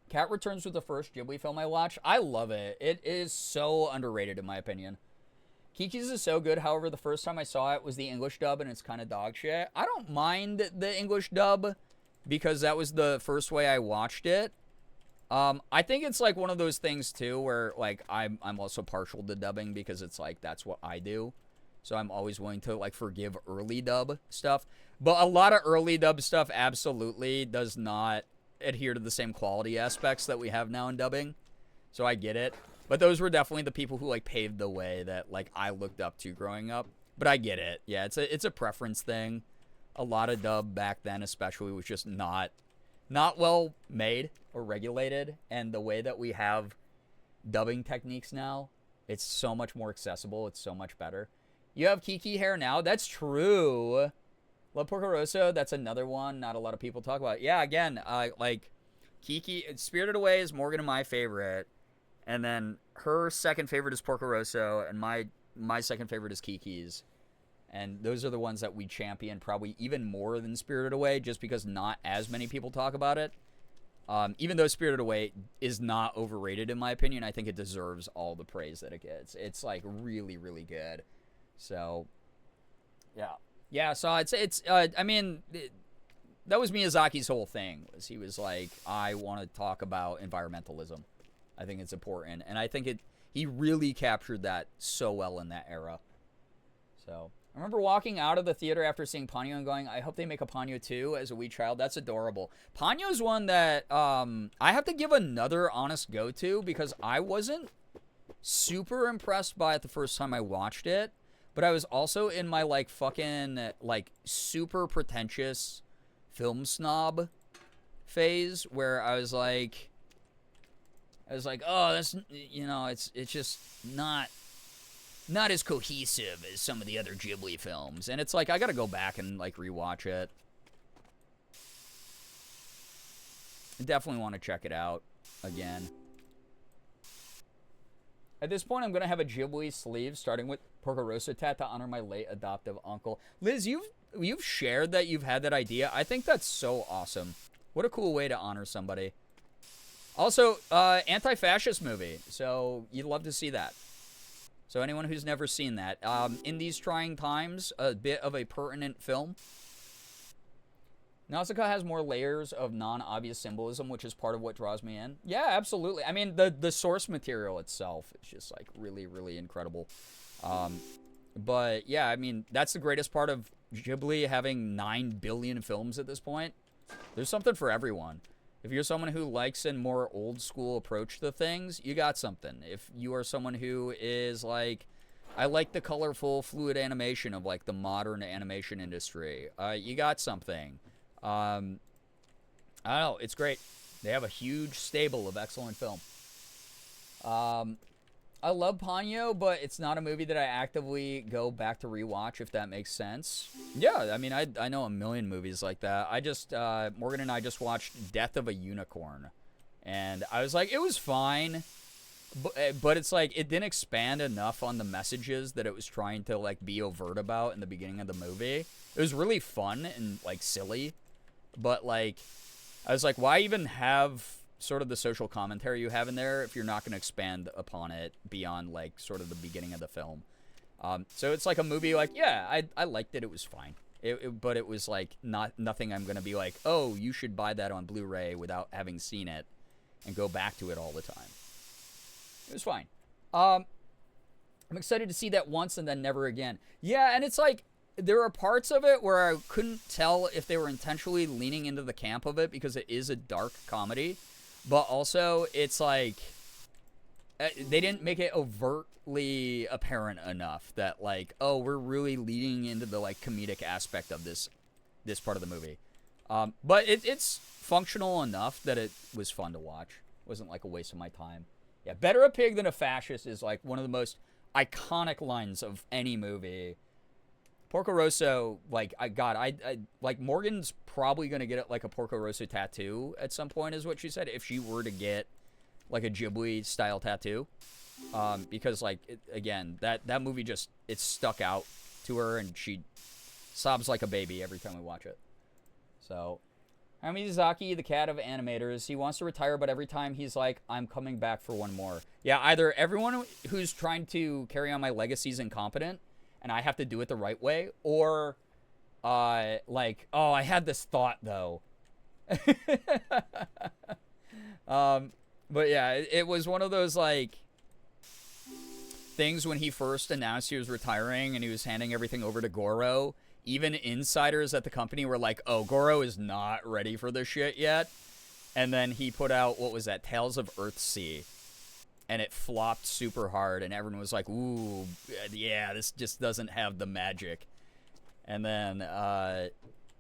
Speaker 5: Cat Returns was the first Ghibli film I watched. I love it. It is so underrated in my opinion. Kiki's is so good. However, the first time I saw it was the English dub, and it's kind of dog shit. I don't mind the English dub because that was the first way I watched it. I think it's like one of those things too where like I'm also partial to dubbing because it's like that's what I do. So I'm always willing to, like, forgive early dub stuff. But a lot of early dub stuff absolutely does not adhere to the same quality aspects that we have now in dubbing. So I get it. But those were definitely the people who, like, paved the way that, like, I looked up to growing up. But I get it. Yeah, it's a preference thing. A lot of dub back then especially was just not well made or regulated. And the way that we have dubbing techniques now, it's so much more accessible. It's so much better. You have Kiki hair now. That's true. Love Porco Rosso. That's another one not a lot of people talk about. Yeah, again, like, Kiki, Spirited Away is Morgan and my favorite. And then her second favorite is Porco Rosso. And my second favorite is Kiki's. And those are the ones that we champion probably even more than Spirited Away just because not as many people talk about it. Even though Spirited Away is not overrated in my opinion, I think it deserves all the praise that it gets. It's like really, really good. So, yeah. So I'd say it's. I mean, that was Miyazaki's whole thing. Was he was like, I want to talk about environmentalism. I think it's important, and I think he really captured that so well in that era. So I remember walking out of the theater after seeing Ponyo and going, I hope they make a Ponyo 2 as a wee child. That's adorable. Ponyo's one that I have to give another honest go to because I wasn't super impressed by it the first time I watched it, but I was also in my like fucking like super pretentious film snob phase where I was like, oh, that's, you know, it's just not as cohesive as some of the other Ghibli films. And it's like, I gotta go back and, like, rewatch it. I definitely want to check it out again. At this point, I'm gonna have a Ghibli sleeve, starting with Porco Rosso tat to honor my late adoptive uncle. Liz, you've shared that you've had that idea. I think that's so awesome. What a cool way to honor somebody. Also, anti-fascist movie, so you'd love to see that. So anyone who's never seen that, in these trying times, a bit of a pertinent film. Nausicaa has more layers of non-obvious symbolism, which is part of what draws me in. Yeah, absolutely. I mean, the source material itself is just, like, really, really incredible. But, yeah, I mean, that's the greatest part of Ghibli having 9 billion films at this point. There's something for everyone. If you're someone who likes a more old-school approach to things, you got something. If you are someone who is, like, I like the colorful, fluid animation of, like, the modern animation industry, you got something. I don't know. It's great. They have a huge stable of excellent film. I love Ponyo, but it's not a movie that I actively go back to rewatch, if that makes sense. Yeah, I mean, I know a million movies like that. I just, Morgan and I just watched Death of a Unicorn. And I was like, it was fine. But it's like, it didn't expand enough on the messages that it was trying to, like, be overt about in the beginning of the movie. It was really fun and, like, silly. But, like, I was like, why even have sort of the social commentary you have in there if you're not going to expand upon it beyond, like, sort of the beginning of the film? So it's like a movie, like, yeah, I liked it. It was fine. But it was, like, nothing I'm going to be like, oh, you should buy that on Blu-ray without having seen it and go back to it all the time. It was fine. I'm excited to see that once and then never again. Yeah, and it's like, there are parts of it where I couldn't tell if they were intentionally leaning into the camp of it because it is a dark comedy. But also, it's like, they didn't make it overtly apparent enough that, like, oh, we're really leading into the, like, comedic aspect of this part of the movie. But it's functional enough that it was fun to watch. It wasn't, like, a waste of my time. Yeah, better a pig than a fascist is, like, one of the most iconic lines of any movie. Porco Rosso, like, I like, Morgan's probably going to get, like, a Porco Rosso tattoo at some point, is what she said, if she were to get, like, a Ghibli-style tattoo. Because, like, again, that movie just, it stuck out to her, and she sobs like a baby every time we watch it. So, Miyazaki, the cat of animators, he wants to retire, but every time he's like, I'm coming back for one more. Yeah, either everyone who's trying to carry on my legacy is incompetent, and I have to do it the right way, or, like, oh, I had this thought, though. But yeah, it was one of those, like, things when he first announced he was retiring and he was handing everything over to Goro. Even insiders at the company were like, oh, Goro is not ready for this shit yet. And then he put out, what was that, Tales of Earthsea. And it flopped super hard, and everyone was like, ooh, yeah, this just doesn't have the magic. And then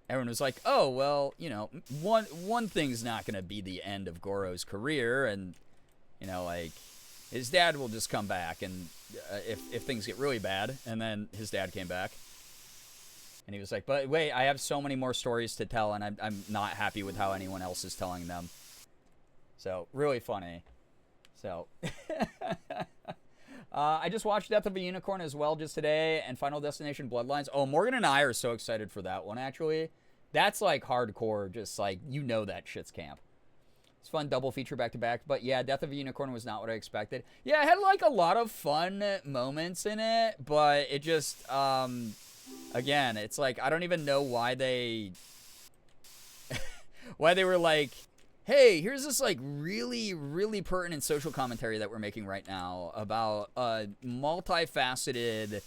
Speaker 5: everyone was like, oh, well, you know, one thing's not going to be the end of Goro's career, and, you know, like, his dad will just come back, and if things get really bad. And then his dad came back, and he was like, but wait, I have so many more stories to tell, and I'm not happy with how anyone else is telling them. So, really funny. So, I just watched Death of a Unicorn as well just today, and Final Destination Bloodlines. Oh, Morgan and I are so excited for that one, actually. That's, like, hardcore, just, like, you know that shit's camp. It's fun double feature back to back. But yeah, Death of a Unicorn was not what I expected. Yeah, it had like a lot of fun moments in it, but it just again, it's like I don't even know why they why they were like, hey, here's this like really, really pertinent social commentary that we're making right now about a multifaceted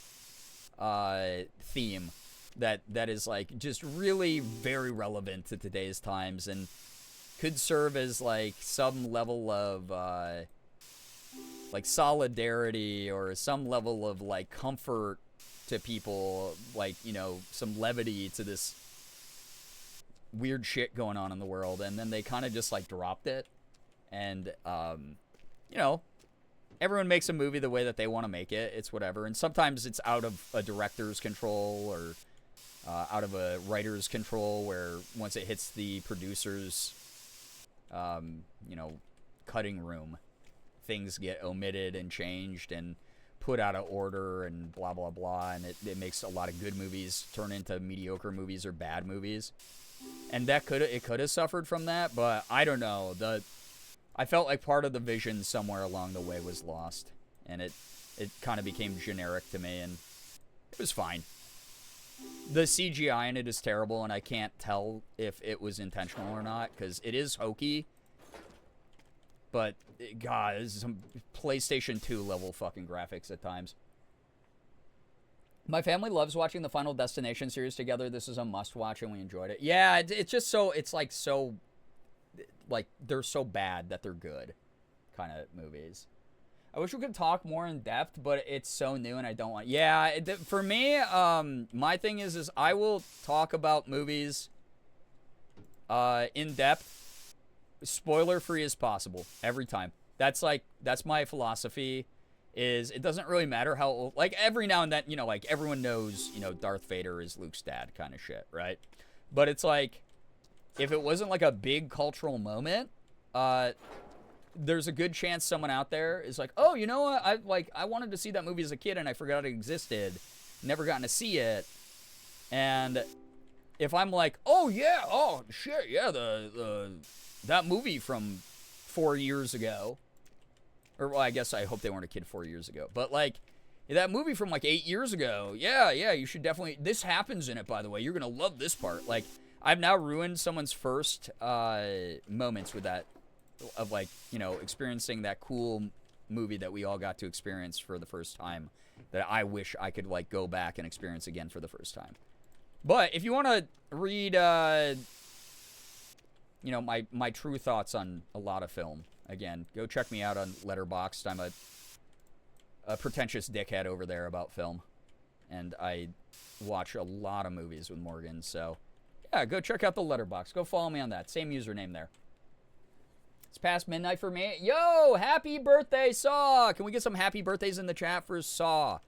Speaker 5: theme that is like just really very relevant to today's times and could serve as like some level of like solidarity or some level of like comfort to people, like, you know, some levity to this weird shit going on in the world. And then they kind of just like dropped it. And you know, everyone makes a movie the way that they want to make it. It's whatever. And sometimes it's out of a director's control or out of a writer's control, where once it hits the producer's you know, cutting room, things get omitted and changed and put out of order and blah blah blah, and it makes a lot of good movies turn into mediocre movies or bad movies. And that could have suffered from that, but I don't know. I felt like part of the vision somewhere along the way was lost, and it kind of became generic to me, and it was fine. The CGI in it is terrible, and I can't tell if it was intentional or not, because it is hokey. But, God, this is some PlayStation 2 level fucking graphics at times. My family loves watching the Final Destination series together. This is a must-watch, and we enjoyed it. Yeah, it's just so, it's like so, like, they're so bad that they're good kind of movies. I wish we could talk more in depth, but it's so new and I don't want... Yeah, for me, my thing is I will talk about movies in depth, spoiler-free as possible, every time. That's my philosophy, is it doesn't really matter how old... Like, every now and then, you know, like, everyone knows, you know, Darth Vader is Luke's dad kind of shit, right? But it's like, if it wasn't, like, a big cultural moment, there's a good chance someone out there is like, oh, you know what? I wanted to see that movie as a kid and I forgot it existed. Never gotten to see it. And if I'm like, oh yeah, oh shit, yeah, that movie from 4 years ago, or well, I guess I hope they weren't a kid 4 years ago, but like that movie from like 8 years ago, yeah, you should definitely. This happens in it, by the way. You're gonna love this part. Like, I've now ruined someone's first moments with that. Of like, you know, experiencing that cool movie that we all got to experience for the first time, that I wish I could like go back and experience again for the first time. But if you want to read you know, my true thoughts on a lot of film, again, go check me out on Letterboxd. I'm a pretentious dickhead over there about film, and I watch a lot of movies with Morgan. So yeah, go check out the Letterboxd. Go follow me on that, same username there. It's past midnight for me. Yo, happy birthday, Saw. Can we get some happy birthdays in the chat for Saw?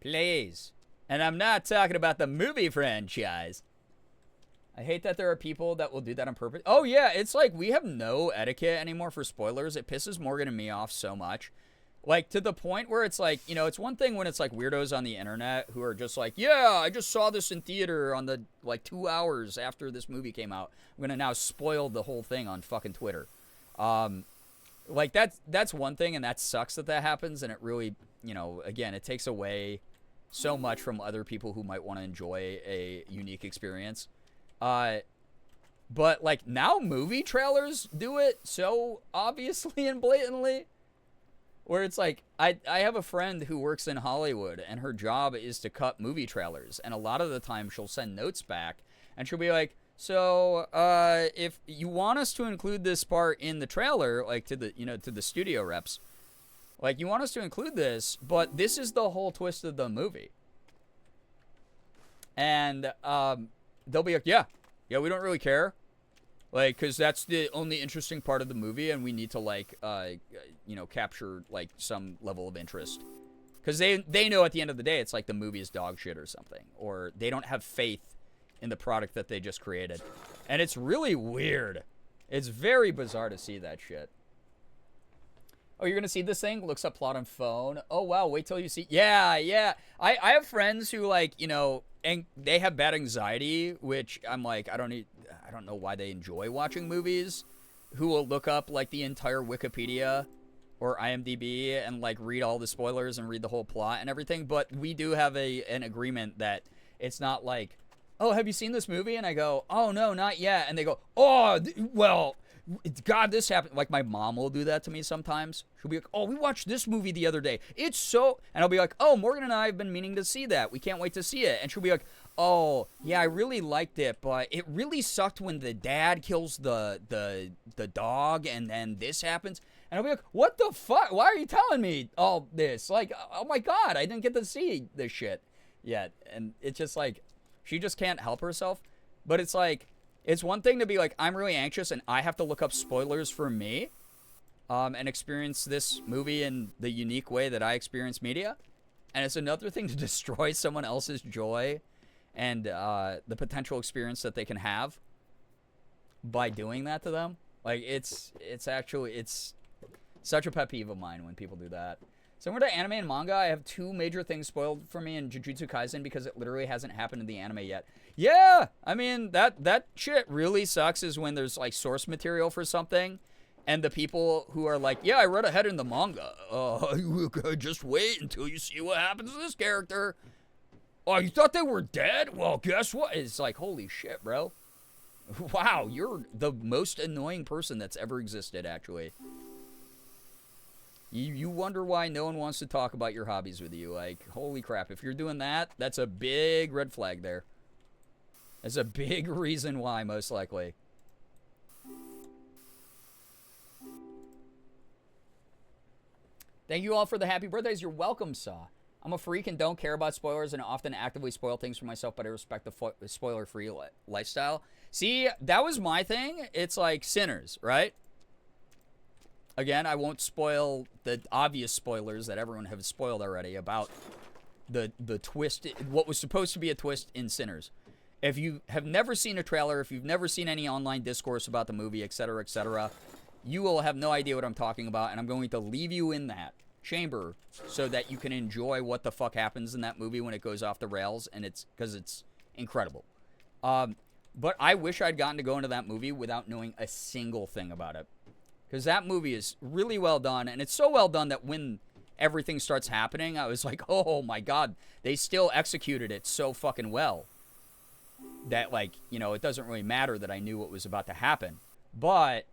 Speaker 5: Please. And I'm not talking about the movie franchise. I hate that there are people that will do that on purpose. Oh, yeah, it's like we have no etiquette anymore for spoilers. It pisses Morgan and me off so much. Like, to the point where it's like, you know, it's one thing when it's like weirdos on the internet who are just like, yeah, I just saw this in theater on the, like, 2 hours after this movie came out. I'm going to now spoil the whole thing on fucking Twitter. Like that's one thing, and that sucks that happens, and it really, you know, again, it takes away so much from other people who might want to enjoy a unique experience. But like now movie trailers do it so obviously and blatantly, where it's like, I have a friend who works in Hollywood, and her job is to cut movie trailers, and a lot of the time she'll send notes back, and she'll be like, so, if you want us to include this part in the trailer, like to the, you know, to the studio reps, like you want us to include this, but this is the whole twist of the movie. And, they'll be like, yeah, we don't really care. Like, cause that's the only interesting part of the movie, and we need to like, you know, capture like some level of interest. Cause they know at the end of the day, it's like the movie is dog shit or something, or they don't have faith in the product that they just created. And it's really weird. It's very bizarre to see that shit. Oh, you're gonna see this thing? Looks up plot on phone. Oh wow, wait till you see. Yeah. I have friends who, like, you know, and they have bad anxiety, which I'm like, I don't know why they enjoy watching movies. who will look up like the entire Wikipedia or IMDb and like read all the spoilers and read the whole plot and everything. But we do have an agreement that it's not like, oh, have you seen this movie? And I go, oh no, not yet. And they go, oh, well, God, this happened. Like my mom will do that to me sometimes. She'll be like, oh, we watched this movie the other day. It's so, and I'll be like, oh, Morgan and I have been meaning to see that. We can't wait to see it. And she'll be like, oh, yeah, I really liked it, but it really sucked when the dad kills the dog and then this happens. And I'll be like, what the fuck? Why are you telling me all this? Like, oh my God, I didn't get to see this shit yet. And it's just like, she just can't help herself. But it's like, it's one thing to be like, I'm really anxious and I have to look up spoilers for me and experience this movie in the unique way that I experience media. And it's another thing to destroy someone else's joy and the potential experience that they can have by doing that to them. Like, it's such a pet peeve of mine when people do that. Similar to anime and manga, I have 2 major things spoiled for me in Jujutsu Kaisen because it literally hasn't happened in the anime yet. Yeah, I mean, that shit really sucks is when there's, like, source material for something, and the people who are like, yeah, I read ahead in the manga. Just wait until you see what happens to this character. Oh, you thought they were dead? Well, guess what? It's like, holy shit, bro. Wow, you're the most annoying person that's ever existed, actually. You wonder why no one wants to talk about your hobbies with you. Like, holy crap. If you're doing that, that's a big red flag there. That's a big reason why, most likely. Thank you all for the happy birthdays. You're welcome, Saw. I'm a freak and don't care about spoilers and often actively spoil things for myself, but I respect the spoiler-free lifestyle. See, that was my thing. It's like Sinners, right? Again, I won't spoil the obvious spoilers that everyone has spoiled already about the twist, what was supposed to be a twist in Sinners. If you have never seen a trailer, if you've never seen any online discourse about the movie, etc., you will have no idea what I'm talking about, and I'm going to leave you in that chamber so that you can enjoy what the fuck happens in that movie when it goes off the rails, and it's because it's incredible. But I wish I'd gotten to go into that movie without knowing a single thing about it. Because that movie is really well done, and it's so well done that when everything starts happening, I was like, oh my God, they still executed it so fucking well. That, like, you know, it doesn't really matter that I knew what was about to happen. But,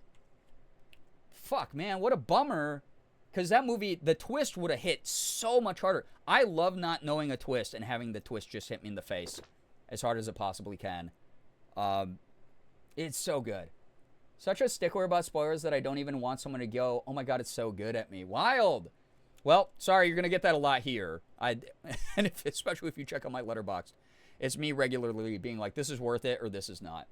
Speaker 5: fuck, man, what a bummer. Because that movie, the twist would have hit so much harder. I love not knowing a twist and having the twist just hit me in the face as hard as it possibly can. It's so good. Such a stickler about spoilers that I don't even want someone to go, oh my God, it's so good at me. Wild. Well, sorry, you're going to get that a lot here. Especially if you check out my letterboxd. It's me regularly being like, this is worth it or this is not.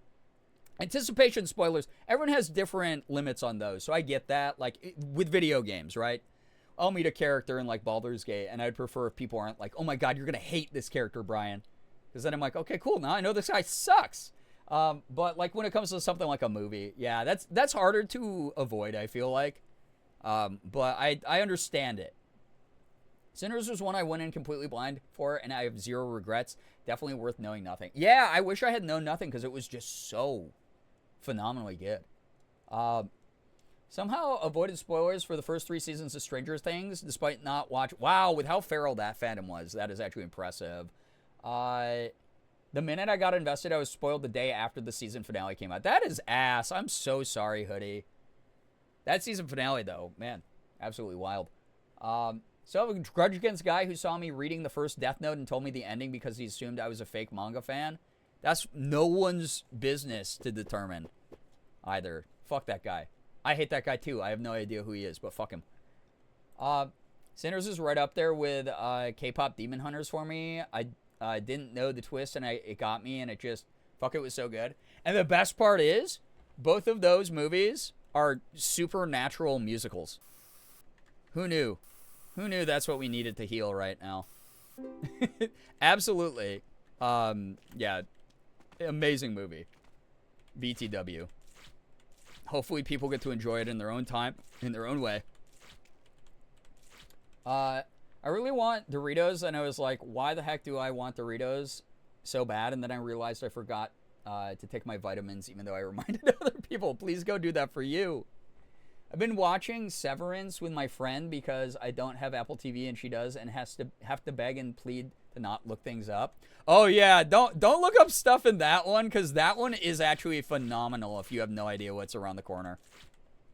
Speaker 5: Anticipation spoilers. Everyone has different limits on those. So I get that. Like with video games, right? I'll meet a character in like Baldur's Gate and I'd prefer if people aren't like, oh my God, you're going to hate this character, Brian. Because then I'm like, okay, cool. Now I know this guy sucks. But like when it comes to something like a movie, yeah, that's harder to avoid, I feel like. But I understand it. Sinners was one I went in completely blind for, and I have zero regrets. Definitely worth knowing nothing. Yeah, I wish I had known nothing because it was just so phenomenally good. Somehow avoided spoilers for the first 3 seasons of Stranger Things, despite not watching. Wow, with how feral that fandom was, that is actually impressive. The minute I got invested, I was spoiled the day after the season finale came out. That is ass. I'm so sorry, Hoodie. That season finale, though, man, absolutely wild. So I have a grudge against a guy who saw me reading the first Death Note and told me the ending because he assumed I was a fake manga fan. That's no one's business to determine either. Fuck that guy. I hate that guy too. I have no idea who he is, but fuck him. Sinners is right up there with K-pop Demon Hunters for me. I didn't know the twist and it got me and it just, fuck, it was so good. And the best part is, both of those movies are supernatural musicals. Who knew? Who knew that's what we needed to heal right now? Absolutely. Yeah. Amazing movie. BTW. Hopefully people get to enjoy it in their own time, in their own way. I really want Doritos, and I was like, why the heck do I want Doritos so bad? And then I realized I forgot to take my vitamins, even though I reminded other people, please go do that for you. I've been watching Severance with my friend because I don't have Apple TV and she does, and have to beg and plead to not look things up. Oh yeah, don't look up stuff in that one, because that one is actually phenomenal if you have no idea what's around the corner.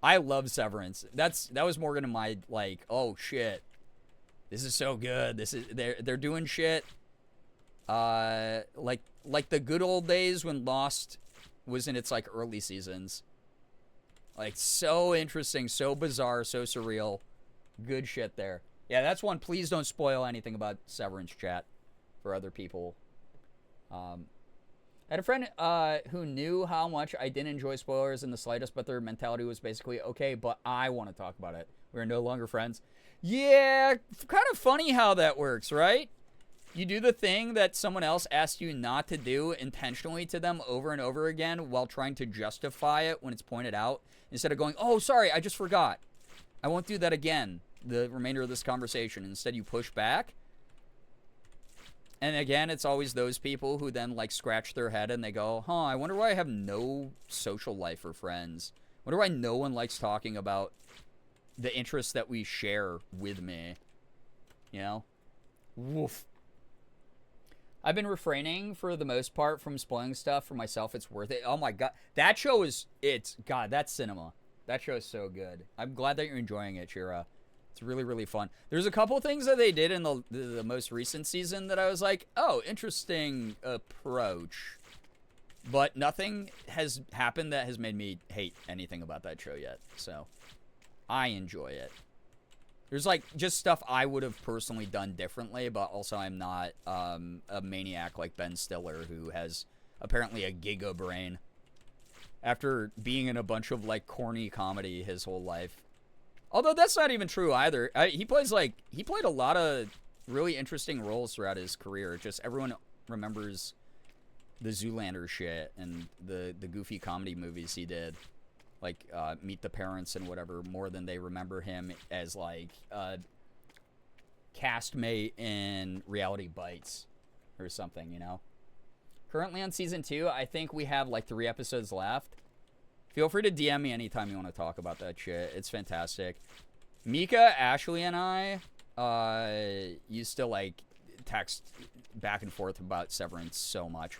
Speaker 5: I love Severance. That was Morgan and my like, oh shit, this is so good. They're doing shit like the good old days when Lost was in its like early seasons. Like, so interesting, so bizarre, so surreal. Good shit there. Yeah, that's one. Please don't spoil anything about Severance, chat, for other people. I had a friend who knew how much I didn't enjoy spoilers in the slightest, but their mentality was basically, okay, but I want to talk about it. We're no longer friends. Yeah, kind of funny how that works, right? You do the thing that someone else asked you not to do intentionally to them over and over again while trying to justify it when it's pointed out, instead of going, oh, sorry, I just forgot. I won't do that again the remainder of this conversation. Instead, you push back. And again, it's always those people who then like scratch their head and they go, huh, I wonder why I have no social life or friends. I wonder why no one likes talking about the interests that we share with me. You know? Woof. I've been refraining for the most part from spoiling stuff for myself. It's worth it. Oh my god. That show is, God, that's cinema. That show is so good. I'm glad that you're enjoying it, Shira. It's really, really fun. There's a couple things that they did in the most recent season that I was like, oh, interesting approach. But nothing has happened that has made me hate anything about that show yet. So, I enjoy it. There's like just stuff I would have personally done differently, but also I'm not a maniac like Ben Stiller, who has apparently a giga brain after being in a bunch of like corny comedy his whole life. Although that's not even true either. He played a lot of really interesting roles throughout his career. Just everyone remembers the Zoolander shit and the goofy comedy movies he did. Like, Meet the Parents and whatever, more than they remember him as, like, castmate in Reality Bites or something, you know? Currently on Season 2, I think we have, like, 3 episodes left. Feel free to DM me anytime you want to talk about that shit. It's fantastic. Mika, Ashley, and I used to, like, text back and forth about Severance so much.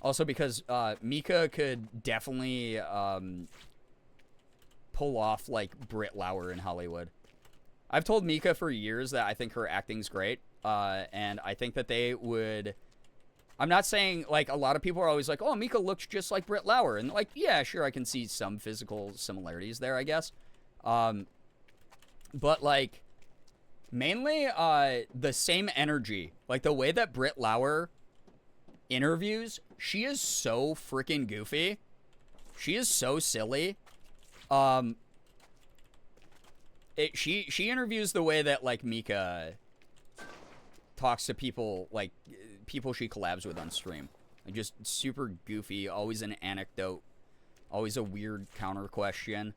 Speaker 5: Also because Mika could definitely pull off, like, Britt Lauer in Hollywood. I've told Mika for years that I think her acting's great, and I think that they would... I'm not saying, like, a lot of people are always like, oh, Mika looks just like Britt Lauer. And, like, yeah, sure, I can see some physical similarities there, I guess. But, like, mainly the same energy. Like, the way that Britt Lauer interviews, she is so freaking goofy. She is so silly. She interviews the way that, like, Mika talks to people, like, people she collabs with on stream. Like, just super goofy, always an anecdote, always a weird counter question.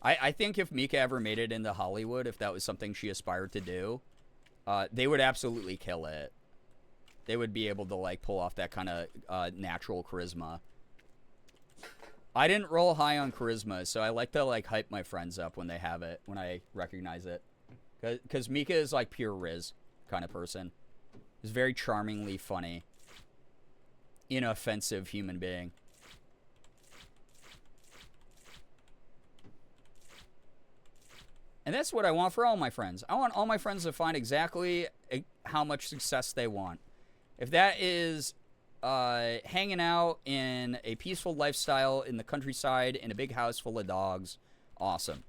Speaker 5: I think if Mika ever made it into Hollywood, if that was something she aspired to do, they would absolutely kill it. They would be able to, like, pull off that kind of natural charisma. I didn't roll high on charisma, so I like to, like, hype my friends up when they have it, when I recognize it. Because Mika is, like, pure Riz kind of person. He's very charmingly funny. Inoffensive human being. And that's what I want for all my friends. I want all my friends to find exactly how much success they want. If that is hanging out in a peaceful lifestyle in the countryside in a big house full of dogs, awesome.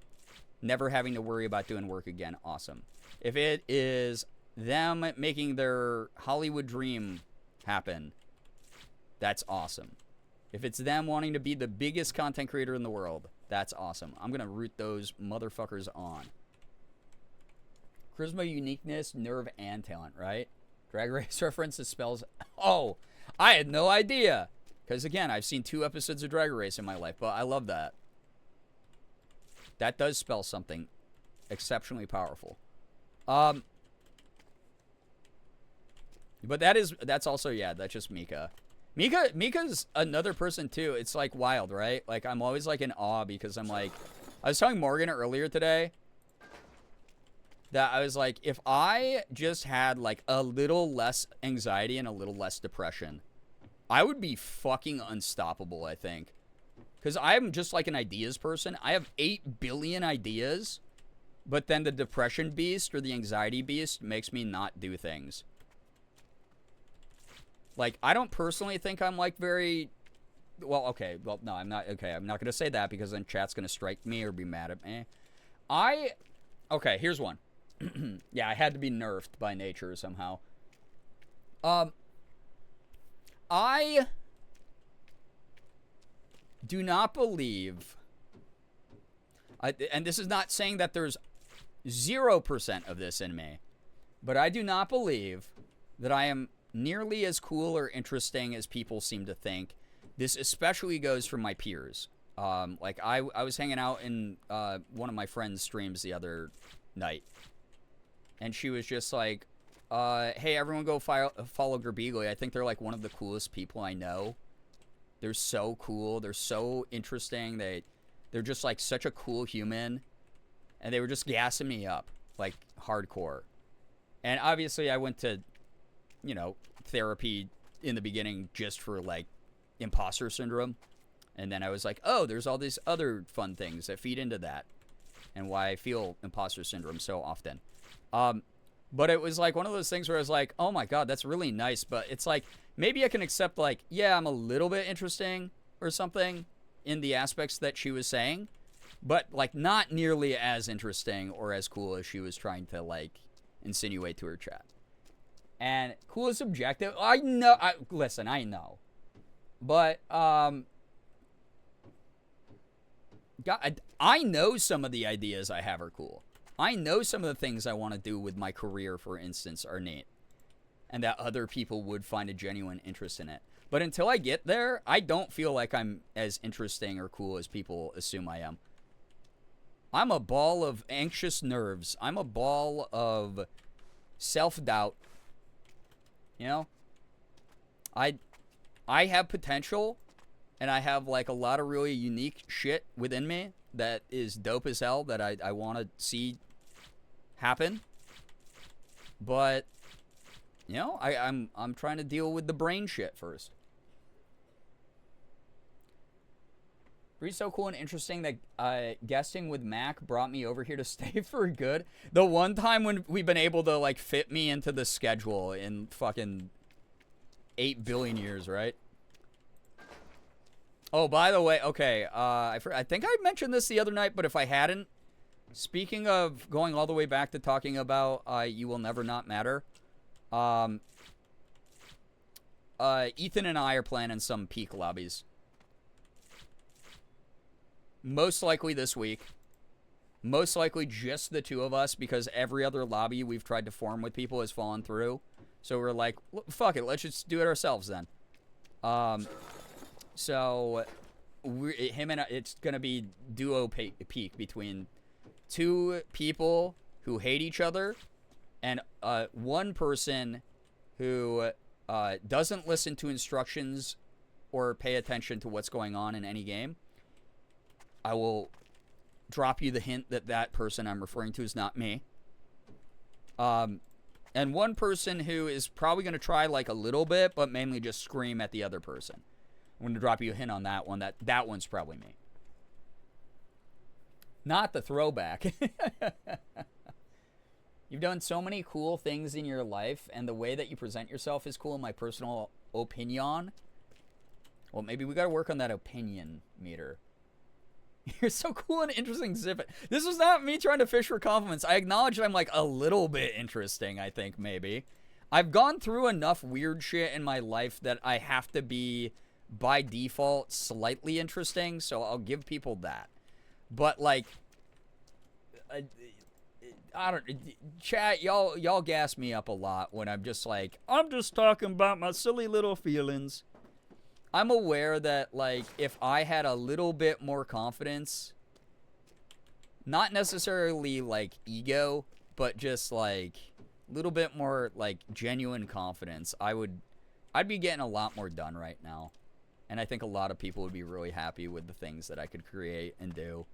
Speaker 5: Never having to worry about doing work again, awesome. If it is them making their Hollywood dream happen, that's awesome. If it's them wanting to be the biggest content creator in the world, that's awesome. I'm going to root those motherfuckers on. Charisma, uniqueness, nerve, and talent, right? Drag Race references spells... Oh, I had no idea. Because, again, I've seen 2 episodes of Drag Race in my life, but I love that. That does spell something exceptionally powerful. But that's also, yeah, that's just Mika. Mika's another person too. It's like wild, right? Like I'm always like in awe because I'm like, I was telling Morgan earlier today that I was like, if I just had like a little less anxiety and a little less depression, I would be fucking unstoppable, I think. Because I'm just like an ideas person. I have 8 billion ideas, but then the depression beast or the anxiety beast makes me not do things. Like, I don't personally think I'm like very... Well, okay. Well, no, I'm not... Okay, I'm not going to say that because then chat's going to strike me or be mad at me. Okay, here's one. Yeah, I had to be nerfed by nature somehow. I do not believe... and this is not saying that there's 0% of this in me, but I do not believe that I am nearly as cool or interesting as people seem to think. This especially goes for my peers. Like, I was hanging out in one of my friend's streams the other night, and she was just like, hey, everyone go follow Girbeagly. I think they're, like, one of the coolest people I know. They're so cool. They're so interesting. They're just, like, such a cool human. And they were just gassing me up, like, hardcore. And obviously I went to, you know, therapy in the beginning just for, like, imposter syndrome. And then I was like, oh, there's all these other fun things that feed into that. And why I feel imposter syndrome so often. But it was like one of those things where I was like, oh my god, that's really nice. But it's like, maybe I can accept, like, yeah, I'm a little bit interesting or something in the aspects that she was saying. But, like, not nearly as interesting or as cool as she was trying to, like, insinuate to her chat. And cool is subjective. I know. Listen, I know. But, God, I know some of the ideas I have are cool. I know some of the things I want to do with my career, for instance, are neat. And that other people would find a genuine interest in it. But until I get there, I don't feel like I'm as interesting or cool as people assume I am. I'm a ball of anxious nerves. I'm a ball of self-doubt. You know? I have potential, and I have, like, a lot of really unique shit within me that is dope as hell that I want to see happen. But, you know, I'm trying to deal with the brain shit first. Really so cool and interesting that guesting with Mac brought me over here to stay for good. The one time when we've been able to, like, fit me into the schedule in fucking 8 billion years, right? Oh, by the way, okay, I think I mentioned this the other night, but if I hadn't, speaking of going all the way back to talking about You Will Never Not Matter, Ethan and I are planning some peak lobbies. Most likely this week. Most likely just the two of us, because every other lobby we've tried to form with people has fallen through. So we're like, fuck it, let's just do it ourselves then. So it's gonna be duo peak between two people who hate each other and one person who doesn't listen to instructions or pay attention to what's going on in any game. I will drop you the hint that that person I'm referring to is not me. And one person who is probably going to try, like, a little bit, but mainly just scream at the other person. I'm going to drop you a hint on that one. That one's probably me. Not the throwback. You've done so many cool things in your life, and the way that you present yourself is cool, in my personal opinion. Well, maybe we got to work on that opinion meter. You're so cool and interesting, Zip It. This was not me trying to fish for compliments. I acknowledge that I'm, like, a little bit interesting, I think, maybe. I've gone through enough weird shit in my life that I have to be, by default, slightly interesting, so I'll give people that. But, like, I don't... Chat, y'all gas me up a lot when I'm just like, I'm just talking about my silly little feelings. I'm aware that, like, if I had a little bit more confidence, not necessarily, like, ego, but just, like, little bit more, like, genuine confidence, I'd be getting a lot more done right now. And I think a lot of people would be really happy with the things that I could create and do.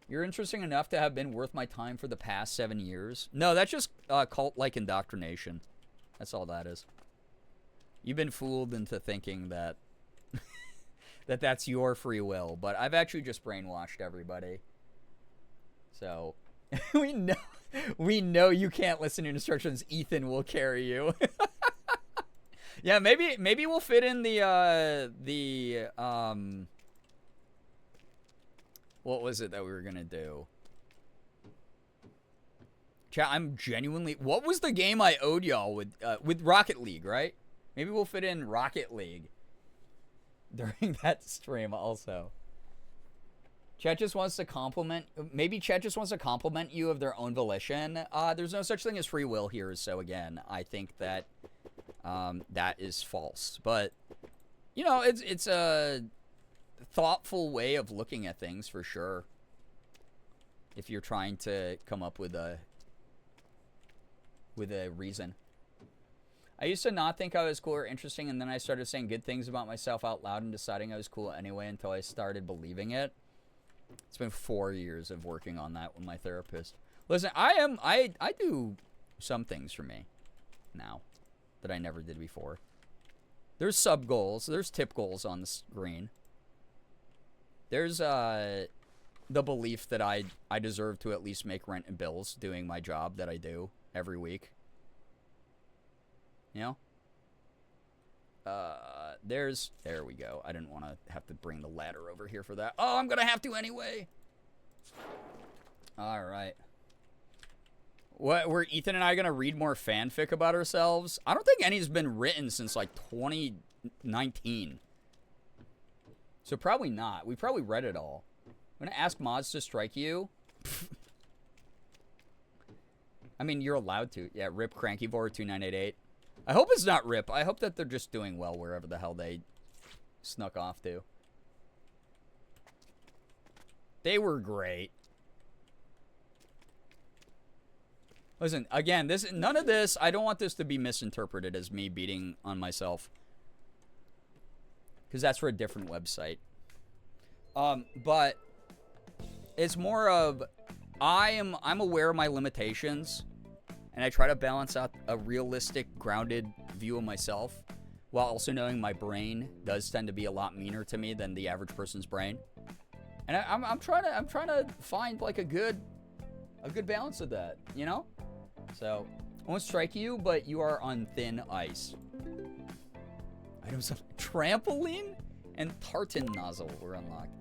Speaker 5: You're interesting enough to have been worth my time for the past 7 years. No, that's just cult-like indoctrination. That's all that is. You've been fooled into thinking that that's your free will, but I've actually just brainwashed everybody. So we know you can't listen to instructions. Ethan will carry you. Yeah, maybe we'll fit in the what was it that we were gonna do? Chat, I'm genuinely. What was the game I owed y'all with Rocket League, right? Maybe we'll fit in Rocket League during that stream also. Chat just wants to compliment. Maybe Chat just wants to compliment you of their own volition. There's no such thing as free will here. So again, I think that that is false. But you know, it's a thoughtful way of looking at things for sure. If you're trying to come up with a reason. I used to not think I was cool or interesting, and then I started saying good things about myself out loud and deciding I was cool anyway until I started believing it. It's been 4 years of working on that with my therapist. Listen, I do some things for me now that I never did before. There's sub goals, there's tip goals on the screen. There's the belief that I deserve to at least make rent and bills doing my job that I do every week. You know? There we go. I didn't want to have to bring the ladder over here for that. Oh, I'm gonna have to anyway. All right. What, were Ethan and I gonna read more fanfic about ourselves? I don't think any's been written since like 2019. So probably not. We probably read it all. I'm gonna ask mods to strike you. I mean, you're allowed to. Yeah, rip Crankyvore2988. I hope it's not rip. I hope that they're just doing well wherever the hell they snuck off to. They were great. Listen, again, none of this, I don't want this to be misinterpreted as me beating on myself. Because that's for a different website. But it's more of I'm aware of my limitations, and I try to balance out a realistic, grounded view of myself, while also knowing my brain does tend to be a lot meaner to me than the average person's brain. And I'm trying to find like a good balance of that, you know? So I won't strike you, but you are on thin ice. Items of trampoline and tartan nozzle were unlocked.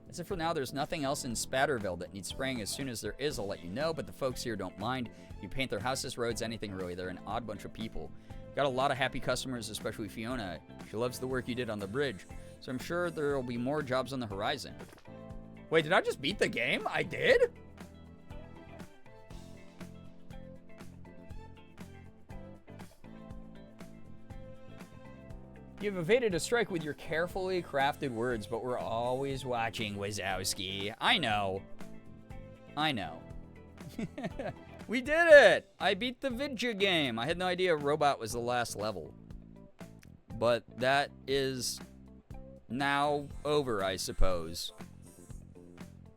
Speaker 5: As if for now, there's nothing else in Spatterville that needs spraying. As soon as there is, I'll let you know, but the folks here don't mind. You paint their houses, roads, anything really. They're an odd bunch of people. Got a lot of happy customers, especially Fiona. She loves the work you did on the bridge, so I'm sure there will be more jobs on the horizon. Wait, did I just beat the game? I did? You've evaded a strike with your carefully crafted words, but we're always watching, Wazowski. I know. We did it! I beat the Vidya game. I had no idea Robot was the last level. But that is now over, I suppose.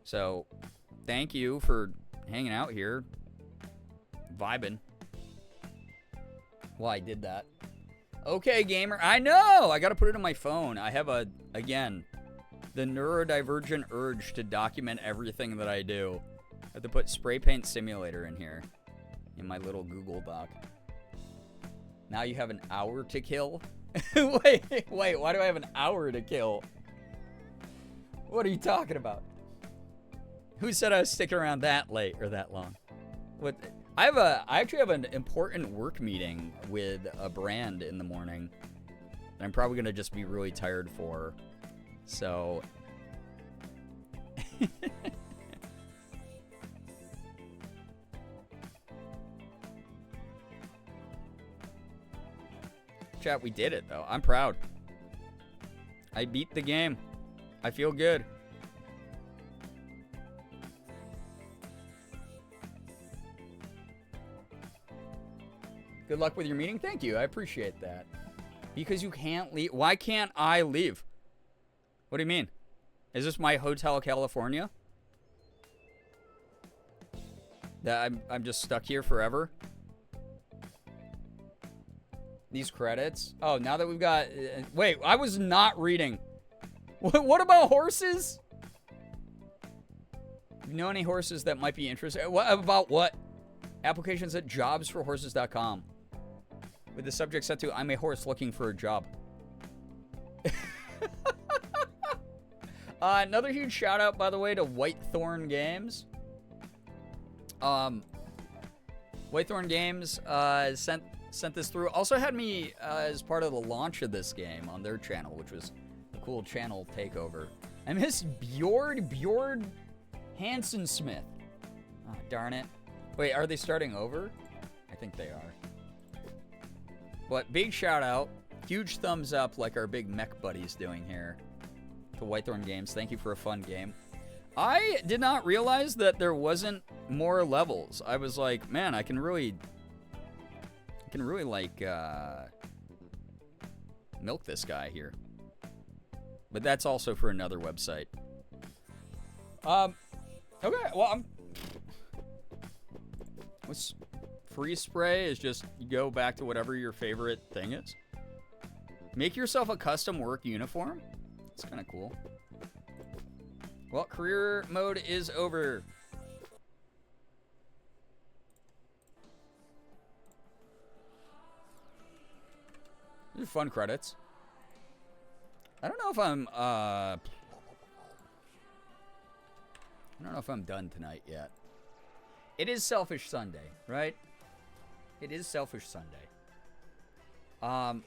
Speaker 5: So, thank you for hanging out here. Vibing. Well, I did that. Okay, gamer. I know! I gotta put it on my phone. I have again, the neurodivergent urge to document everything that I do. I have to put Spray Paint Simulator in here. In my little Google Doc. Now you have an hour to kill? Wait, why do I have an hour to kill? What are you talking about? Who said I was sticking around that late or that long? What? I actually have an important work meeting with a brand in the morning that I'm probably gonna just be really tired for. So chat, we did it though. I'm proud. I beat the game. I feel good. Good luck with your meeting. Thank you. I appreciate that. Because you can't leave. Why can't I leave? What do you mean? Is this my Hotel California? That I'm just stuck here forever? These credits? Oh, now that we've got... wait, I was not reading. What about horses? You know any horses that might be interested? What about what? Applications at jobsforhorses.com. With the subject set to, I'm a horse looking for a job. Another huge shout out, by the way, to Whitethorn Games. Whitethorn Games sent this through. Also had me as part of the launch of this game on their channel, which was a cool channel takeover. I miss Bjord Hansen Smith. Oh, darn it. Wait, are they starting over? I think they are. But big shout out. Huge thumbs up like our big mech buddy's doing here. To Whitethorn Games. Thank you for a fun game. I did not realize that there wasn't more levels. I was like, man, I can really like milk this guy here. But that's also for another website. Okay, well, free spray is just you go back to whatever your favorite thing is. Make yourself a custom work uniform. It's kind of cool. Well, career mode is over. These are fun credits. I don't know if I'm done tonight yet. It is Selfish Sunday, right? It is Selfish Sunday. What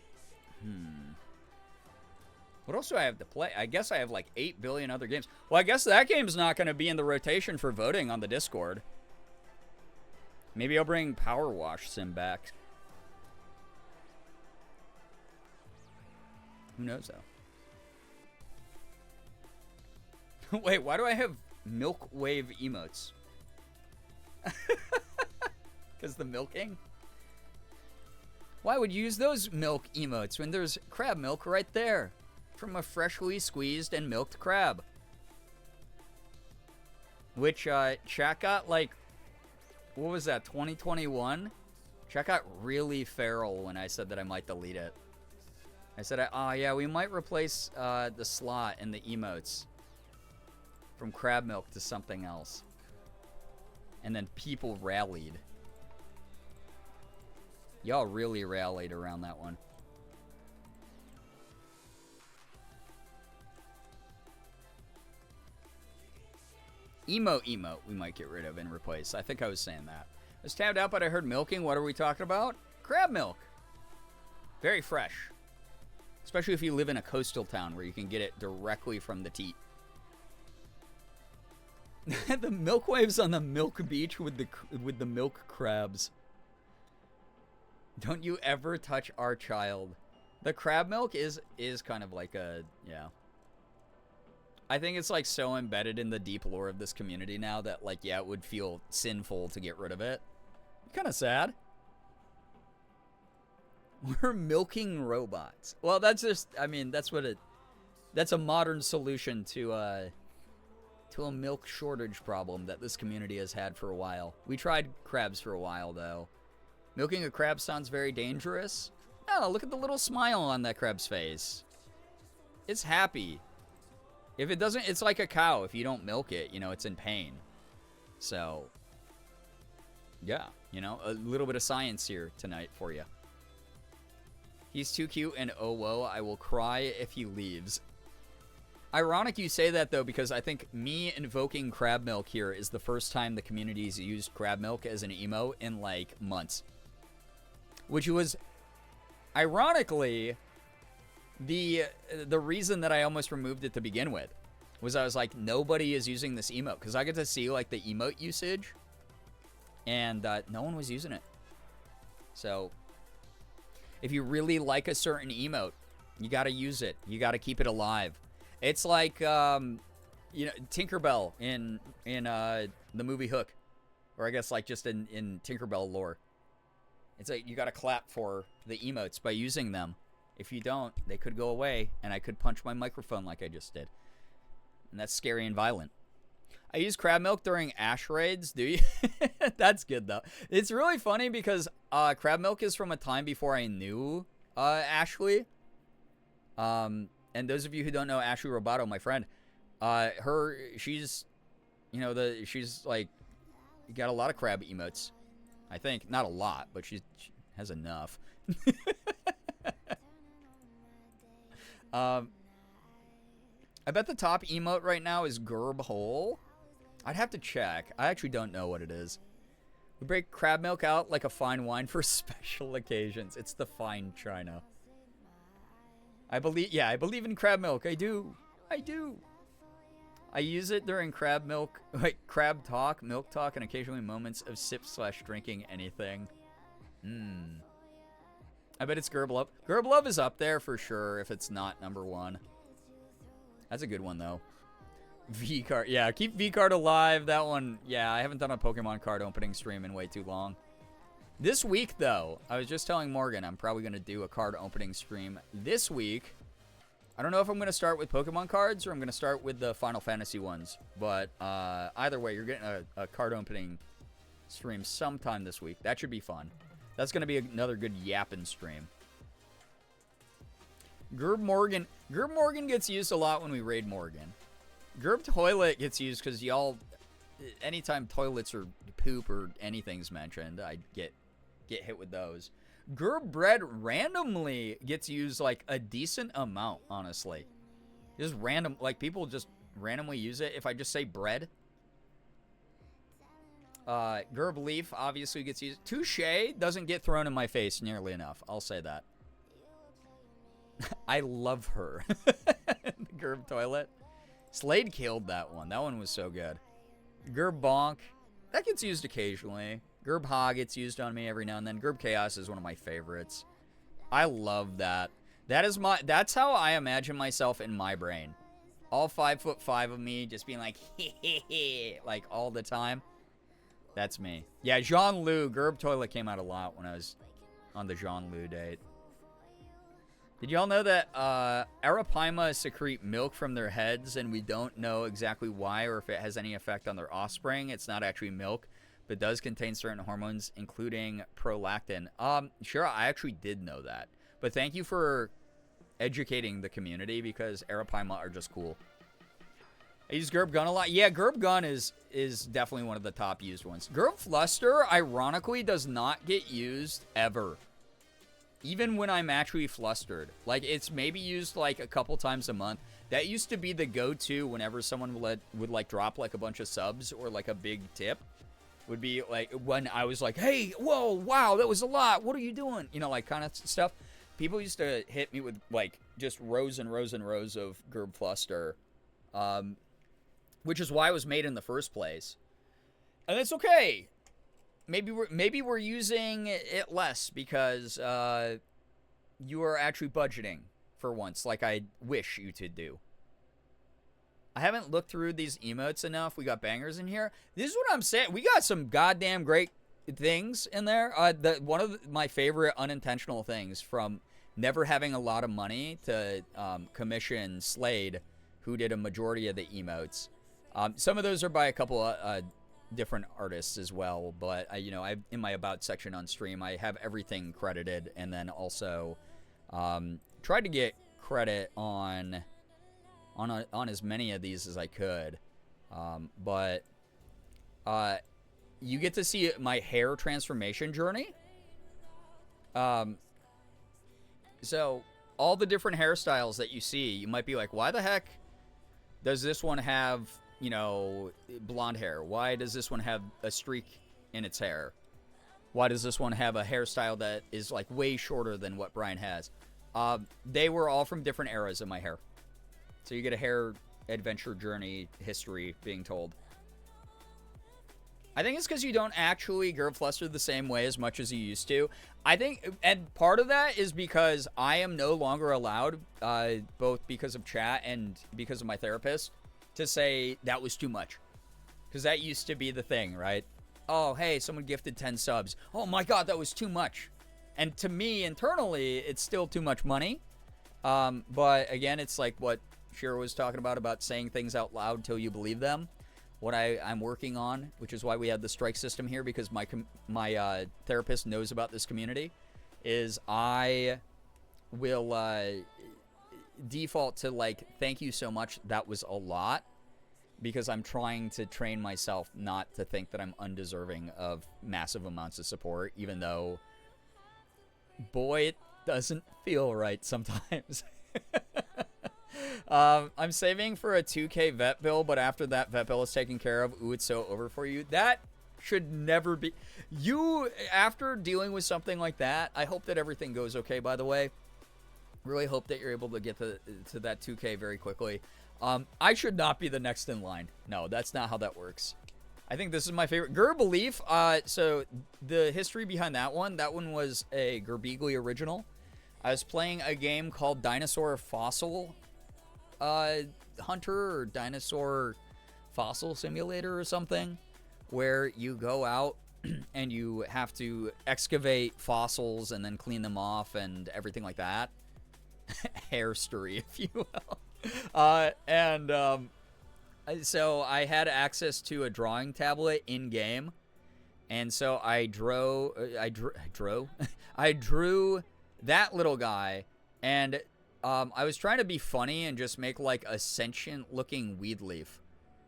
Speaker 5: else do I have to play? I guess I have like 8 billion other games. Well, I guess that game's not going to be in the rotation for voting on the Discord. Maybe I'll bring Power Wash Sim back. Who knows, though? Wait, why do I have Milk Wave emotes? Because the milking? Why would you use those milk emotes when there's crab milk right there? From a freshly squeezed and milked crab. Which, chat got like, what was that, 2021? Chat got really feral when I said that I might delete it. I said, oh yeah, we might replace the slot and the emotes from crab milk to something else. And then people rallied. Y'all really rallied around that one. Emote we might get rid of and replace. I think I was saying that. I was tabbed out, but I heard milking. What are we talking about? Crab milk. Very fresh. Especially if you live in a coastal town where you can get it directly from the teat. The milk waves on the milk beach with the milk crabs. Don't you ever touch our child. The crab milk is kind of like a, yeah. I think it's like so embedded in the deep lore of this community now that like, yeah, it would feel sinful to get rid of it. Kind of sad. We're milking robots. Well, that's just, I mean, that's a modern solution to a milk shortage problem that this community has had for a while. We tried crabs for a while, though. Milking a crab sounds very dangerous. No, look at the little smile on that crab's face. It's happy. If it doesn't, it's like a cow. If you don't milk it, you know, it's in pain. So, yeah, you know, a little bit of science here tonight for you. He's too cute and oh whoa, I will cry if he leaves. Ironic you say that, though, because I think me invoking crab milk here is the first time the community's used crab milk as an emo in, like, months. Which was, ironically, the reason that I almost removed it to begin with. Was I was like, nobody is using this emote. Because I get to see, like, the emote usage. And no one was using it. So, if you really like a certain emote, you got to use it. You got to keep it alive. It's like, you know, Tinkerbell in the movie Hook. Or I guess, like, just in Tinkerbell lore. It's like you gotta clap for the emotes by using them. If you don't, they could go away, and I could punch my microphone like I just did. And that's scary and violent. I use crab milk during ash raids. Do you? That's good, though. It's really funny because crab milk is from a time before I knew Ashley. And those of you who don't know Ashley Robato, my friend, she's, she's like, got a lot of crab emotes. I think. Not a lot, but she has enough. I bet the top emote right now is Gerb Hole. I'd have to check. I actually don't know what it is. We break crab milk out like a fine wine for special occasions. It's the fine china. I believe in crab milk. I do. I use it during crab milk, like crab talk, milk talk, and occasionally moments of sip/drinking anything. I bet it's Gerblove. Gerblove is up there for sure if it's not number one. That's a good one, though. V-card. Yeah, keep V-card alive. That one, yeah, I haven't done a Pokemon card opening stream in way too long. This week, though, I was just telling Morgan I'm probably going to do a card opening stream this week. I don't know if I'm going to start with Pokemon cards or I'm going to start with the Final Fantasy ones. But either way, you're getting a card opening stream sometime this week. That should be fun. That's going to be another good yapping stream. Gerb Morgan gets used a lot when we raid Morgan. Gerb Toilet gets used because y'all, anytime toilets or poop or anything's mentioned, I get hit with those. Gerb Bread randomly gets used like a decent amount, honestly. Just random, like people just randomly use it if I just say bread. Gerb Leaf obviously gets used. Touche doesn't get thrown in my face nearly enough. I'll say that. I love her. The Gerb Toilet. Slade killed that one. That one was so good. Gerb Bonk. That gets used occasionally. Gerb Ha gets used on me every now and then. Gerb Chaos is one of my favorites. I love that. That's how I imagine myself in my brain. All 5'5" of me just being like, like all the time. That's me. Yeah, Jean-Lu. Gerb Toilet came out a lot when I was on the Jean-Lu date. Did y'all know that Arapaima secrete milk from their heads, and we don't know exactly why or if it has any effect on their offspring? It's not actually milk, but does contain certain hormones, including prolactin. Sure, I actually did know that. But thank you for educating the community, because Arapaima are just cool. I use Gerb Gun a lot. Yeah, Gerb Gun is definitely one of the top used ones. Gerb Fluster, ironically, does not get used ever. Even when I'm actually flustered. Like, it's maybe used, like, a couple times a month. That used to be the go-to whenever someone would like, drop, like, a bunch of subs or, like, a big tip. Would be, like, when I was like, hey, whoa, wow, that was a lot. What are you doing? You know, like, kind of stuff. People used to hit me with, like, just rows and rows and rows of Gerb Fluster. Which is why it was made in the first place. And it's okay. Maybe we're using it less because you are actually budgeting for once, like I wish you to do. I haven't looked through these emotes enough. We got bangers in here. This is what I'm saying. We got some goddamn great things in there. One of my favorite unintentional things from never having a lot of money to commission Slade, who did a majority of the emotes. Some of those are by a couple of different artists as well, but I in my about section on stream I have everything credited, and then also tried to get credit on as many of these as I could, but you get to see my hair transformation journey. So all the different hairstyles that you see, you might be like, why the heck does this one have blonde hair? Why does this one have a streak in its hair? Why does this one have a hairstyle that is like way shorter than what Brian has? They were all from different eras of my hair. So you get a hair adventure journey history being told. I think it's because you don't actually Gerb Fluster the same way as much as you used to. I think, and part of that is because I am no longer allowed, both because of chat and because of my therapist, to say that was too much. Because that used to be the thing, right? oh, hey, someone gifted 10 subs. Oh my god, that was too much. And to me, internally, it's still too much money. But again, it's like what Shira was talking about saying things out loud till you believe them. What I'm working on, which is why we have the strike system here, because my therapist knows about this community, is I will default to like, thank you so much, that was a lot, because I'm trying to train myself not to think that I'm undeserving of massive amounts of support, even though, boy, it doesn't feel right sometimes. I'm saving for a 2K vet bill, but after that vet bill is taken care of, ooh, it's so over for you. That should never be. You, after dealing with something like that, I hope that everything goes okay, by the way. Really hope that you're able to get to that 2K very quickly. I should not be the next in line. No, that's not how that works. I think this is my favorite. Girbeagly, so the history behind that one was a Girbeagly original. I was playing a game called Dinosaur Fossil Hunter or Dinosaur Fossil Simulator or something, where you go out and you have to excavate fossils and then clean them off and everything like that. Hairstory, if you will. So I had access to a drawing tablet in game, and so I drew that little guy, and I was trying to be funny and just make like a sentient looking weed leaf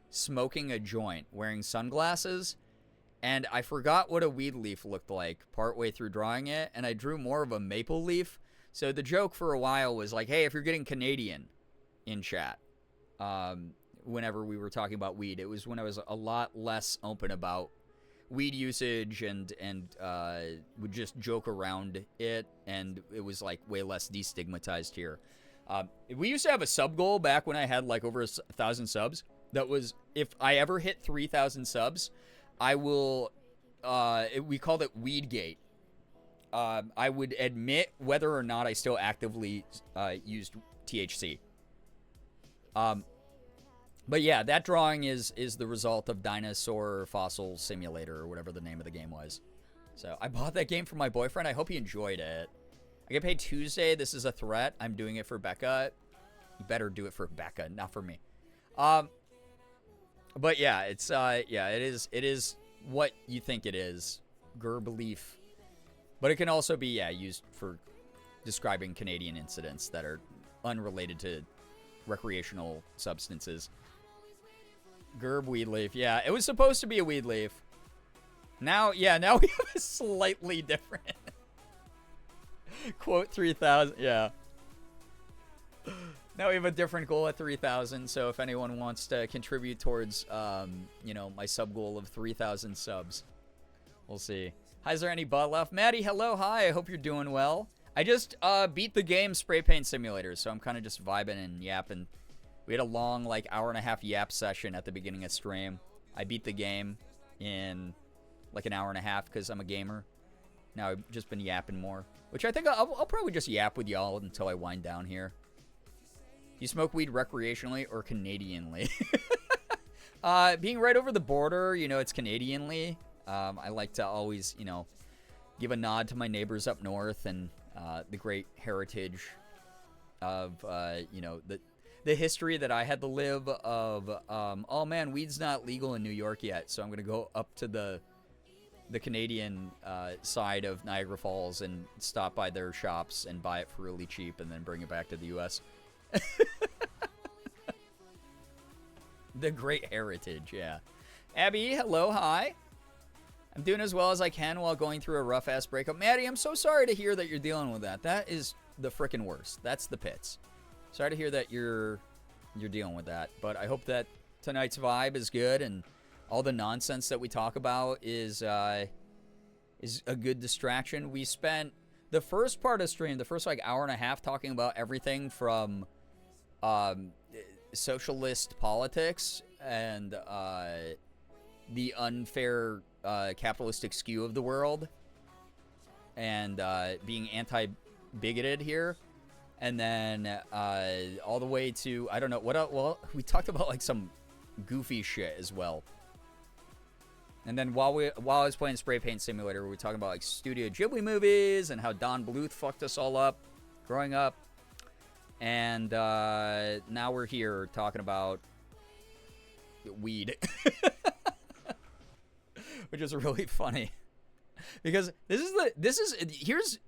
Speaker 5: smoking a joint wearing sunglasses, and I forgot what a weed leaf looked like partway through drawing it, and I drew more of a maple leaf. So the joke for a while was like, hey, if you're getting Canadian in chat, whenever we were talking about weed, it was when I was a lot less open about weed usage and would just joke around it, and it was like way less destigmatized here. We used to have a sub goal back when I had like over 1,000 subs. That was, if I ever hit 3,000 subs, I will, we called it Weedgate. I would admit whether or not I still actively used THC. But yeah, that drawing is the result of Dinosaur Fossil Simulator, or whatever the name of the game was. So I bought that game for my boyfriend. I hope he enjoyed it. I get paid Tuesday. This is a threat. I'm doing it for Becca. You better do it for Becca, not for me. But yeah, it's yeah, it is what you think it is. Girbeagly. But it can also be, yeah, used for describing Canadian incidents that are unrelated to recreational substances. Weed leaf. Yeah, it was supposed to be a weed leaf. Now we have a slightly different quote 3,000. Yeah. Now we have a different goal at 3,000. So if anyone wants to contribute towards, my sub goal of 3,000 subs, we'll see. Hi, is there any butt left? Maddie, hello, hi. I hope you're doing well. I just beat the game Spray Paint Simulator, so I'm kind of just vibing and yapping. We had a long, like, hour-and-a-half yap session at the beginning of stream. I beat the game in, like, an hour and a half because I'm a gamer. Now I've just been yapping more, which I think I'll probably just yap with y'all until I wind down here. You smoke weed recreationally or Canadianly? Being right over the border, it's Canadianly. I like to always, give a nod to my neighbors up north and the great heritage of, the history that I had to live of, oh man, weed's not legal in New York yet, so I'm going to go up to the Canadian side of Niagara Falls and stop by their shops and buy it for really cheap and then bring it back to the U.S. The great heritage, yeah. Abby, hello, hi. I'm doing as well as I can while going through a rough-ass breakup. Maddie, I'm so sorry to hear that you're dealing with that. That is the frickin' worst. That's the pits. Sorry to hear that you're dealing with that. But I hope that tonight's vibe is good and all the nonsense that we talk about is a good distraction. We spent the first part of stream, the first like hour and a half, talking about everything from socialist politics and the unfair capitalistic skew of the world and being anti-bigoted here, and then all the way to, I don't know what else. Well, we talked about like some goofy shit as well. And then while I was playing Spray Paint Simulator, we were talking about like Studio Ghibli movies and how Don Bluth fucked us all up growing up. And now we're here talking about weed, which is really funny because here's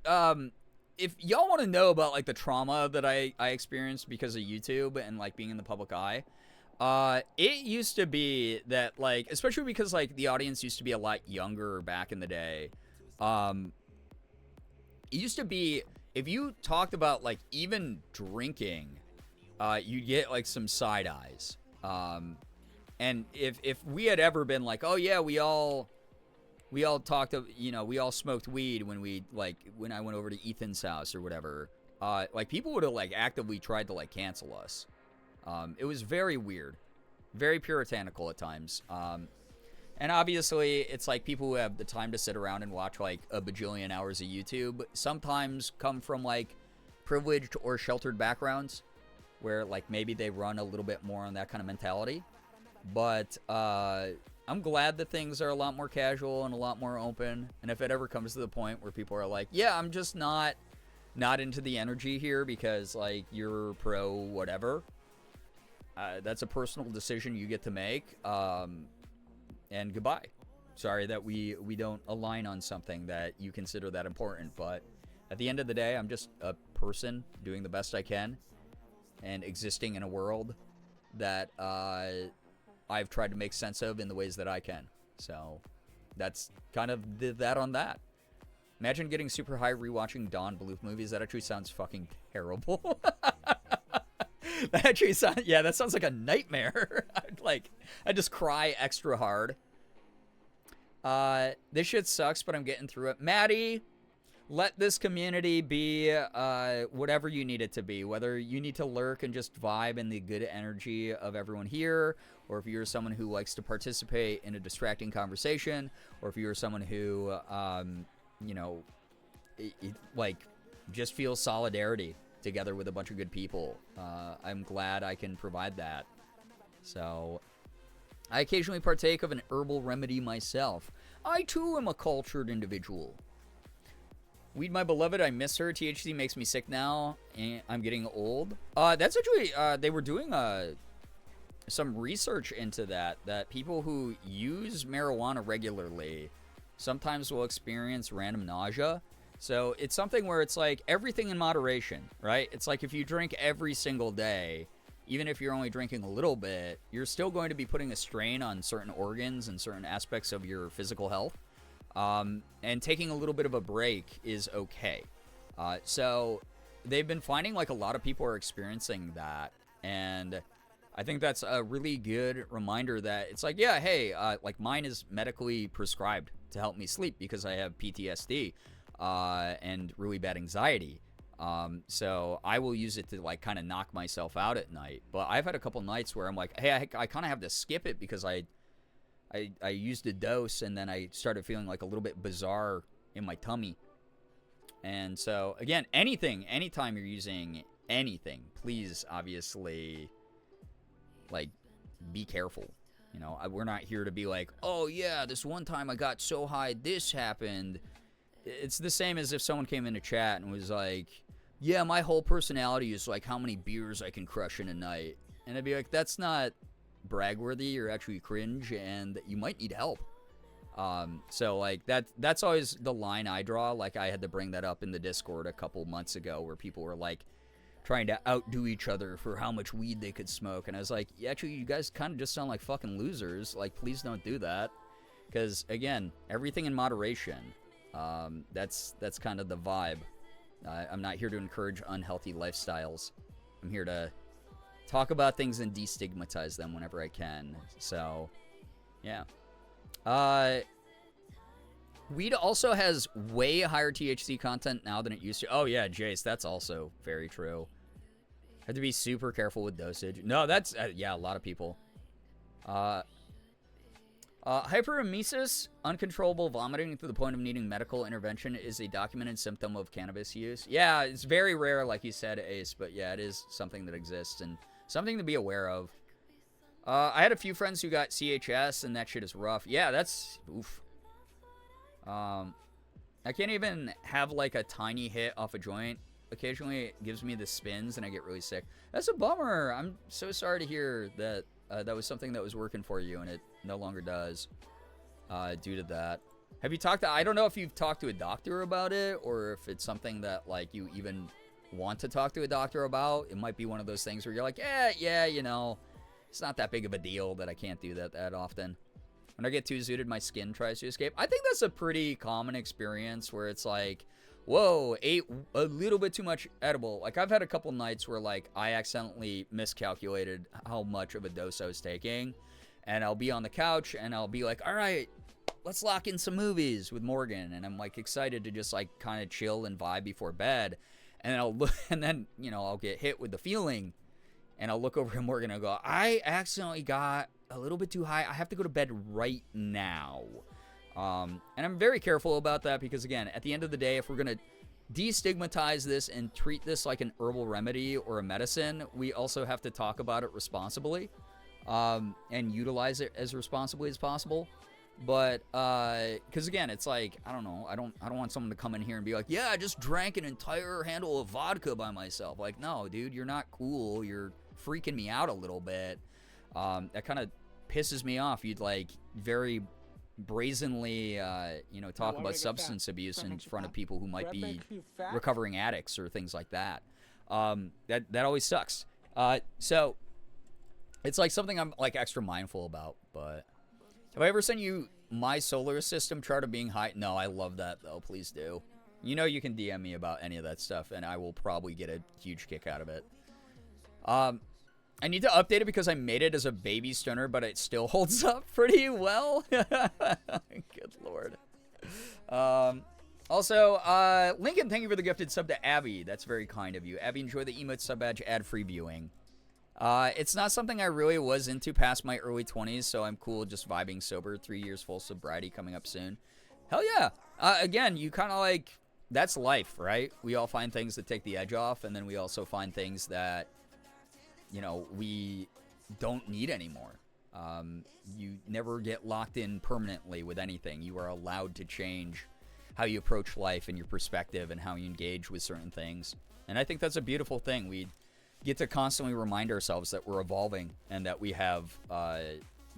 Speaker 5: if y'all want to know about like the trauma that I experienced because of YouTube and like being in the public eye. It used to be that, like, especially because, like, the audience used to be a lot younger back in the day. It used to be, if you talked about, like, even drinking, you'd get, like, some side eyes. And if we had ever been like, oh, yeah, we all talked, you know, we all smoked weed when I went over to Ethan's house or whatever, like, people would have, like, actively tried to, like, cancel us. It was very weird, very puritanical at times. And obviously, it's like people who have the time to sit around and watch like a bajillion hours of YouTube sometimes come from like privileged or sheltered backgrounds where like maybe they run a little bit more on that kind of mentality. But I'm glad that things are a lot more casual and a lot more open. And if it ever comes to the point where people are like, yeah, I'm just not into the energy here because like you're pro whatever. That's a personal decision you get to make, and goodbye. Sorry that we don't align on something that you consider that important, but at the end of the day, I'm just a person doing the best I can and existing in a world that I've tried to make sense of in the ways that I can. So that's kind of that on that. Imagine getting super high rewatching Don Bluth movies. That actually sounds fucking terrible. That actually sounds, yeah, that sounds like a nightmare. I just cry extra hard. This shit sucks, but I'm getting through it. Maddie, let this community be whatever you need it to be. Whether you need to lurk and just vibe in the good energy of everyone here, or if you're someone who likes to participate in a distracting conversation, or if you're someone who, you know, like just feels solidarity together with a bunch of good people. I'm glad I can provide that. So, I occasionally partake of an herbal remedy myself. I too am a cultured individual. Weed my beloved, I miss her. THC makes me sick now, and I'm getting old. That's actually, they were doing some research into that people who use marijuana regularly sometimes will experience random nausea. So it's something where it's like everything in moderation, right? It's like if you drink every single day, even if you're only drinking a little bit, you're still going to be putting a strain on certain organs and certain aspects of your physical health. And taking a little bit of a break is okay. So they've been finding like a lot of people are experiencing that. And I think that's a really good reminder that it's like, yeah, hey, like mine is medically prescribed to help me sleep because I have PTSD. And really bad anxiety. So I will use it to like kind of knock myself out at night. But I've had a couple nights where I'm like, hey, I kind of have to skip it because I used a dose and then I started feeling like a little bit bizarre in my tummy. And so again, anytime you're using anything, please obviously like be careful. You know, we're not here to be like, oh yeah, this one time I got so high, this happened. It's the same as if someone came into chat and was like, yeah, my whole personality is like how many beers I can crush in a night. And I'd be like, that's not brag-worthy. You're actually cringe and you might need help. So like that's always the line I draw. Like I had to bring that up in the Discord a couple months ago where people were like trying to outdo each other for how much weed they could smoke. And I was like, yeah, actually, you guys kind of just sound like fucking losers. Like, please don't do that. Because again, everything in moderation. That's kind of the vibe. I'm not here to encourage unhealthy lifestyles. I'm here to talk about things and destigmatize them whenever I can. So, yeah. Weed also has way higher THC content now than it used to. Oh, yeah, Jace, that's also very true. Have to be super careful with dosage. No, that's, yeah, a lot of people. Hyperemesis, uncontrollable vomiting to the point of needing medical intervention, is a documented symptom of cannabis use. Yeah, it's very rare, like you said, Ace, but yeah, it is something that exists and something to be aware of. I had a few friends who got CHS, and that shit is rough. Yeah, that's oof. I can't even have like a tiny hit off a joint. Occasionally, it gives me the spins, and I get really sick. That's a bummer. I'm so sorry to hear that that was something that was working for you, and it no longer does due to that. Have you talked to? I don't know if you've talked to a doctor about it, or if it's something that like you even want to talk to a doctor about. It might be one of those things where you're like, yeah, you know, it's not that big of a deal that I can't do that often. When I get too zooted, my skin tries to escape. I think that's a pretty common experience where it's like, whoa, ate a little bit too much edible. Like, I've had a couple nights where, like, I accidentally miscalculated how much of a dose I was taking. And I'll be on the couch, and I'll be like, all right, let's lock in some movies with Morgan. And I'm, like, excited to just, like, kind of chill and vibe before bed. And I'll look, and then, you know, I'll get hit with the feeling. And I'll look over at Morgan and go, I accidentally got a little bit too high. I have to go to bed right now. And I'm very careful about that because, again, at the end of the day, if we're going to destigmatize this and treat this like an herbal remedy or a medicine, we also have to talk about it responsibly and utilize it as responsibly as possible. But because, again, it's like, I don't know. I don't want someone to come in here and be like, yeah, I just drank an entire handle of vodka by myself. Like, no, dude, you're not cool. You're freaking me out a little bit. That kind of pisses me off. You'd, like, very brazenly, you know, talk about substance abuse in front of people who might be recovering addicts or things like that. That always sucks. So it's like something I'm like extra mindful about. But have I ever sent you my solar system chart of being high? No, I love that though. Please do. You know, you can DM me about any of that stuff, and I will probably get a huge kick out of it. I need to update it because I made it as a baby stoner, but it still holds up pretty well. Good Lord. Also, Lincoln, thank you for the gifted sub to Abby. That's very kind of you. Abby, enjoy the emote sub badge ad-free viewing. It's not something I really was into past my early 20s, so I'm cool just vibing sober. 3 years full sobriety coming up soon. Hell yeah. Again, you kind of like, that's life, right? We all find things that take the edge off, and then we also find things that, you know, we don't need anymore. You never get locked in permanently with anything. You are allowed to change how you approach life and your perspective and how you engage with certain things. And I think that's a beautiful thing. We get to constantly remind ourselves that we're evolving and that we have,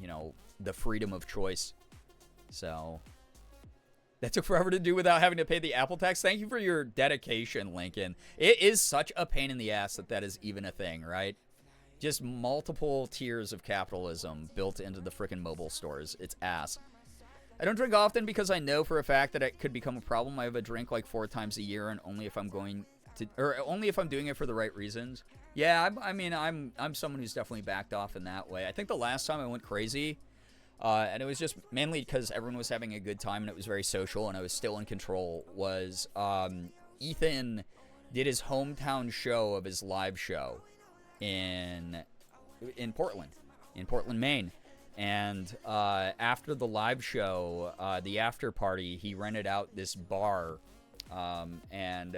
Speaker 5: you know, the freedom of choice. So that took forever to do without having to pay the Apple tax. Thank you for your dedication, Lincoln. It is such a pain in the ass that is even a thing, right? Just multiple tiers of capitalism built into the frickin' mobile stores. It's ass. I don't drink often because I know for a fact that it could become a problem. I have a drink like 4 times a year, and only if I'm doing it for the right reasons. Yeah, I mean, I'm someone who's definitely backed off in that way. I think the last time I went crazy, and it was just mainly because everyone was having a good time and it was very social and I was still in control, was Ethan did his hometown show of his live show in Portland, Maine. And after the live show, the after party, he rented out this bar, and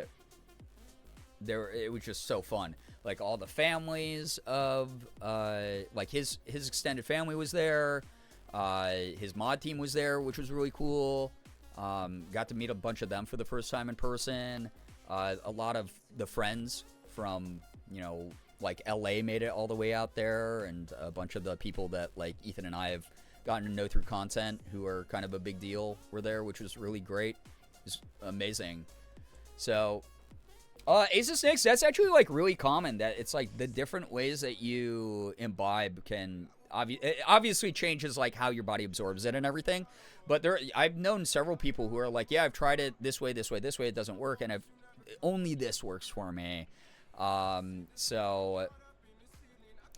Speaker 5: it was just so fun. Like, all the families of like his extended family was there. His mod team was there, which was really cool. Got to meet a bunch of them for the first time in person. A lot of the friends from, you know, like LA made it all the way out there, and a bunch of the people that like Ethan and I have gotten to know through content who are kind of a big deal were there, which was really great. It was amazing. So Ace of Snakes, that's actually like really common, that it's like the different ways that you imbibe can it obviously changes like how your body absorbs it and everything. But I've known several people who are like, yeah, I've tried it this way, it doesn't work, and only this works for me. So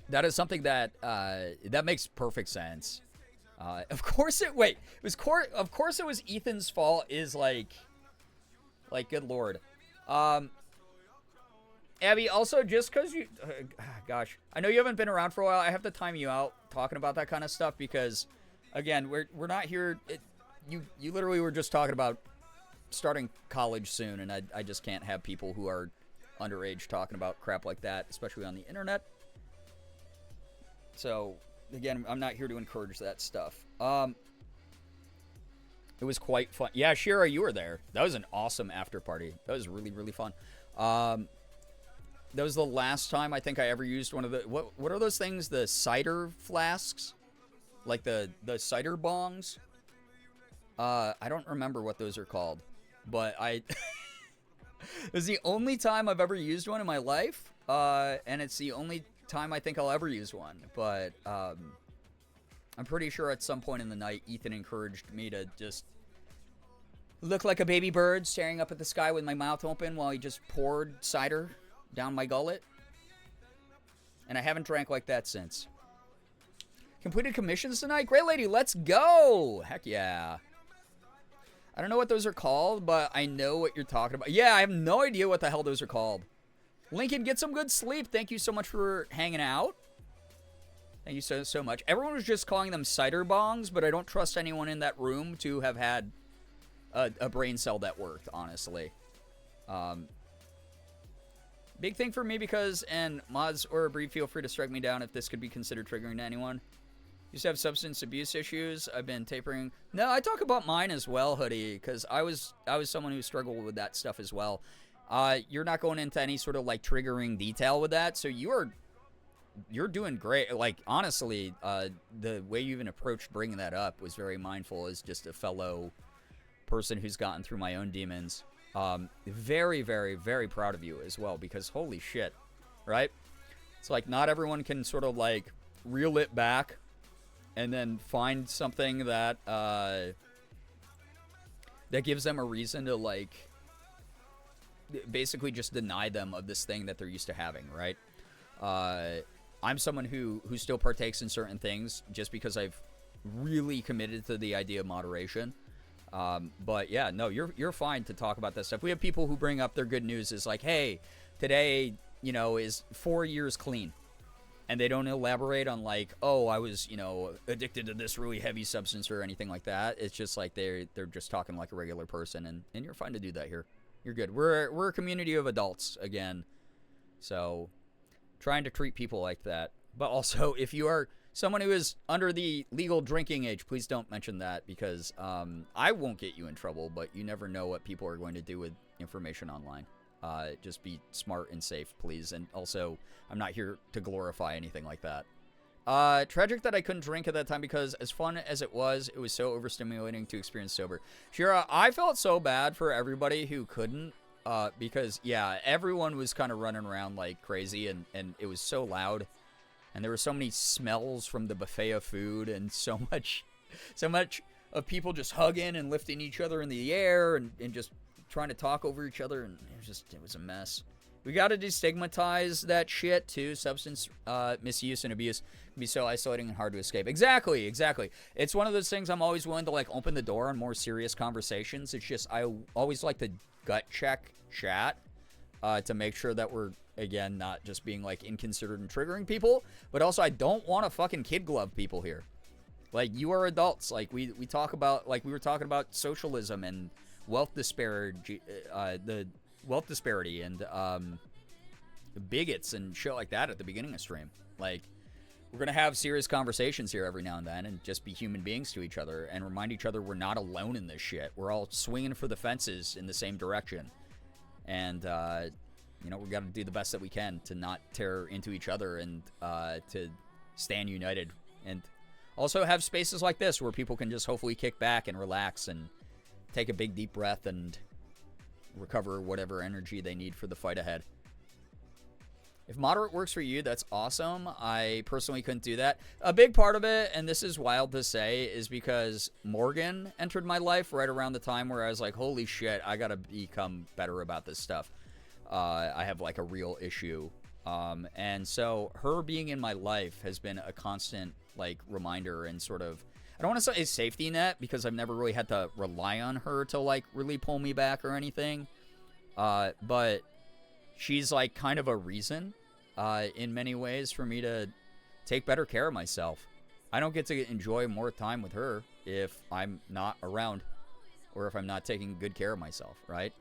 Speaker 5: that is something that that makes perfect sense. Of course it was Ethan's fault, is like good Lord. Abby, also, just because you, gosh, I know you haven't been around for a while, I have to time you out talking about that kind of stuff because, again, we're not here. You literally were just talking about starting college soon, and I just can't have people who are underage talking about crap like that, especially on the internet. So again, I'm not here to encourage that stuff. It was quite fun. Yeah, Shira, you were there. That was an awesome after party. That was really, really fun. That was the last time I think I ever used one of the... What are those things? The cider flasks? Like the cider bongs? I don't remember what those are called. But I... It was the only time I've ever used one in my life. And it's the only time I think I'll ever use one. But... I'm pretty sure at some point in the night, Ethan encouraged me to just look like a baby bird staring up at the sky with my mouth open while he just poured cider down my gullet. And I haven't drank like that since. Completed commissions tonight? Great lady, let's go! Heck yeah. I don't know what those are called, but I know what you're talking about. Yeah, I have no idea what the hell those are called. Lincoln, get some good sleep. Thank you so much for hanging out. Thank you so much. Everyone was just calling them cider bongs, but I don't trust anyone in that room to have had a brain cell that worked, honestly. Big thing for me because, and mods or Bree, feel free to strike me down if this could be considered triggering to anyone. Used to have substance abuse issues. I've been tapering. No, I talk about mine as well, Hoodie, because I was someone who struggled with that stuff as well. You're not going into any sort of like triggering detail with that, so you're doing great. Like, honestly, the way you even approached bringing that up was very mindful as just a fellow person who's gotten through my own demons. Very, very, very proud of you as well, because holy shit, right? It's like not everyone can sort of like reel it back and then find something that that gives them a reason to like basically just deny them of this thing that they're used to having, right? I'm someone who still partakes in certain things just because I've really committed to the idea of moderation. But yeah, no, you're fine to talk about that stuff. We have people who bring up their good news is like, hey, today, you know, is 4 years clean. And they don't elaborate on like, oh, I was, you know, addicted to this really heavy substance or anything like that. It's just like they're just talking like a regular person, and you're fine to do that here. You're good. We're a community of adults again. So trying to treat people like that. But also, if you are someone who is under the legal drinking age, please don't mention that, because I won't get you in trouble, but you never know what people are going to do with information online. Just be smart and safe, please. And also, I'm not here to glorify anything like that. Tragic that I couldn't drink at that time, because as fun as it was so overstimulating to experience sober. Shira, I felt so bad for everybody who couldn't. Because, yeah, everyone was kind of running around like crazy, and it was so loud. And there were so many smells from the buffet of food, and so much of people just hugging and lifting each other in the air and just trying to talk over each other, and it was a mess. We got to destigmatize that shit, too. Substance misuse and abuse can be so isolating and hard to escape. Exactly. It's one of those things I'm always willing to, like, open the door on more serious conversations. It's just I always like to gut check chat to make sure that we're, again, not just being, like, inconsiderate and triggering people, but also I don't want to fucking kid glove people here. Like, you are adults. Like, we talk about, like, we were talking about socialism and wealth disparity, the wealth disparity and bigots and shit like that at the beginning of stream. Like, we're going to have serious conversations here every now and then and just be human beings to each other and remind each other we're not alone in this shit. We're all swinging for the fences in the same direction. And, you know, we got to do the best that we can to not tear into each other and to stand united. And also have spaces like this where people can just hopefully kick back and relax and take a big deep breath and recover whatever energy they need for the fight ahead. If moderate works for you, that's awesome. I personally couldn't do that. A big part of it, and this is wild to say, is because Morgan entered my life right around the time where I was like, holy shit, I gotta become better about this stuff. I have like a real issue. And so her being in my life has been a constant like reminder and sort of, I don't want to say a safety net, because I've never really had to rely on her to like really pull me back or anything. But she's like kind of a reason in many ways for me to take better care of myself. I don't get to enjoy more time with her if I'm not around or if I'm not taking good care of myself, right?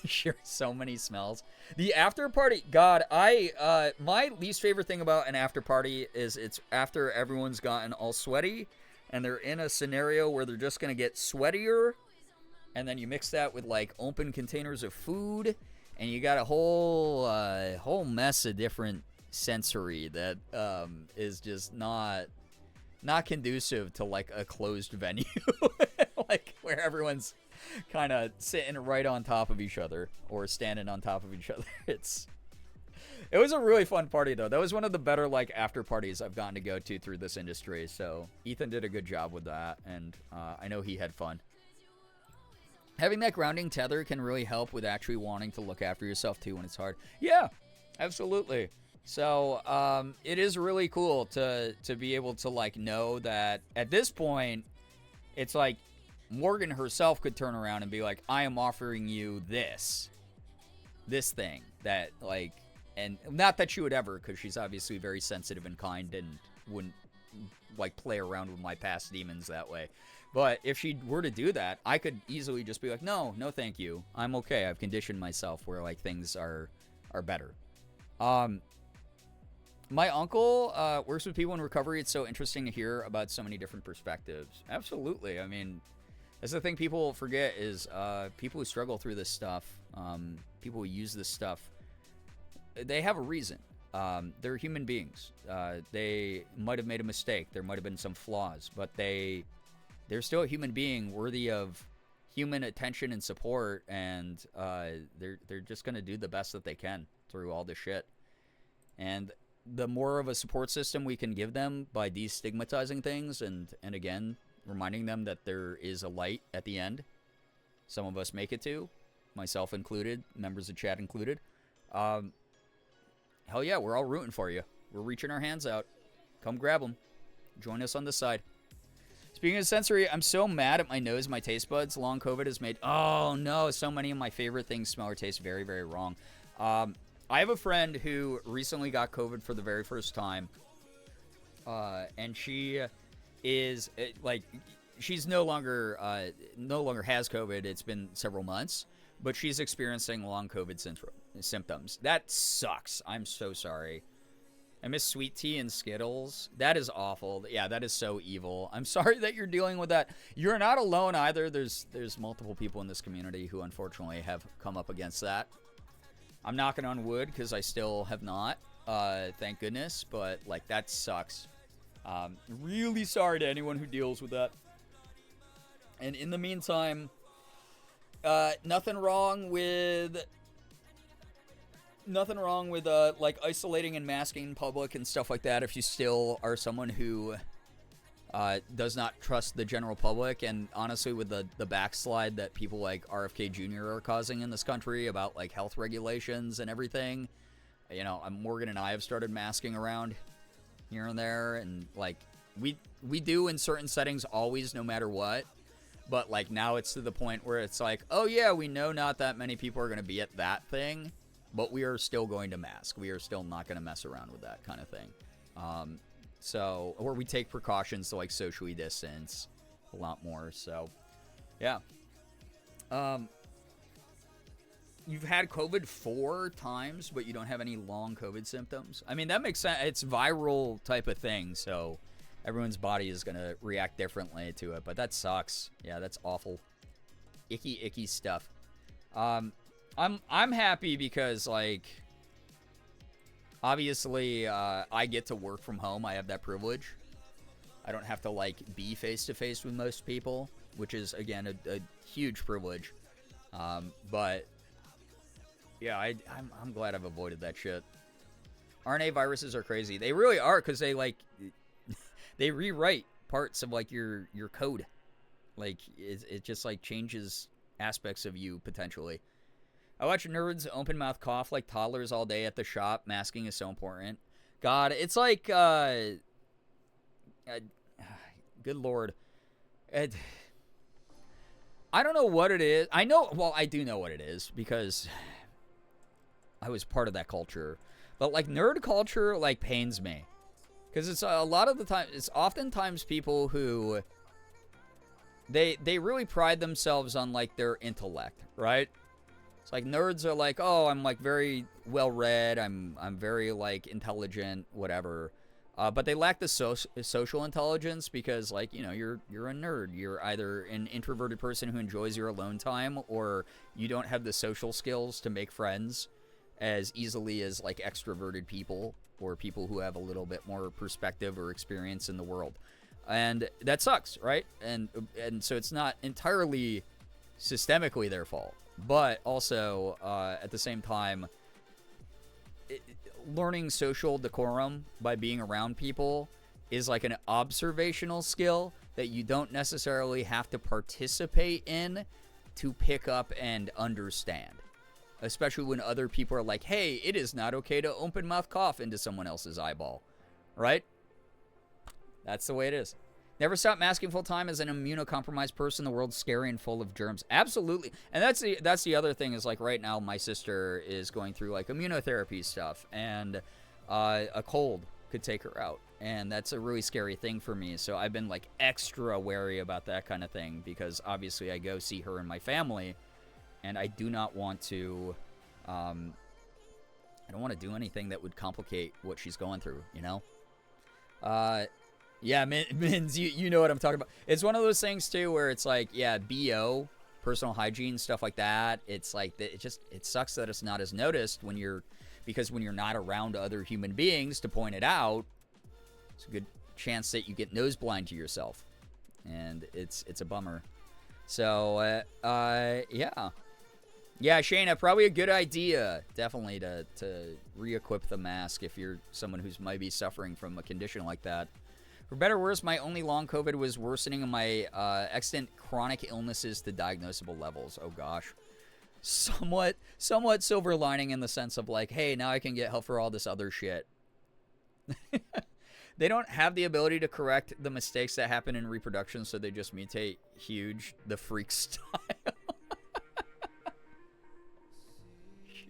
Speaker 5: Sure, so many smells. The after party, God, my least favorite thing about an after party is it's after everyone's gotten all sweaty and they're in a scenario where they're just gonna get sweatier, and then you mix that with like open containers of food, and you got a whole mess of different sensory that is just not conducive to like a closed venue, like where everyone's kind of sitting right on top of each other or standing on top of each other. It was a really fun party though. That was one of the better like after parties I've gotten to go to through this industry. So Ethan did a good job with that, and I know he had fun. Having that grounding tether can really help with actually wanting to look after yourself too when it's hard. Yeah, absolutely. So it is really cool to be able to like know that at this point, it's like Morgan herself could turn around and be like, I am offering you this thing that like, and not that she would ever, because she's obviously very sensitive and kind and wouldn't like play around with my past demons that way. But if she were to do that, I could easily just be like, no, thank you. I'm okay. I've conditioned myself where like things are better. My uncle works with people in recovery. It's so interesting to hear about so many different perspectives. Absolutely. I mean, that's the thing people forget is people who struggle through this stuff, people who use this stuff, they have a reason. They're human beings. They might have made a mistake. There might have been some flaws, but they're still a human being worthy of human attention and support, and they're just going to do the best that they can through all this shit. And the more of a support system we can give them by destigmatizing things and again, reminding them that there is a light at the end. Some of us make it to, myself included, members of chat included. Hell yeah, we're all rooting for you. We're reaching our hands out. Come grab them. Join us on this side. Speaking of sensory, I'm so mad at my nose and my taste buds. Long COVID has made, oh no, so many of my favorite things smell or taste very, very wrong. I have a friend who recently got COVID for the very first time. And she is like, she's no longer has COVID. It's been several months, but she's experiencing long COVID symptoms. That sucks. I'm so sorry. I miss sweet tea and Skittles. That is awful. Yeah, that is so evil. I'm sorry that you're dealing with that. You're not alone either. There's multiple people in this community who unfortunately have come up against that. I'm knocking on wood because I still have not. Thank goodness. But like that sucks. Really sorry to anyone who deals with that. And in the meantime, nothing wrong with like isolating and masking in public and stuff like that if you still are someone who does not trust the general public. And honestly, with the backslide that people like RFK Jr. are causing in this country about like health regulations and everything, you know, Morgan and I have started masking around here and there, and like we do in certain settings always, no matter what. But like now it's to the point where it's like, oh yeah, we know not that many people are going to be at that thing, but we are still going to mask. We are still not going to mess around with that kind of thing. So, or we take precautions to like socially distance a lot more. So, yeah. You've had COVID 4 times, but you don't have any long COVID symptoms. I mean, that makes sense. It's viral type of thing, so everyone's body is going to react differently to it, but that sucks. Yeah, that's awful. Icky stuff. I'm happy because, like, obviously, I get to work from home. I have that privilege. I don't have to, like, be face-to-face with most people, which is, again, a huge privilege. But yeah, I'm glad I've avoided that shit. RNA viruses are crazy. They really are, because they, like, they rewrite parts of, like, your code. Like, it just, like, changes aspects of you, potentially. I watch nerds open mouth cough like toddlers all day at the shop. Masking is so important. God, it's like, good Lord. I don't know what it is. I do know what it is, because I was part of that culture. But, like, nerd culture, like, pains me. Because it's a lot of the time, it's oftentimes people who, they really pride themselves on, like, their intellect, right? It's like nerds are like, oh, I'm like very well read, I'm very like intelligent, whatever. But they lack the social intelligence because, like, you know, you're a nerd. You're either an introverted person who enjoys your alone time, or you don't have the social skills to make friends as easily as like extroverted people or people who have a little bit more perspective or experience in the world. And that sucks, right? And so it's not entirely systemically their fault, but also at the same time, learning social decorum by being around people is like an observational skill that you don't necessarily have to participate in to pick up and understand. Especially when other people are like, hey, it is not okay to open mouth cough into someone else's eyeball. Right? That's the way it is. Never stop masking full time. As an immunocompromised person, the world's scary and full of germs. Absolutely. And that's the other thing is, like, right now my sister is going through like immunotherapy stuff, and a cold could take her out, and that's a really scary thing for me. So I've been like extra wary about that kind of thing, because obviously I go see her and my family, and I do not want to I don't want to do anything that would complicate what she's going through, you know? Yeah, Mins, you know what I'm talking about. It's one of those things, too, where it's like, yeah, BO, personal hygiene, stuff like that. It's like, it sucks that it's not as noticed because when you're not around other human beings to point it out, it's a good chance that you get nose blind to yourself. And it's a bummer. So, yeah. Yeah, Shayna, probably a good idea, definitely, to re-equip the mask if you're someone who's maybe suffering from a condition like that. For better or worse, my only long COVID was worsening my extant chronic illnesses to diagnosable levels. Oh, gosh. Somewhat silver lining in the sense of, like, hey, now I can get help for all this other shit. They don't have the ability to correct the mistakes that happen in reproduction, so they just mutate huge, the freak style.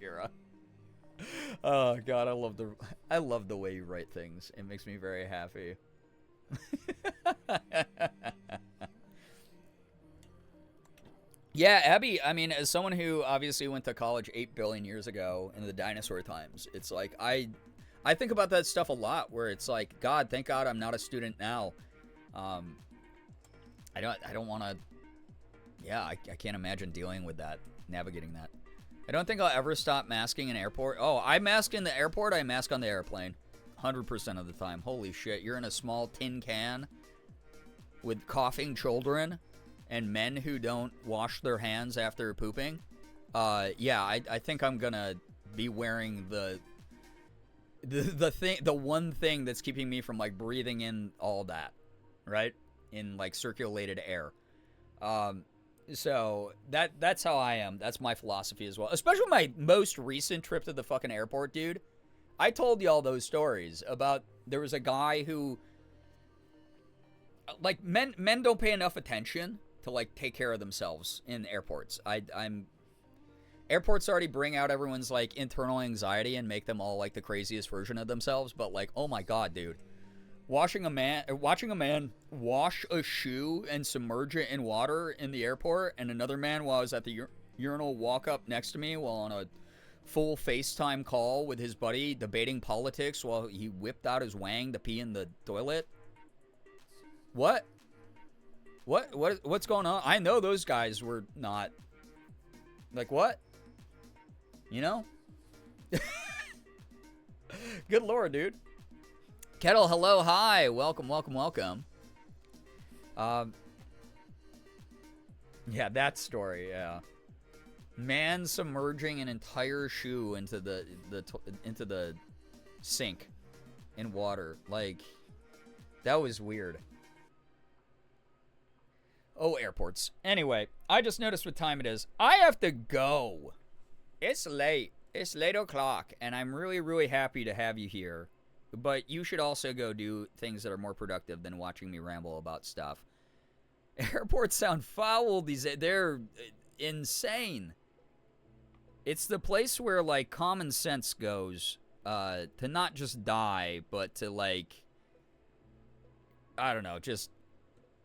Speaker 5: Shira. Oh, God, I love the way you write things. It makes me very happy. Yeah, Abby, I mean, as someone who obviously went to college 8 billion years ago in the dinosaur times, it's like I think about that stuff a lot, where it's like, God, thank God I'm not a student now. I don't want to, yeah, I can't imagine dealing with that, navigating that. I don't think I'll ever stop masking in airport. Oh, I mask in the airport, I mask on the airplane. 100% of the time. Holy shit, you're in a small tin can with coughing children and men who don't wash their hands after pooping. Yeah, I think I'm gonna be wearing the one thing that's keeping me from like breathing in all that, right? In like circulated air. So that's how I am. That's my philosophy as well. Especially my most recent trip to the fucking airport, dude. I told y'all those stories about, there was a guy who, like, men don't pay enough attention to, like, take care of themselves in airports. Airports already bring out everyone's, like, internal anxiety and make them all, like, the craziest version of themselves. But, like, oh my God, dude. Watching a man wash a shoe and submerge it in water in the airport, and another man, while I was at the urinal, walk up next to me while on a full FaceTime call with his buddy debating politics while he whipped out his wang to pee in the toilet. What's going on? I know those guys were not, like, what? You know? Good Lord, dude. Kettle, hello, hi. Welcome. Yeah, that story, yeah. Man submerging an entire shoe into the sink in water. Like, that was weird. Oh, airports. Anyway, I just noticed what time it is. I have to go. It's late. It's late o'clock, and I'm really, really happy to have you here. But you should also go do things that are more productive than watching me ramble about stuff. Airports sound foul. They're insane. It's the place where, like, common sense goes to not just die, but to, like, I don't know, just,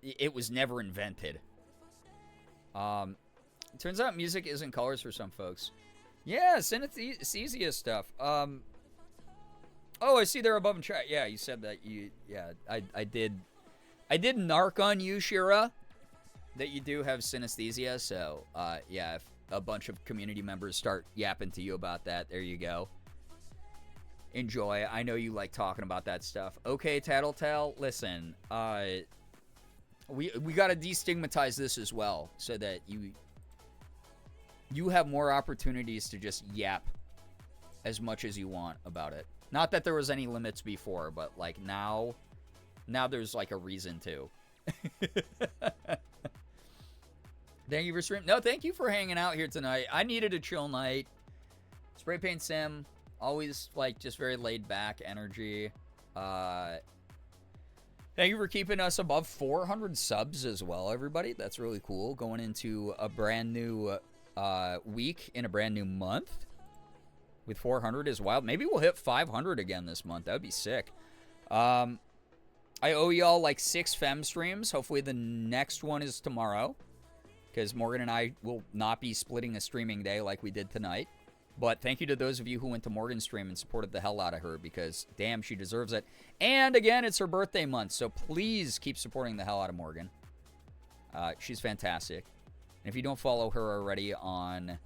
Speaker 5: it was never invented. Turns out music isn't colors for some folks. Yeah, synesthesia stuff. Oh, I see they're above in chat. Yeah, you said that you. Yeah, I did narc on you, Shira, that you do have synesthesia. So, yeah, if a bunch of community members start yapping to you about that, there you go. Enjoy. I know you like talking about that stuff. Okay, Tattletale, listen. We got to destigmatize this as well, so that you have more opportunities to just yap as much as you want about it. Not that there was any limits before, but like now there's like a reason to. Thank you for streaming. No, thank you for hanging out here tonight. I needed a chill night. Spray paint sim, always like just very laid back energy. Thank you for keeping us above 400 subs as well, everybody. That's really cool. Going into a brand new week in a brand new month with 400 is wild. Maybe we'll hit 500 again this month. That would be sick. I owe y'all like 6 fem streams. Hopefully the next one is tomorrow, because Morgan and I will not be splitting a streaming day like we did tonight. But thank you to those of you who went to Morgan's stream and supported the hell out of her, because damn, she deserves it. And again, it's her birthday month, so please keep supporting the hell out of Morgan. She's fantastic. And if you don't follow her already on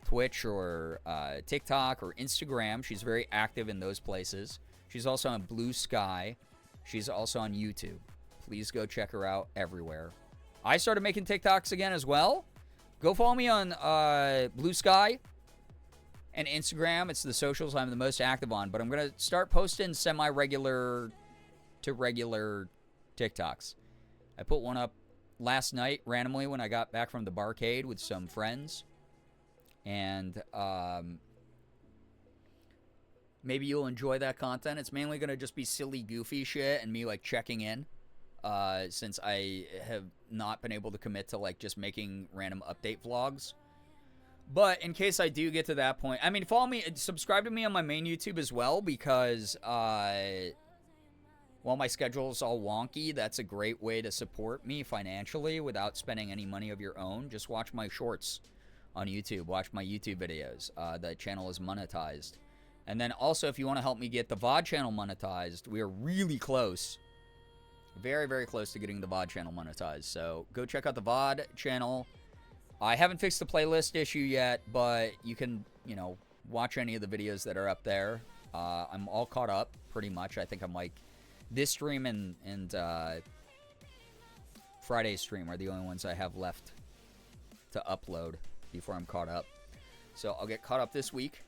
Speaker 5: Twitch or TikTok or Instagram, she's very active in those places. She's also on Blue Sky. She's also on YouTube. Please go check her out everywhere. I started making TikToks again as well. Go follow me on Blue Sky and Instagram. It's the socials I'm the most active on. But I'm going to start posting semi-regular to regular TikToks. I put one up last night randomly when I got back from the barcade with some friends. And maybe you'll enjoy that content. It's mainly going to just be silly, goofy shit and me like checking in. Since I have not been able to commit to like just making random update vlogs. But in case I do get to that point, I mean, follow me, subscribe to me on my main YouTube as well, because while my schedule is all wonky, that's a great way to support me financially without spending any money of your own. Just watch my shorts on YouTube. Watch my YouTube videos. The channel is monetized. And then also, if you want to help me get the VOD channel monetized, we are really close. Very, very close to getting the VOD channel monetized. So go check out the VOD channel. I haven't fixed the playlist issue yet, but you can, you know, watch any of the videos that are up there. I'm all caught up, pretty much. I think I'm like, this stream and Friday's stream are the only ones I have left to upload before I'm caught up. So I'll get caught up this week.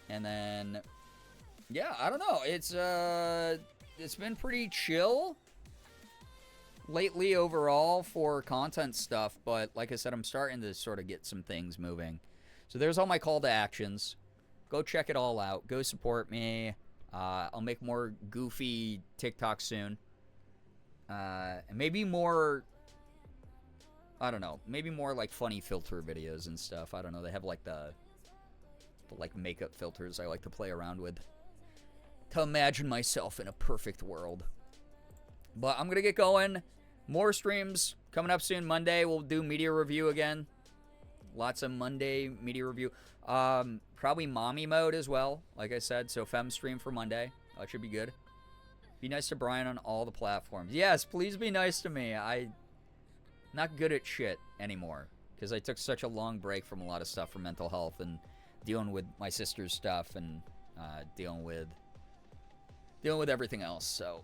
Speaker 5: And then, yeah, I don't know. It's been pretty chill lately overall for content stuff, but like I said, I'm starting to sort of get some things moving. So there's all my call to actions. Go check it all out. Go support me. I'll make more goofy TikToks soon. And maybe more, I don't know, maybe more like funny filter videos and stuff. I don't know. They have like the like makeup filters I like to play around with to imagine myself in a perfect world. But I'm going to get going. More streams coming up soon. Monday, we'll do media review again. Lots of Monday media review. Probably mommy mode as well, like I said. So fem stream for Monday. That should be good. Be nice to Brian on all the platforms. Yes, please be nice to me. I'm not good at shit anymore, because I took such a long break from a lot of stuff for mental health and dealing with my sister's stuff and dealing with everything else. So,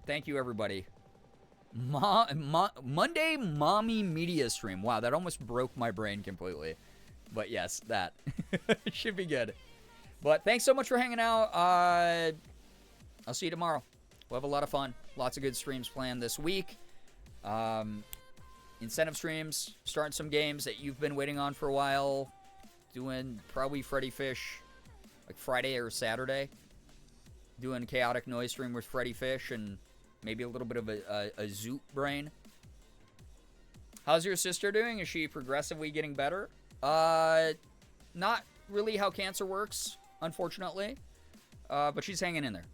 Speaker 5: thank you, everybody. Monday mommy media stream. Wow, that almost broke my brain completely. But yes, that should be good. But thanks so much for hanging out. I'll see you tomorrow. We'll have a lot of fun. Lots of good streams planned this week. Incentive streams. Starting some games that you've been waiting on for a while. Doing probably Freddy Fish like Friday or Saturday. Doing Chaotic Noise stream with Freddy Fish and maybe a little bit of a Zoot brain. How's your sister doing? Is she progressively getting better? Not really how cancer works, unfortunately. But she's hanging in there.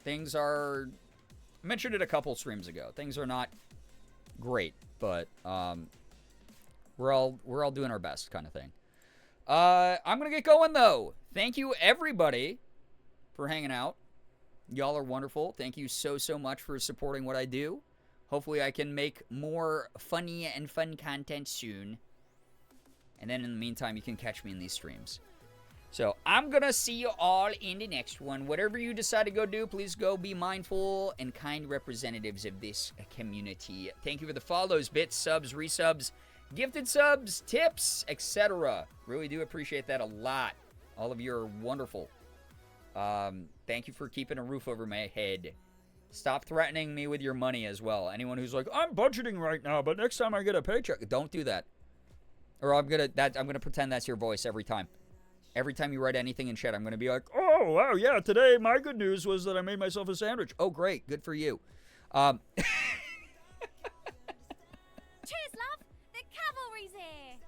Speaker 5: Things are... I mentioned it a couple streams ago. Things are not great, but We're all doing our best kind of thing. I'm going to get going, though. Thank you, everybody, for hanging out. Y'all are wonderful. Thank you so much for supporting what I do. Hopefully I can make more funny and fun content soon. And then in the meantime, you can catch me in these streams. So I'm going to see you all in the next one. Whatever you decide to go do, please go be mindful and kind representatives of this community. Thank you for the follows, bits, subs, resubs, gifted subs, tips, etc. Really do appreciate that a lot. All of you are wonderful. Thank you for keeping a roof over my head. Stop threatening me with your money as well. Anyone who's like, I'm budgeting right now, but next time I get a paycheck, don't do that. Or I'm gonna pretend that's your voice every time. Every time you write anything in chat, I'm gonna be like, oh wow, yeah, today my good news was that I made myself a sandwich. Oh great, good for you.
Speaker 6: Cheers, love. The cavalry's here.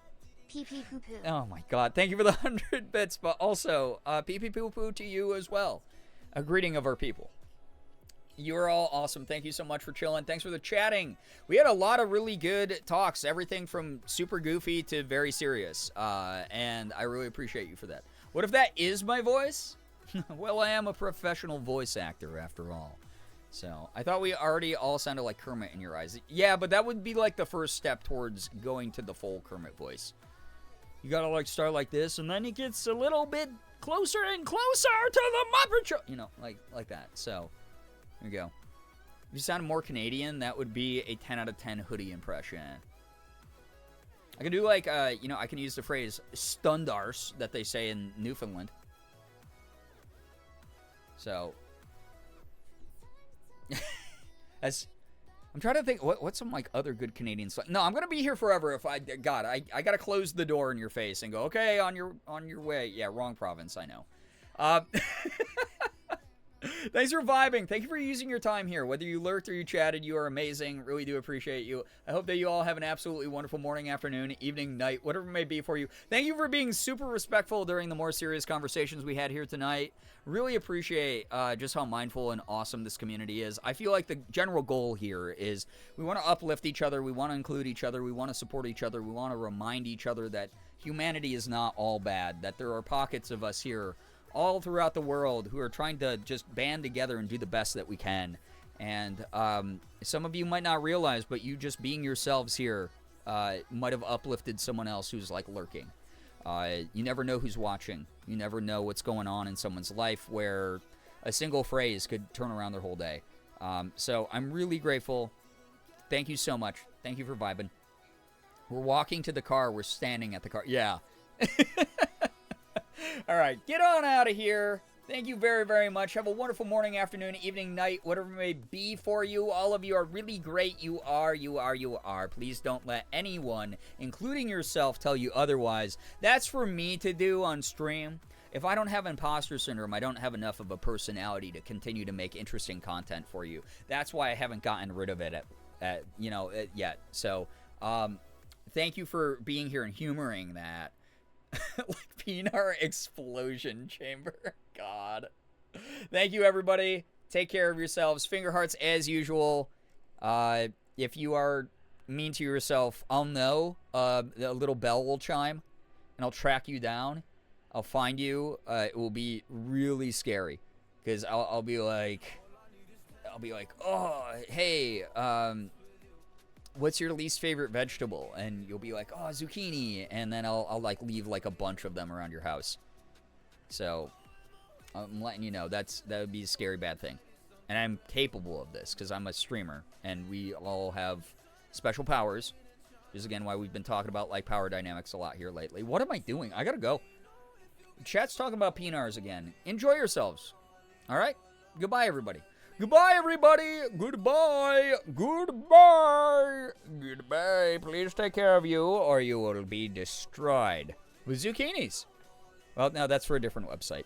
Speaker 6: Pee pee poo poo.
Speaker 5: Oh my god, thank you for the 100 bits, but also pee pee poo poo to you as well. A greeting of our people. You're all awesome. Thank you so much for chilling. Thanks for the chatting. We had a lot of really good talks, everything from super goofy to very serious, and I really appreciate you for that. What if that is my voice? Well, I am a professional voice actor after all. So I thought we already all sounded like Kermit in your eyes. Yeah, but that would be like the first step towards going to the full Kermit voice. You gotta like start like this, and then it gets a little bit closer and closer to the Muppet Show. You know, like that. So there you go. If you sounded more Canadian, that would be a 10 out of 10 hoodie impression. I can do like, you know, I can use the phrase stundars that they say in Newfoundland. So, as I'm trying to think, what's some like other good Canadian stuff? No, I'm gonna be here forever. If I gotta close the door in your face and go, okay, on your way. Yeah, wrong province, I know. Thanks for vibing. Thank you for using your time here. Whether you lurked or you chatted, you are amazing. Really do appreciate you. I hope that you all have an absolutely wonderful morning, afternoon, evening, night, whatever it may be for you. Thank you for being super respectful during the more serious conversations we had here tonight. Really appreciate just how mindful and awesome this community is. I feel like the general goal here is we want to uplift each other. We want to include each other. We want to support each other. We want to remind each other that humanity is not all bad, that there are pockets of us here all throughout the world who are trying to just band together and do the best that we can. And some of you might not realize, but you just being yourselves here might have uplifted someone else who's like lurking. You never know who's watching. You never know what's going on in someone's life where a single phrase could turn around their whole day. So I'm really grateful. Thank you so much. Thank you for vibing. We're walking to the car. We're standing at the car. Yeah. All right, get on out of here. Thank you very, very much. Have a wonderful morning, afternoon, evening, night, whatever it may be for you. All of you are really great. You are. Please don't let anyone, including yourself, tell you otherwise. That's for me to do on stream. If I don't have imposter syndrome, I don't have enough of a personality to continue to make interesting content for you. That's why I haven't gotten rid of it yet. So, thank you for being here and humoring that. Like Pinar Explosion Chamber. God. Thank you, everybody. Take care of yourselves. Finger hearts as usual. If you are mean to yourself, I'll know. A little bell will chime, and I'll track you down. I'll find you. It will be really scary, because I'll be like, oh, hey, what's your least favorite vegetable? And you'll be like, oh, zucchini. And then I'll like leave like a bunch of them around your house. So I'm letting you know that would be a scary bad thing. And I'm capable of this because I'm a streamer and we all have special powers. Which is again why we've been talking about like power dynamics a lot here lately. What am I doing? I gotta go. Chat's talking about PNRs again. Enjoy yourselves. All right? Goodbye, everybody. Goodbye, everybody. Goodbye. Goodbye. Goodbye. Please take care of you, or you will be destroyed with zucchinis. Well, no, that's for a different website.